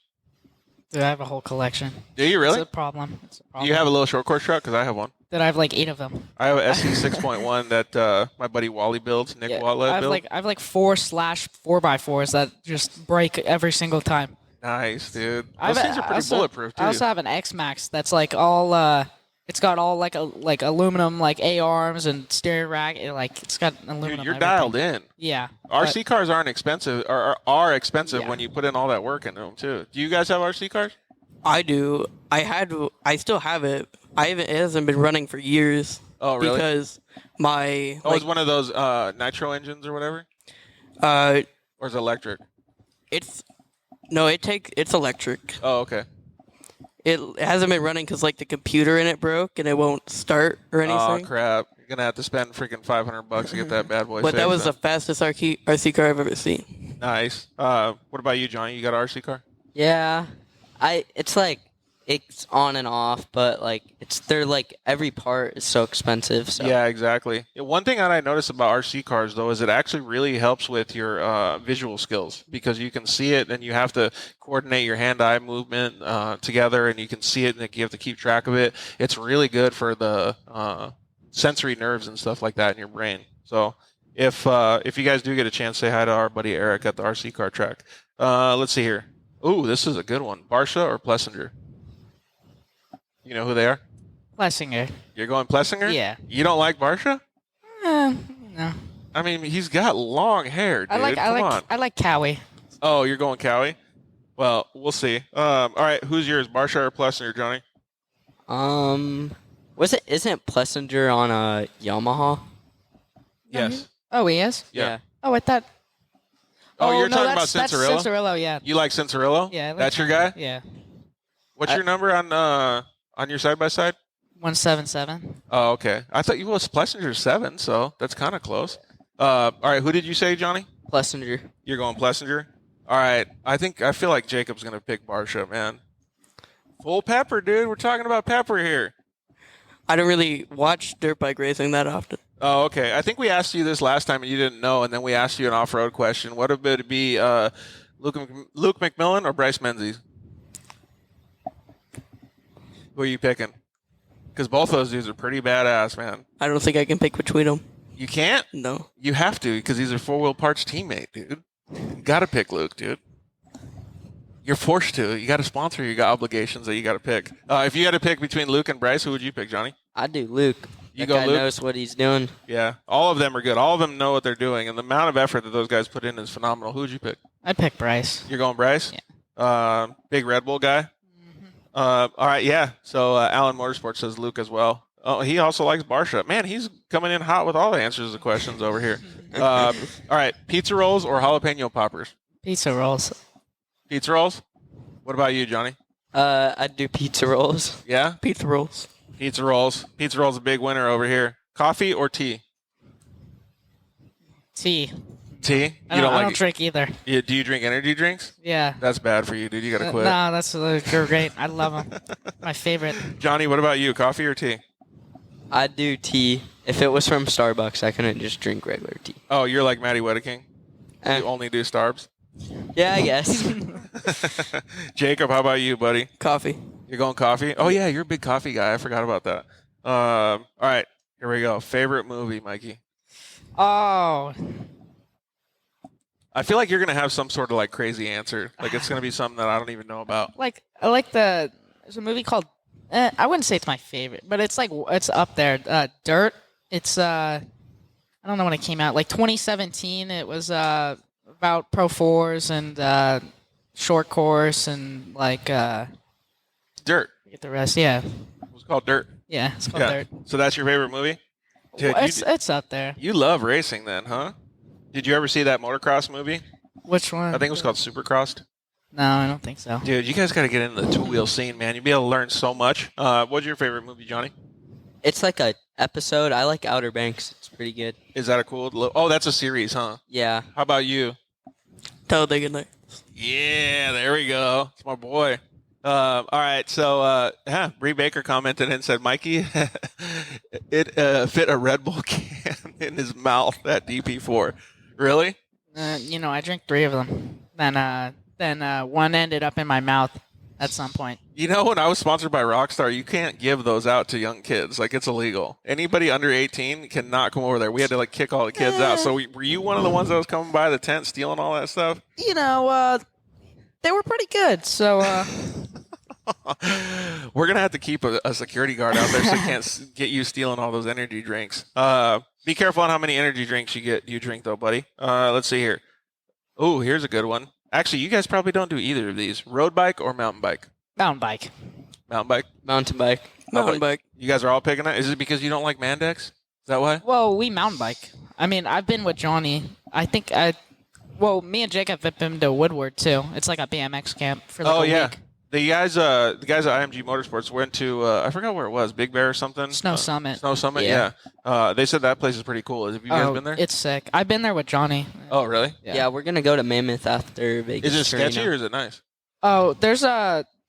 C: dude, I have a whole collection.
B: Do you really?
C: It's a problem.
B: Do you have a little short course truck? Because I have one.
C: Dude, I have like 8 of them.
B: I have a SC 6.1 that my buddy Wally builds, Nick
C: Yeah,
B: Watlett
C: I have
B: builds.
C: like 4/4x4s that just break every single time.
B: Nice, dude.
C: I've-
B: Those things are
C: I
B: pretty
C: also-
B: bulletproof too.
C: I also have an X Max that's like all. It's got all like aluminum like A arms and steering rack. It's got aluminum.
B: Dude, you're
C: everything.
B: dialed in.
C: Yeah.
B: RC cars aren't expensive, or are expensive
C: Yeah.
B: when you put in all that work into them too. Do you guys have RC cars?
E: I do. I still have it. It hasn't been running for years.
B: Oh, really?
E: Because my
B: It's one of those nitro engines or whatever,
E: uh
B: or is it electric?
E: it's it's electric.
B: Oh, okay.
E: It hasn't been running because like the computer in it broke and it won't start or
B: Oh
E: anything.
B: crap! You're gonna have to spend freaking $500 to get that bad boy.
E: But that
B: fixed,
E: was
B: huh?
E: the fastest RC car I've ever seen.
B: Nice. What about you, Johnny? You got an RC car?
D: Yeah, it's like it's on and off, but like they're like every part is so expensive. So
B: Yeah, exactly. Yeah, one thing that I noticed about RC cars, though, is it actually really helps with your visual skills because you can see it and you have to coordinate your hand-eye movement together and you can see it and you have to keep track of it. It's really good for the sensory nerves and stuff like that in your brain. So if you guys do get a chance, say hi to our buddy Eric at the RC car track. Let's see here. Ooh, this is a good one. Barsha or Plessinger? You know who they are?
C: Plessinger.
B: You're going Plessinger?
C: Yeah.
B: You don't like Barsha?
C: No.
B: I mean, he's got long hair, dude. Come on.
C: I like Cowie.
B: Oh, you're going Cowie? Well, we'll see. All right, who's yours, Barsha or Plessinger, Johnny?
D: isn't Plessinger on a Yamaha?
B: Yes.
C: Oh, he is.
B: Yeah.
C: Oh, I thought.
B: Oh, you're
C: no,
B: talking about
C: that's
B: Cincerillo?
C: Cincerillo, yeah.
B: You like Cincerillo?
C: Yeah. I like
B: That's your guy?
C: Yeah.
B: What's your number on your side-by-side?
C: 177.
B: Oh, okay. I thought you was Plessinger's 7, so that's kind of close. All right, who did you say, Johnny?
D: Plessinger.
B: You're going Plessinger? All right. I feel like Jacob's going to pick Barsha, man. Full pepper, dude. We're talking about pepper here.
E: I don't really watch dirt bike racing that often.
B: Oh, okay. I think we asked you this last time and you didn't know, and then we asked you an off-road question. What would it be, Luke McMillan or Bryce Menzies? Who are you picking? Because both those dudes are pretty badass, man.
E: I don't think I can pick between them.
B: You can't?
E: No.
B: You have to, because he's a four-wheel parts teammate, dude. You got to pick Luke, dude. You're forced to. You got a sponsor. You got obligations that you got to pick. If you had to pick between Luke and Bryce, who would you pick, Johnny?
D: I'd do Luke.
B: You
D: That
B: go
D: guy
B: Luke?
D: knows what he's doing.
B: Yeah. All of them are good. All of them know what they're doing, and the amount of effort that those guys put in is phenomenal. Who would you pick?
C: I'd pick Bryce.
B: You're going Bryce?
C: Yeah.
B: Big Red Bull guy? All right, yeah. So Alan Motorsports says Luke as well. Oh, he also likes Barsha. Man, he's coming in hot with all the answers to the questions over here. All right, pizza rolls or jalapeno poppers?
C: Pizza rolls.
B: Pizza rolls? What about you, Johnny?
D: I'd do pizza rolls.
B: Yeah?
E: Pizza rolls.
B: Pizza rolls. Pizza rolls a big winner over here. Coffee or tea?
C: Tea.
B: Tea?
C: I don't drink either.
B: Do you drink energy drinks?
C: Yeah.
B: That's bad for you, dude. You got to quit.
C: No, that's they're great. I love them. My favorite.
B: Johnny, what about you? Coffee or tea?
D: I'd do tea. If it was from Starbucks, I couldn't just drink regular tea.
B: Oh, you're like Matty Wedeking?
D: Eh.
B: You only do Starbs?
D: Yeah, I guess.
B: Jacob, how about you, buddy?
E: Coffee.
B: You're going coffee? Oh, yeah, you're a big coffee guy. I forgot about that. All right, here we go. Favorite movie, Mikey?
C: Oh,
B: I feel like you're going to have some sort of like crazy answer. Like it's going to be something that I don't even know about.
C: I like there's a movie called. I wouldn't say it's my favorite, but it's up there. Dirt. It's I don't know when it came out. Like 2017. It was about Pro 4s and short course and like
B: Dirt.
C: get the rest. Yeah,
B: It was called Dirt.
C: yeah. It's called
B: Yeah.
C: Dirt.
B: So that's your favorite movie? Dude,
C: Well, it's up there.
B: you love racing then, huh? Did you ever see that motocross movie?
C: Which one?
B: I think it was called Supercrossed.
C: No, I don't think so.
B: Dude, you guys got to get into the two-wheel scene, man. You'll be able to learn so much. What's your favorite movie, Johnny?
D: It's like a episode. I like Outer Banks. It's pretty good.
B: Is that a cool... Oh, that's a series, huh?
D: Yeah.
B: How about you?
E: Talladega Nights.
B: Yeah, there we go. It's my boy. All right, so Bree Baker commented and said, Mikey, it fit a Red Bull can in his mouth at DP4. Really?
C: I drank 3 of them. Then one ended up in my mouth at some point.
B: You know, when I was sponsored by Rockstar, you can't give those out to young kids. Like, it's illegal. Anybody under 18 cannot come over there. We had to, like, kick all the kids out. So were you one of the ones that was coming by the tent stealing all that stuff?
C: they were pretty good. So
B: We're gonna have to keep a security guard out there so they can't get you stealing all those energy drinks. Be careful on how many energy drinks you drink, though, buddy. Let's see here. Oh, here's a good one. Actually, you guys probably don't do either of these. Road bike or mountain bike?
C: mountain bike.
B: Mountain bike.
D: Mountain bike.
E: Mountain bike.
B: You guys are all picking that. Is it because you don't like Mandex? Is that why?
C: Well, we mountain bike. I mean, I've been with Johnny. Me and Jacob have been to Woodward too. It's like a BMX camp for like a week.
B: The guys at IMG Motorsports went to I forgot where it was, Big Bear or something.
C: Snow Summit.
B: Snow Summit,
D: Yeah.
B: yeah. They said that place is pretty cool. Have you guys been there?
C: It's sick. I've been there with Johnny.
B: Oh, really?
D: Yeah, we're gonna go to Mammoth after Vegas.
B: Is it sketchy
D: Arena.
B: or is it nice?
C: Oh,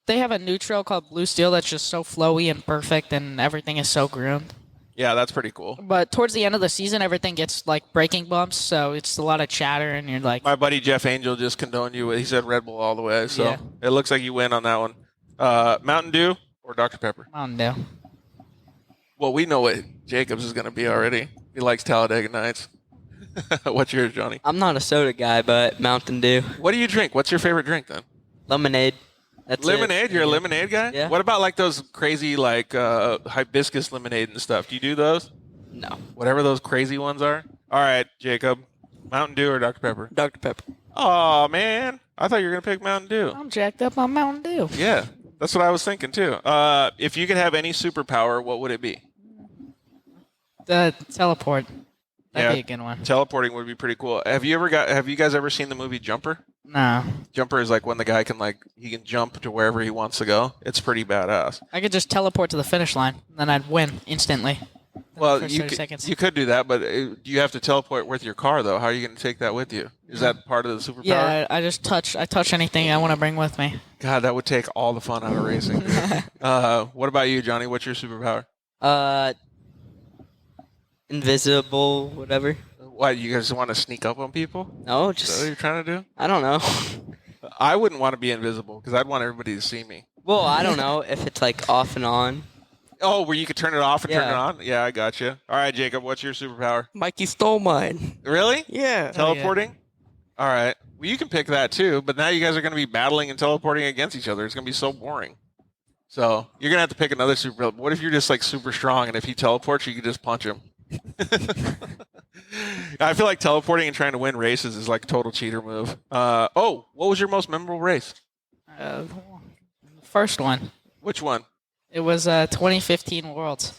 C: they have a new trail called Blue Steel that's just so flowy and perfect, and everything is so groomed.
B: Yeah, that's pretty cool.
C: But towards the end of the season, everything gets like braking bumps, so it's a lot of chatter, and you're like,
B: My buddy Jeff Angel just condoned you. He said Red Bull all the way, so
C: Yeah.
B: it looks like you win on that one. Mountain Dew or Dr. Pepper?
C: Mountain Dew.
B: Well, we know what Jacobs is going to be already. He likes Talladega Nights. What's yours, Johnny?
D: I'm not a soda guy, but Mountain Dew,
B: What do you drink? What's your favorite drink then?
D: lemonade. That's
B: Lemonade?
D: It.
B: You're a lemonade guy?
D: Yeah.
B: What about like those crazy like hibiscus lemonade and stuff? Do you do those?
D: No.
B: Whatever those crazy ones are? All right, Jacob. Mountain Dew or Dr. Pepper?
E: Dr. Pepper.
B: Oh, man. I thought you were going to pick Mountain Dew.
C: I'm jacked up on Mountain Dew.
B: Yeah, that's what I was thinking too. If you could have any superpower, what would it be?
C: The teleport. That'd
B: Yeah.
C: be a good one.
B: Teleporting would be pretty cool. Have you guys ever seen the movie Jumper?
C: No.
B: Jumper is like when the guy can jump to wherever he wants to go. It's pretty badass.
C: I could just teleport to the finish line, then I'd win instantly.
B: Well,
C: First
B: you
C: 30
B: could,
C: seconds.
B: you could do that, but you have to teleport with your car though. How are you going to take that with you? Is that part of the superpower?
C: Yeah, I just touch anything I want to bring with me.
B: God, that would take all the fun out of racing. What about you, Johnny? What's your superpower?
D: Invisible, whatever.
B: What, you guys want to sneak up on people?
D: No,
B: Is that what
D: just
B: you're trying to do?
D: I don't know.
B: I wouldn't want to be invisible because I'd want everybody to see me.
D: Well, I don't know if it's like off and on.
B: Oh, where you could turn it off and turn it
D: Yeah.
B: on? Yeah, I got you. All right, Jacob, what's your superpower?
E: Mikey stole mine.
B: Really?
E: Yeah.
B: Teleporting? All right. Well, you can pick that too, but now you guys are going to be battling and teleporting against each other. It's going to be so boring. So you're going to have to pick another superpower. What if you're just like super strong and if he teleports, you can just punch him? I feel like teleporting and trying to win races is like a total cheater move. What was your most memorable race?
C: First one.
B: Which one?
C: It was 2015 Worlds.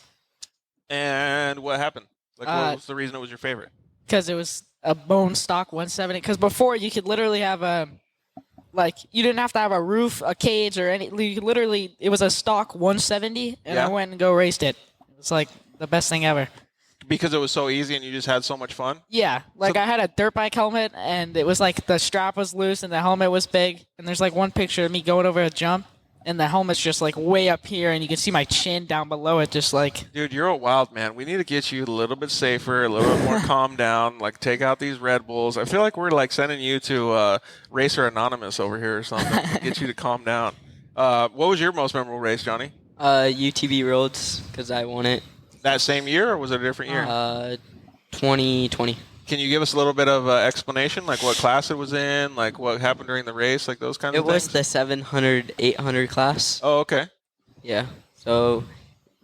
B: And what happened? Like, what
C: Uh,
B: was the reason it was your favorite?
C: Because it was a bone stock 170. Because before you could literally have you didn't have to have a roof, a cage, or any. You could literally, it was a stock 170, and
B: Yeah.
C: I went and raced it. It was like the best thing ever.
B: Because it was so easy and you just had so much fun?
C: Yeah, like I had a dirt bike helmet, and it was like the strap was loose and the helmet was big. And there's like one picture of me going over a jump, and the helmet's just like way up here, and you can see my chin down below it, just like.
B: Dude, you're a wild man. We need to get you a little bit safer, a little bit more calm down, like take out these Red Bulls. I feel like we're like sending you to Racer Anonymous over here or something to get you to calm down. What was your most memorable race, Johnny?
D: UTV Roads, because I won it.
B: That same year or was it a different year?
D: 2020.
B: Can you give us a little bit of explanation, like what class it was in, like what happened during the race, like those kinds
D: It
B: of things?
D: was the 700, 800 class.
B: Oh, okay.
D: Yeah. So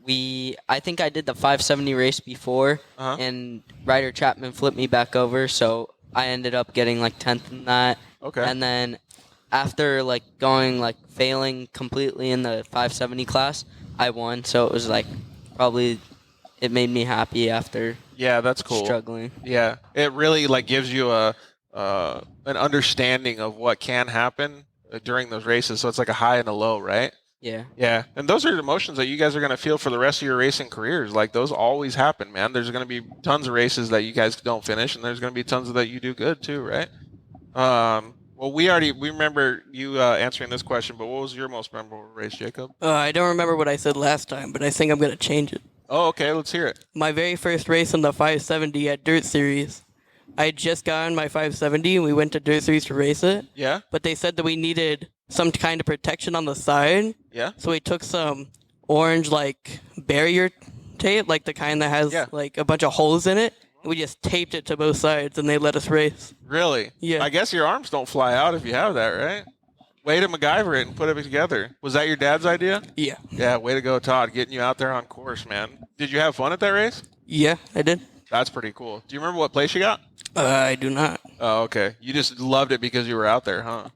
D: I think I did the 570 race before,
B: Uh-huh.
D: and Ryder Chapman flipped me back over, so I ended up getting like 10th in that.
B: Okay.
D: And then after failing completely in the 570 class, I won. So it was like probably it made me happy after
B: Yeah, that's cool.
D: struggling.
B: Yeah, it really like gives you an understanding of what can happen during those races. So it's like a high and a low, right?
D: Yeah.
B: Yeah, and those are emotions that you guys are going to feel for the rest of your racing careers. Like those always happen, man. There's going to be tons of races that you guys don't finish, and there's going to be tons of that you do good too, right? Well, we remember you answering this question, but what was your most memorable race, Jacob?
E: I don't remember what I said last time, but I think I'm going to change it.
B: Oh, okay, let's hear it.
E: My very first race in the 570 at Dirt Series. I had just gotten my 570 and we went to Dirt Series to race it.
B: Yeah,
E: But they said that we needed some kind of protection on the side.
B: yeah.
E: So we took some orange barrier tape, like the kind that has
B: Yeah.
E: like a bunch of holes in it. And we just taped it to both sides and they let us race.
B: Really?
E: Yeah.
B: I guess your arms don't fly out if you have that, right? Way to MacGyver it and put it together. Was that your dad's idea?
E: Yeah.
B: Yeah, way to go, Todd. Getting you out there on course, man. Did you have fun at that race?
E: Yeah, I did.
B: That's pretty cool. Do you remember what place you got?
E: I do not.
B: Oh, okay. You just loved it because you were out there, huh?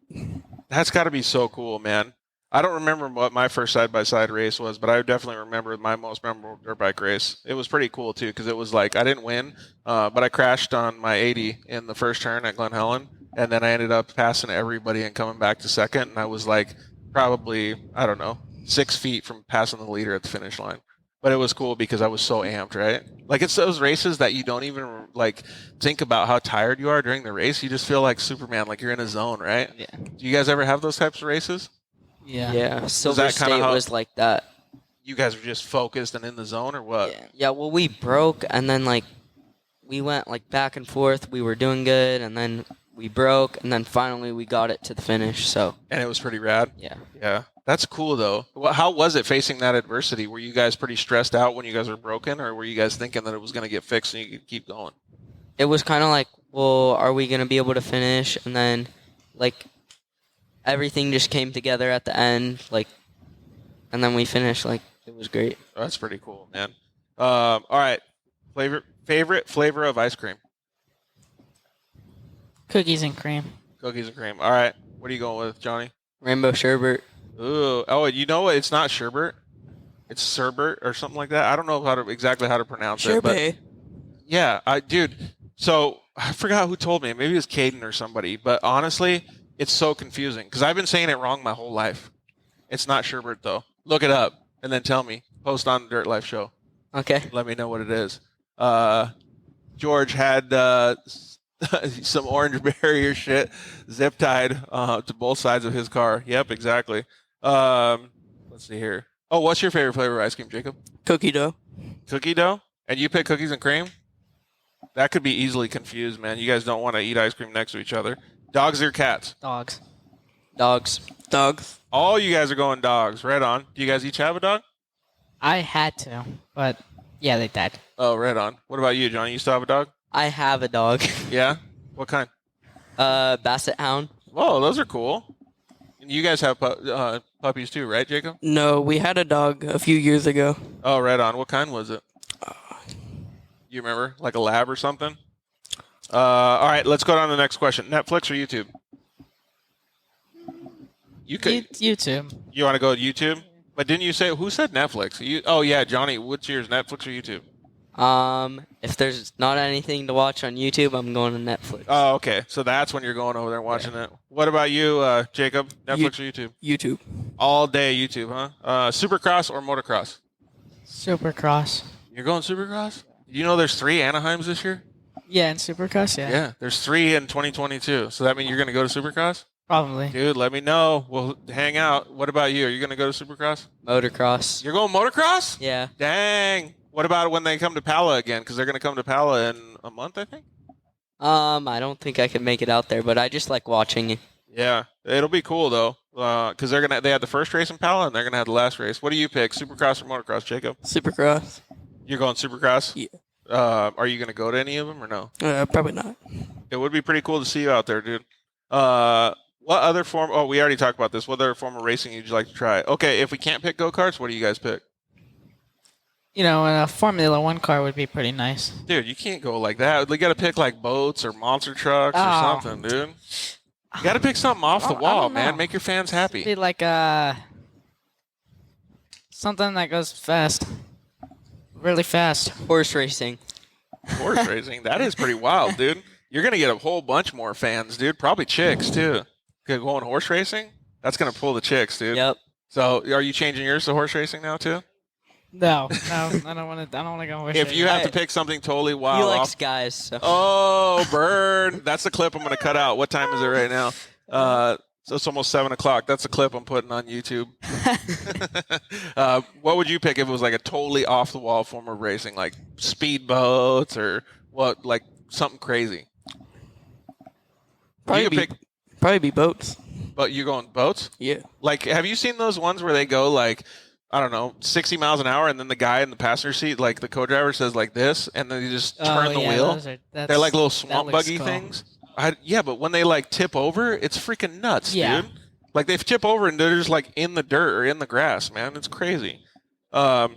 B: That's got to be so cool, man. I don't remember what my first side-by-side race was, but I definitely remember my most memorable dirt bike race. It was pretty cool, too, because it was like I didn't win, but I crashed on my 80 in the first turn at Glen Helen, and then I ended up passing everybody and coming back to second, and I was like probably, I don't know, 6 feet from passing the leader at the finish line. But it was cool because I was so amped, right? Like, it's those races that you don't even, like, think about how tired you are during the race. You just feel like Superman, like you're in a zone, right?
C: Yeah.
B: Do you guys ever have those types of races?
C: Yeah.
D: Yeah, Silver
B: that kinda
D: State
B: how-
D: was like that.
B: You guys were just focused and in the zone, or what?
D: Yeah, well, we broke, and then, like, we went, like, back and forth. We were doing good, and then we broke, and then finally we got it to the finish, so,
B: And it was pretty rad.
D: yeah.
B: Yeah. That's cool, though. How was it facing that adversity? Were you guys pretty stressed out when you guys were broken, or were you guys thinking that it was going to get fixed and you could keep going?
D: It was kind of like, well, are we going to be able to finish? And then, like, everything just came together at the end, like, and then we finished, like, it was great.
B: Oh, that's pretty cool, man. All right. Favorite flavor of ice cream?
C: Cookies and cream.
B: Cookies and cream. All right. What are you going with, Johnny?
D: Rainbow sherbet.
B: Ooh. Oh, you know what? It's not sherbet. It's sherbet or something like that. I don't know exactly how to pronounce it. But
E: Sherbet.
B: yeah, dude. So I forgot who told me. Maybe it was Caden or somebody. But honestly, it's so confusing because I've been saying it wrong my whole life. It's not sherbet though. Look it up and then tell me. Post on the Dirt Life Show.
D: Okay.
B: Let me know what it is. George had some orange barrier shit zip tied to both sides of his car. Yep, exactly. Let's see here. Oh, what's your favorite flavor of ice cream, Jacob?
E: Cookie dough.
B: Cookie dough? And you pick cookies and cream? That could be easily confused, man. You guys don't want to eat ice cream next to each other. Dogs or cats?
C: Dogs.
D: Dogs.
E: Dogs.
B: All you guys are going dogs. Right on. Do you guys each have a dog?
C: I had to, but yeah, they died.
B: Oh, right on. What about you, Johnny? You still have a dog?
D: I have a dog.
B: Yeah? What kind?
D: Basset Hound.
B: Whoa, those are cool. And you guys have puppies too, right, Jacob?
E: No, we had a dog a few years ago.
B: Oh, right on. What kind was it? You remember? Like a lab or something? All right, let's go down to the next question. Netflix or YouTube?
C: YouTube.
B: You want to go to YouTube? But didn't you say, who said Netflix? Oh, yeah, Johnny, what's yours, Netflix or YouTube?
D: If there's not anything to watch on YouTube, I'm going to Netflix.
B: Oh, okay. So that's when you're going over there and watching it. What about you, Jacob? Netflix or YouTube?
E: YouTube.
B: All day YouTube, huh? Supercross or motocross?
C: Supercross.
B: You're going Supercross? You know there's 3 Anaheims this year?
C: Yeah, in Supercross, yeah.
B: Yeah, there's 3 in 2022. So that means you're going to go to Supercross?
C: Probably.
B: Dude, let me know. We'll hang out. What about you? Are you going to go to Supercross?
D: Motocross.
B: You're going motocross?
D: Yeah.
B: Dang. What about when they come to Pala again? Because they're going to come to Pala in a month, I think.
D: I don't think I can make it out there, but I just like watching.
B: Yeah, it'll be cool though. Because they had the first race in Pala and they're going to have the last race. What do you pick? Supercross or motocross, Jacob?
E: Supercross.
B: You're going Supercross?
E: Yeah.
B: Are you going to go to any of them or no?
E: Probably not.
B: It would be pretty cool to see you out there, dude. What other form? Oh, we already talked about this. What other form of racing would you like to try? Okay, if we can't pick go-karts, what do you guys pick?
C: You know, a Formula One car would be pretty nice.
B: Dude, you can't go like that. You got to pick like boats or monster trucks or something, dude. You got to pick something off the
C: I
B: wall,
C: don't know.
B: man. Make your fans happy.
C: Be like something that goes fast, really fast.
D: Horse racing.
B: Horse racing. That is pretty wild, dude. You're going to get a whole bunch more fans, dude. Probably chicks, too. Going horse racing? That's going to pull the chicks, dude.
D: Yep.
B: So are you changing yours to horse racing now, too?
C: No, I don't want to. I don't want to go horse
B: If
C: racing.
B: you have to pick something totally
D: He
B: wild
D: likes
B: off.
D: guys. So.
B: Oh, burn. That's the clip I'm going to cut out. What time is it right now? So it's almost 7 o'clock. That's the clip I'm putting on YouTube. What would you pick if it was like a totally off-the-wall form of racing, like speedboats or what, like something crazy? You could pick,
E: Probably be boats.
B: but you're going boats?
E: Yeah.
B: Like, have you seen those ones where they go like, I don't know, 60 miles an hour, and then the guy in the passenger seat, like the co-driver says like this, and then you just turn the wheel? They're like little swamp buggy things. Yeah, but when they like tip over, it's freaking nuts,
C: Yeah.
B: dude. Like they tip over and they're just like in the dirt or in the grass, man. It's crazy. All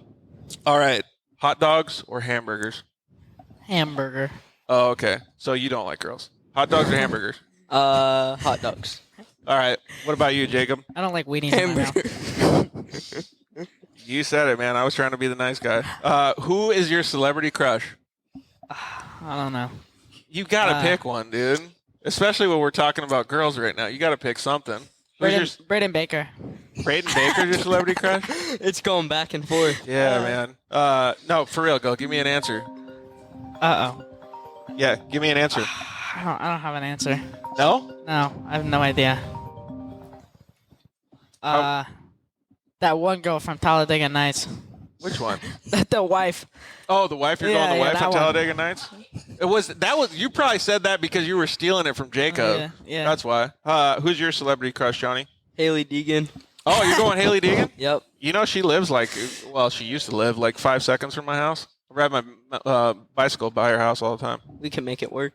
B: right, hot dogs or hamburgers?
C: Hamburger.
B: Oh, okay. So you don't like girls. Hot dogs or hamburgers?
D: Hot dogs.
B: All right. What about you, Jacob?
C: I don't like weenies in my mouth.
B: You said it, man. I was trying to be the nice guy. Who is your celebrity crush?
C: I don't know.
B: You got to pick one, dude. Especially when we're talking about girls right now. You got to pick something.
C: Braden Baker.
B: Braden Baker's your celebrity crush?
D: It's going back and forth.
B: Yeah, man. No, for real. Go. Give me an answer.
C: Uh-oh.
B: Yeah, give me an answer.
C: I don't have an answer.
B: No?
C: No, I have no idea. That one girl from Talladega Nights.
B: Which one?
C: The wife.
B: Oh, the wife. You're going the wife
C: that
B: from
C: one.
B: Talladega Nights? You probably said that because you were stealing it from Jacob.
C: Yeah.
B: That's why. Who's your celebrity crush, Johnny?
D: Haley Deegan.
B: Oh, you're going Haley Deegan?
D: Yep.
B: You know, she lives she used to live like 5 seconds from my house. I ride my bicycle by her house all the time.
D: We can make it work.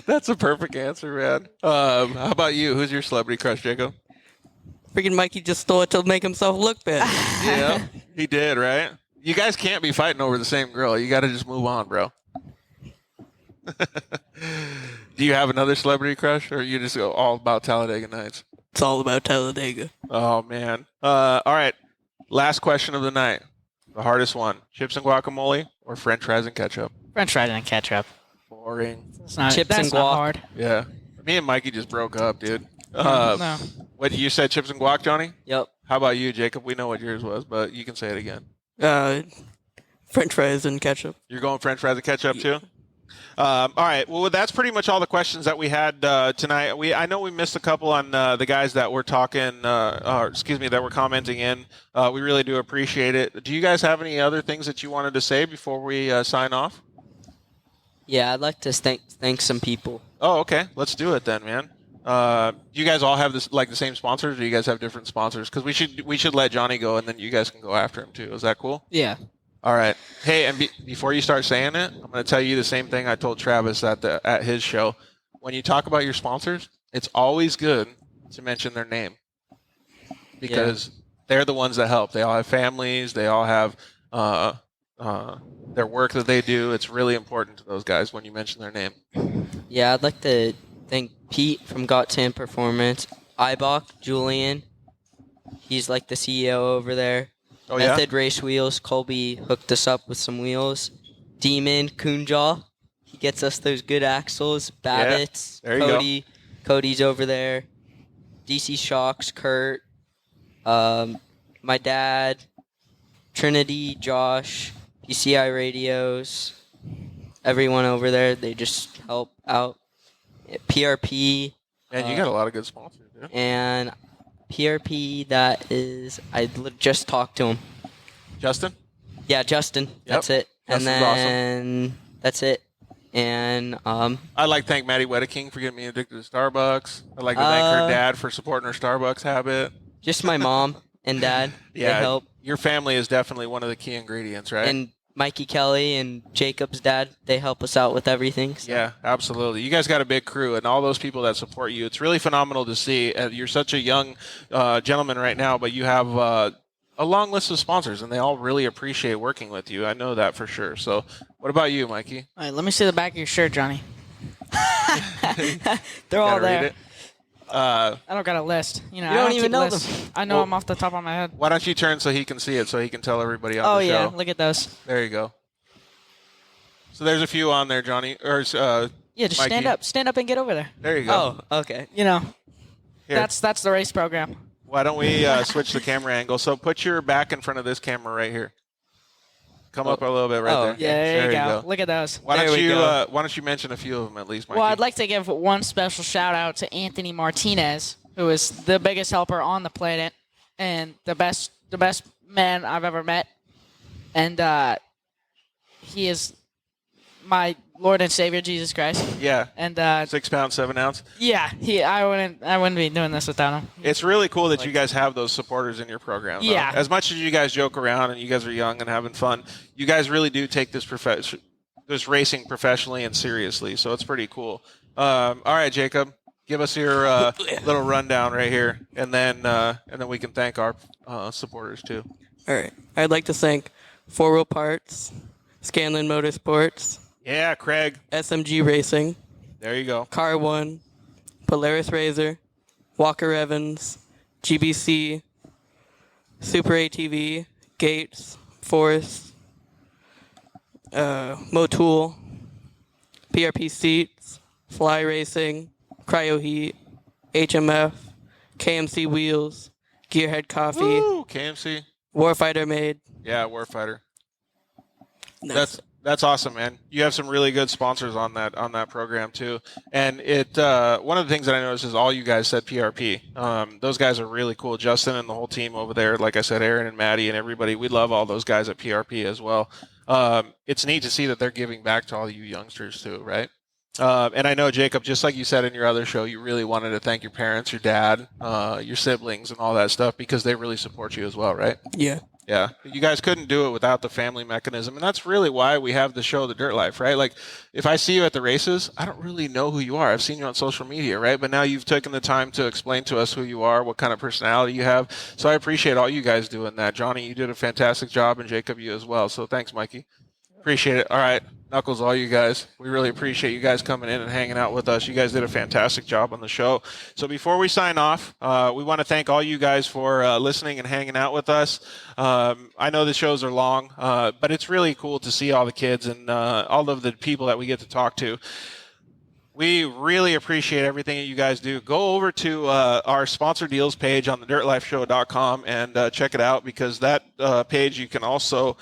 B: That's a perfect answer, man. How about you? Who's your celebrity crush, Jacob?
E: Freaking Mikey just stole it to make himself look bad.
B: Yeah, he did, right? You guys can't be fighting over the same girl. You got to just move on, bro. Do you have another celebrity crush, or you just go all about Talladega Nights?
E: It's all about Talladega.
B: Oh, man. All right. Last question of the night. The hardest one. Chips and guacamole or french fries and ketchup?
C: French fries and ketchup.
B: Boring.
D: Chips
C: that's
D: and
C: not
D: guac.
C: hard.
B: Yeah. Me and Mikey just broke up, dude.
C: No.
B: What, you said chips and guac, Johnny?
D: Yep.
B: How about you, Jacob? We know what yours was, but you can say it again.
E: French fries and ketchup.
B: You're going french fries and ketchup, too? All right. Well, that's pretty much all the questions that we had tonight. I know we missed a couple on the guys that were talking, that were commenting in. We really do appreciate it. Do you guys have any other things that you wanted to say before we sign off?
D: Yeah, I'd like to thank some people.
B: Oh, okay. Let's do it then, man. Do you guys all have this the same sponsors, or do you guys have different sponsors? Because we should let Johnny go, and then you guys can go after him too. Is that cool?
C: Yeah.
B: All right. Hey, and before you start saying it, I'm going to tell you the same thing I told Travis at his show. When you talk about your sponsors, it's always good to mention their name because they're the ones that help. They all have families. They all have their work that they do. It's really important to those guys when you mention their name.
D: Yeah, I'd like to thank Pete from Got Tan Performance, Ibach, Julian. He's like the CEO over there.
B: Oh,
D: Method Race Wheels. Colby hooked us up with some wheels. Demon, Coonjaw. He gets us those good axles. Babbitts.
B: There you go.
D: Cody's over there. DC Shocks, Kurt. My dad. Trinity, Josh. PCI Radios. Everyone over there. They just help out. PRP.
B: Man, you got a lot of good sponsors, dude.
D: And PRP, I just talked to him.
B: Justin?
D: Yeah, Justin. That's it.
B: Justin's
D: and then that's it. And
B: I'd like to thank Maddie Wedeking for getting me addicted to Starbucks. I'd like to thank her dad for supporting her Starbucks habit.
D: Just my mom and dad.
B: Yeah,
D: they help.
B: Your family is definitely one of the key ingredients, right?
D: And Mikey Kelly and Jacob's dad, they help us out with everything. So.
B: Yeah, absolutely. You guys got a big crew, and all those people that support you. It's really phenomenal to see. You're such a young gentleman right now, but you have a long list of sponsors, and they all really appreciate working with you. I know that for sure. So what about you, Mikey?
C: All right, let me see the back of your shirt, Johnny. They're all
B: Gotta read
C: there.
B: it.
C: I don't got a list. You
D: don't
C: I don't
D: even
C: keep
D: know
C: lists.
D: them.
C: I know them off the top of my head.
B: Why don't you turn so he can see it, so he can tell everybody on
C: Oh,
B: the show?
C: yeah. Look at those.
B: There you go. So there's a few on there, Johnny. Or
C: Yeah, just
B: Mikey.
C: stand up. Stand up and get over there.
B: There you go.
D: Oh, okay.
C: You know,
B: Here.
C: that's the race program.
B: Why don't we switch the camera angle? So put your back in front of this camera right here. Come up a little bit right there.
C: Yeah, there you go. Look at those.
B: Why
D: There
B: don't
D: we
B: you
D: go.
B: Why don't you mention a few of them at least, Mikey?
C: Well, I'd like to give one special shout out to Anthony Martinez, who is the biggest helper on the planet and the best man I've ever met. And he is my Lord and Savior, Jesus Christ.
B: Yeah.
C: And
B: 6 pounds, 7 ounce.
C: yeah, I wouldn't be doing this without him.
B: It's really cool that you guys have those supporters in your program. though.
C: Yeah.
B: As much as you guys joke around and you guys are young and having fun, you guys really do take this racing professionally and seriously. So it's pretty cool. All right, Jacob. Give us your little rundown right here, and then we can thank our supporters too.
E: All right. I'd like to thank 4 Wheel Parts, Scanlon Motorsports,
B: Yeah, Craig.
E: SMG Racing,
B: There you go.
E: Car One, Polaris Razor, Walker Evans, GBC, Super ATV, Gates, Force, Motul, PRP Seats, Fly Racing, Cryo Heat, HMF, KMC Wheels, Gearhead Coffee,
B: Woo, KMC.
E: Warfighter Made.
B: Yeah, Warfighter.
E: That's
B: That's awesome, man. You have some really good sponsors on that program too. And it one of the things that I noticed is all you guys said PRP. Those guys are really cool. Justin and the whole team over there, like I said, Aaron and Maddie and everybody. We love all those guys at PRP as well. It's neat to see that they're giving back to all you youngsters too, right? And I know, Jacob, just like you said in your other show, you really wanted to thank your parents, your dad, your siblings, and all that stuff because they really support you as well, right?
E: Yeah.
B: Yeah. You guys couldn't do it without the family mechanism. And that's really why we have the show, The Dirt Life, right? Like, if I see you at the races, I don't really know who you are. I've seen you on social media, right? But now you've taken the time to explain to us who you are, what kind of personality you have. So I appreciate all you guys doing that. Johnny, you did a fantastic job, and Jacob, you as well. So thanks, Mikey. Appreciate it. All right. Knuckles, all you guys. We really appreciate you guys coming in and hanging out with us. You guys did a fantastic job on the show. So before we sign off, we want to thank all you guys for listening and hanging out with us. I know the shows are long, but it's really cool to see all the kids and all of the people that we get to talk to. We really appreciate everything that you guys do. Go over to our sponsor deals page on thedirtlifeshow.com and check it out, because that page you can also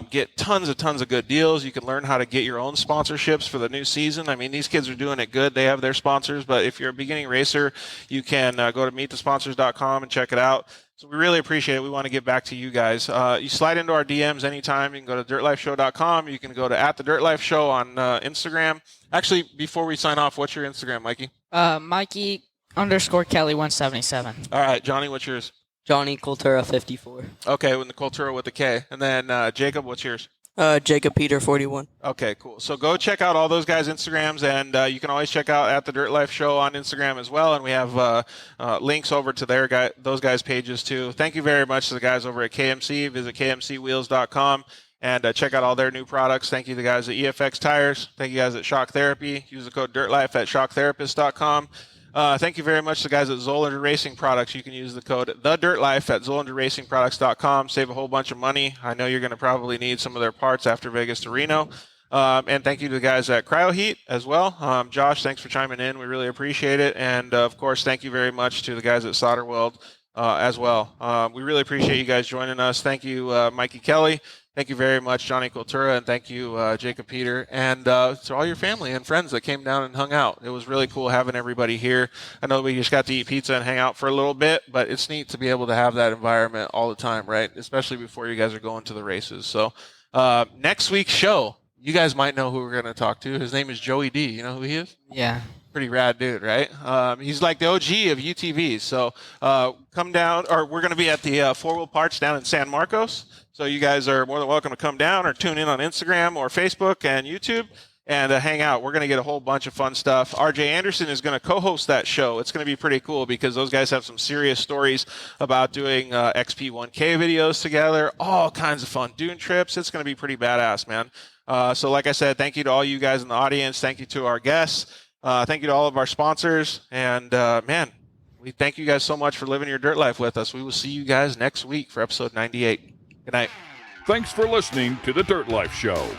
B: get tons of good deals. You can learn how to get your own sponsorships for the new season. I mean, these kids are doing it good. They have their sponsors, but if you're a beginning racer, you can go to meetthesponsors.com and check it out. So we really appreciate it. We want to get back to you guys. You slide into our DMs anytime. You can go to dirtlifeshow.com. You can go to @thedirtlifeshow on Instagram. Actually, before we sign off, what's your Instagram, Mikey?
C: Mikey_Kelly177.
B: All right, Johnny, what's yours?
D: Johnny Koltura 54.
B: Okay, with the Koltura with the K. And then Jacob, what's yours?
E: Jacob Peter 41.
B: Okay, cool. So go check out all those guys' Instagrams, and you can always check out The Dirt Life Show on Instagram as well. And we have links over to those guys' pages too. Thank you very much to the guys over at KMC. Visit kmcwheels.com and check out all their new products. Thank you to the guys at EFX Tires. Thank you guys at Shock Therapy. Use the code DIRTLIFE at shocktherapist.com. Thank you very much to the guys at Zoolander Racing Products. You can use the code TheDirtLife at ZoolanderRacingProducts.com. Save a whole bunch of money. I know you're going to probably need some of their parts after Vegas to Reno. And thank you to the guys at Cryo Heat as well. Josh, thanks for chiming in. We really appreciate it. And, of course, thank you very much to the guys at Solder Weld as well. We really appreciate you guys joining us. Thank you, Mikey Kelly. Thank you very much, Johnny Koltura, and thank you, Jacob Peter, and to all your family and friends that came down and hung out. It was really cool having everybody here. I know we just got to eat pizza and hang out for a little bit, but it's neat to be able to have that environment all the time, right? Especially before you guys are going to the races. So next week's show, you guys might know who we're going to talk to. His name is Joey D. You know who he is?
C: Yeah.
B: Pretty rad dude, right? He's like the OG of UTVs. So come down, or we're going to be at the 4 Wheel Parts down in San Marcos. So you guys are more than welcome to come down or tune in on Instagram or Facebook and YouTube and hang out. We're going to get a whole bunch of fun stuff. RJ Anderson is going to co-host that show. It's going to be pretty cool because those guys have some serious stories about doing XP1K videos together, all kinds of fun dune trips. It's going to be pretty badass, man. So like I said, thank you to all you guys in the audience. Thank you to our guests. Thank you to all of our sponsors. And, man, we thank you guys so much for living your dirt life with us. We will see you guys next week for episode 98. Good night.
A: Thanks for listening to The Dirt Life Show.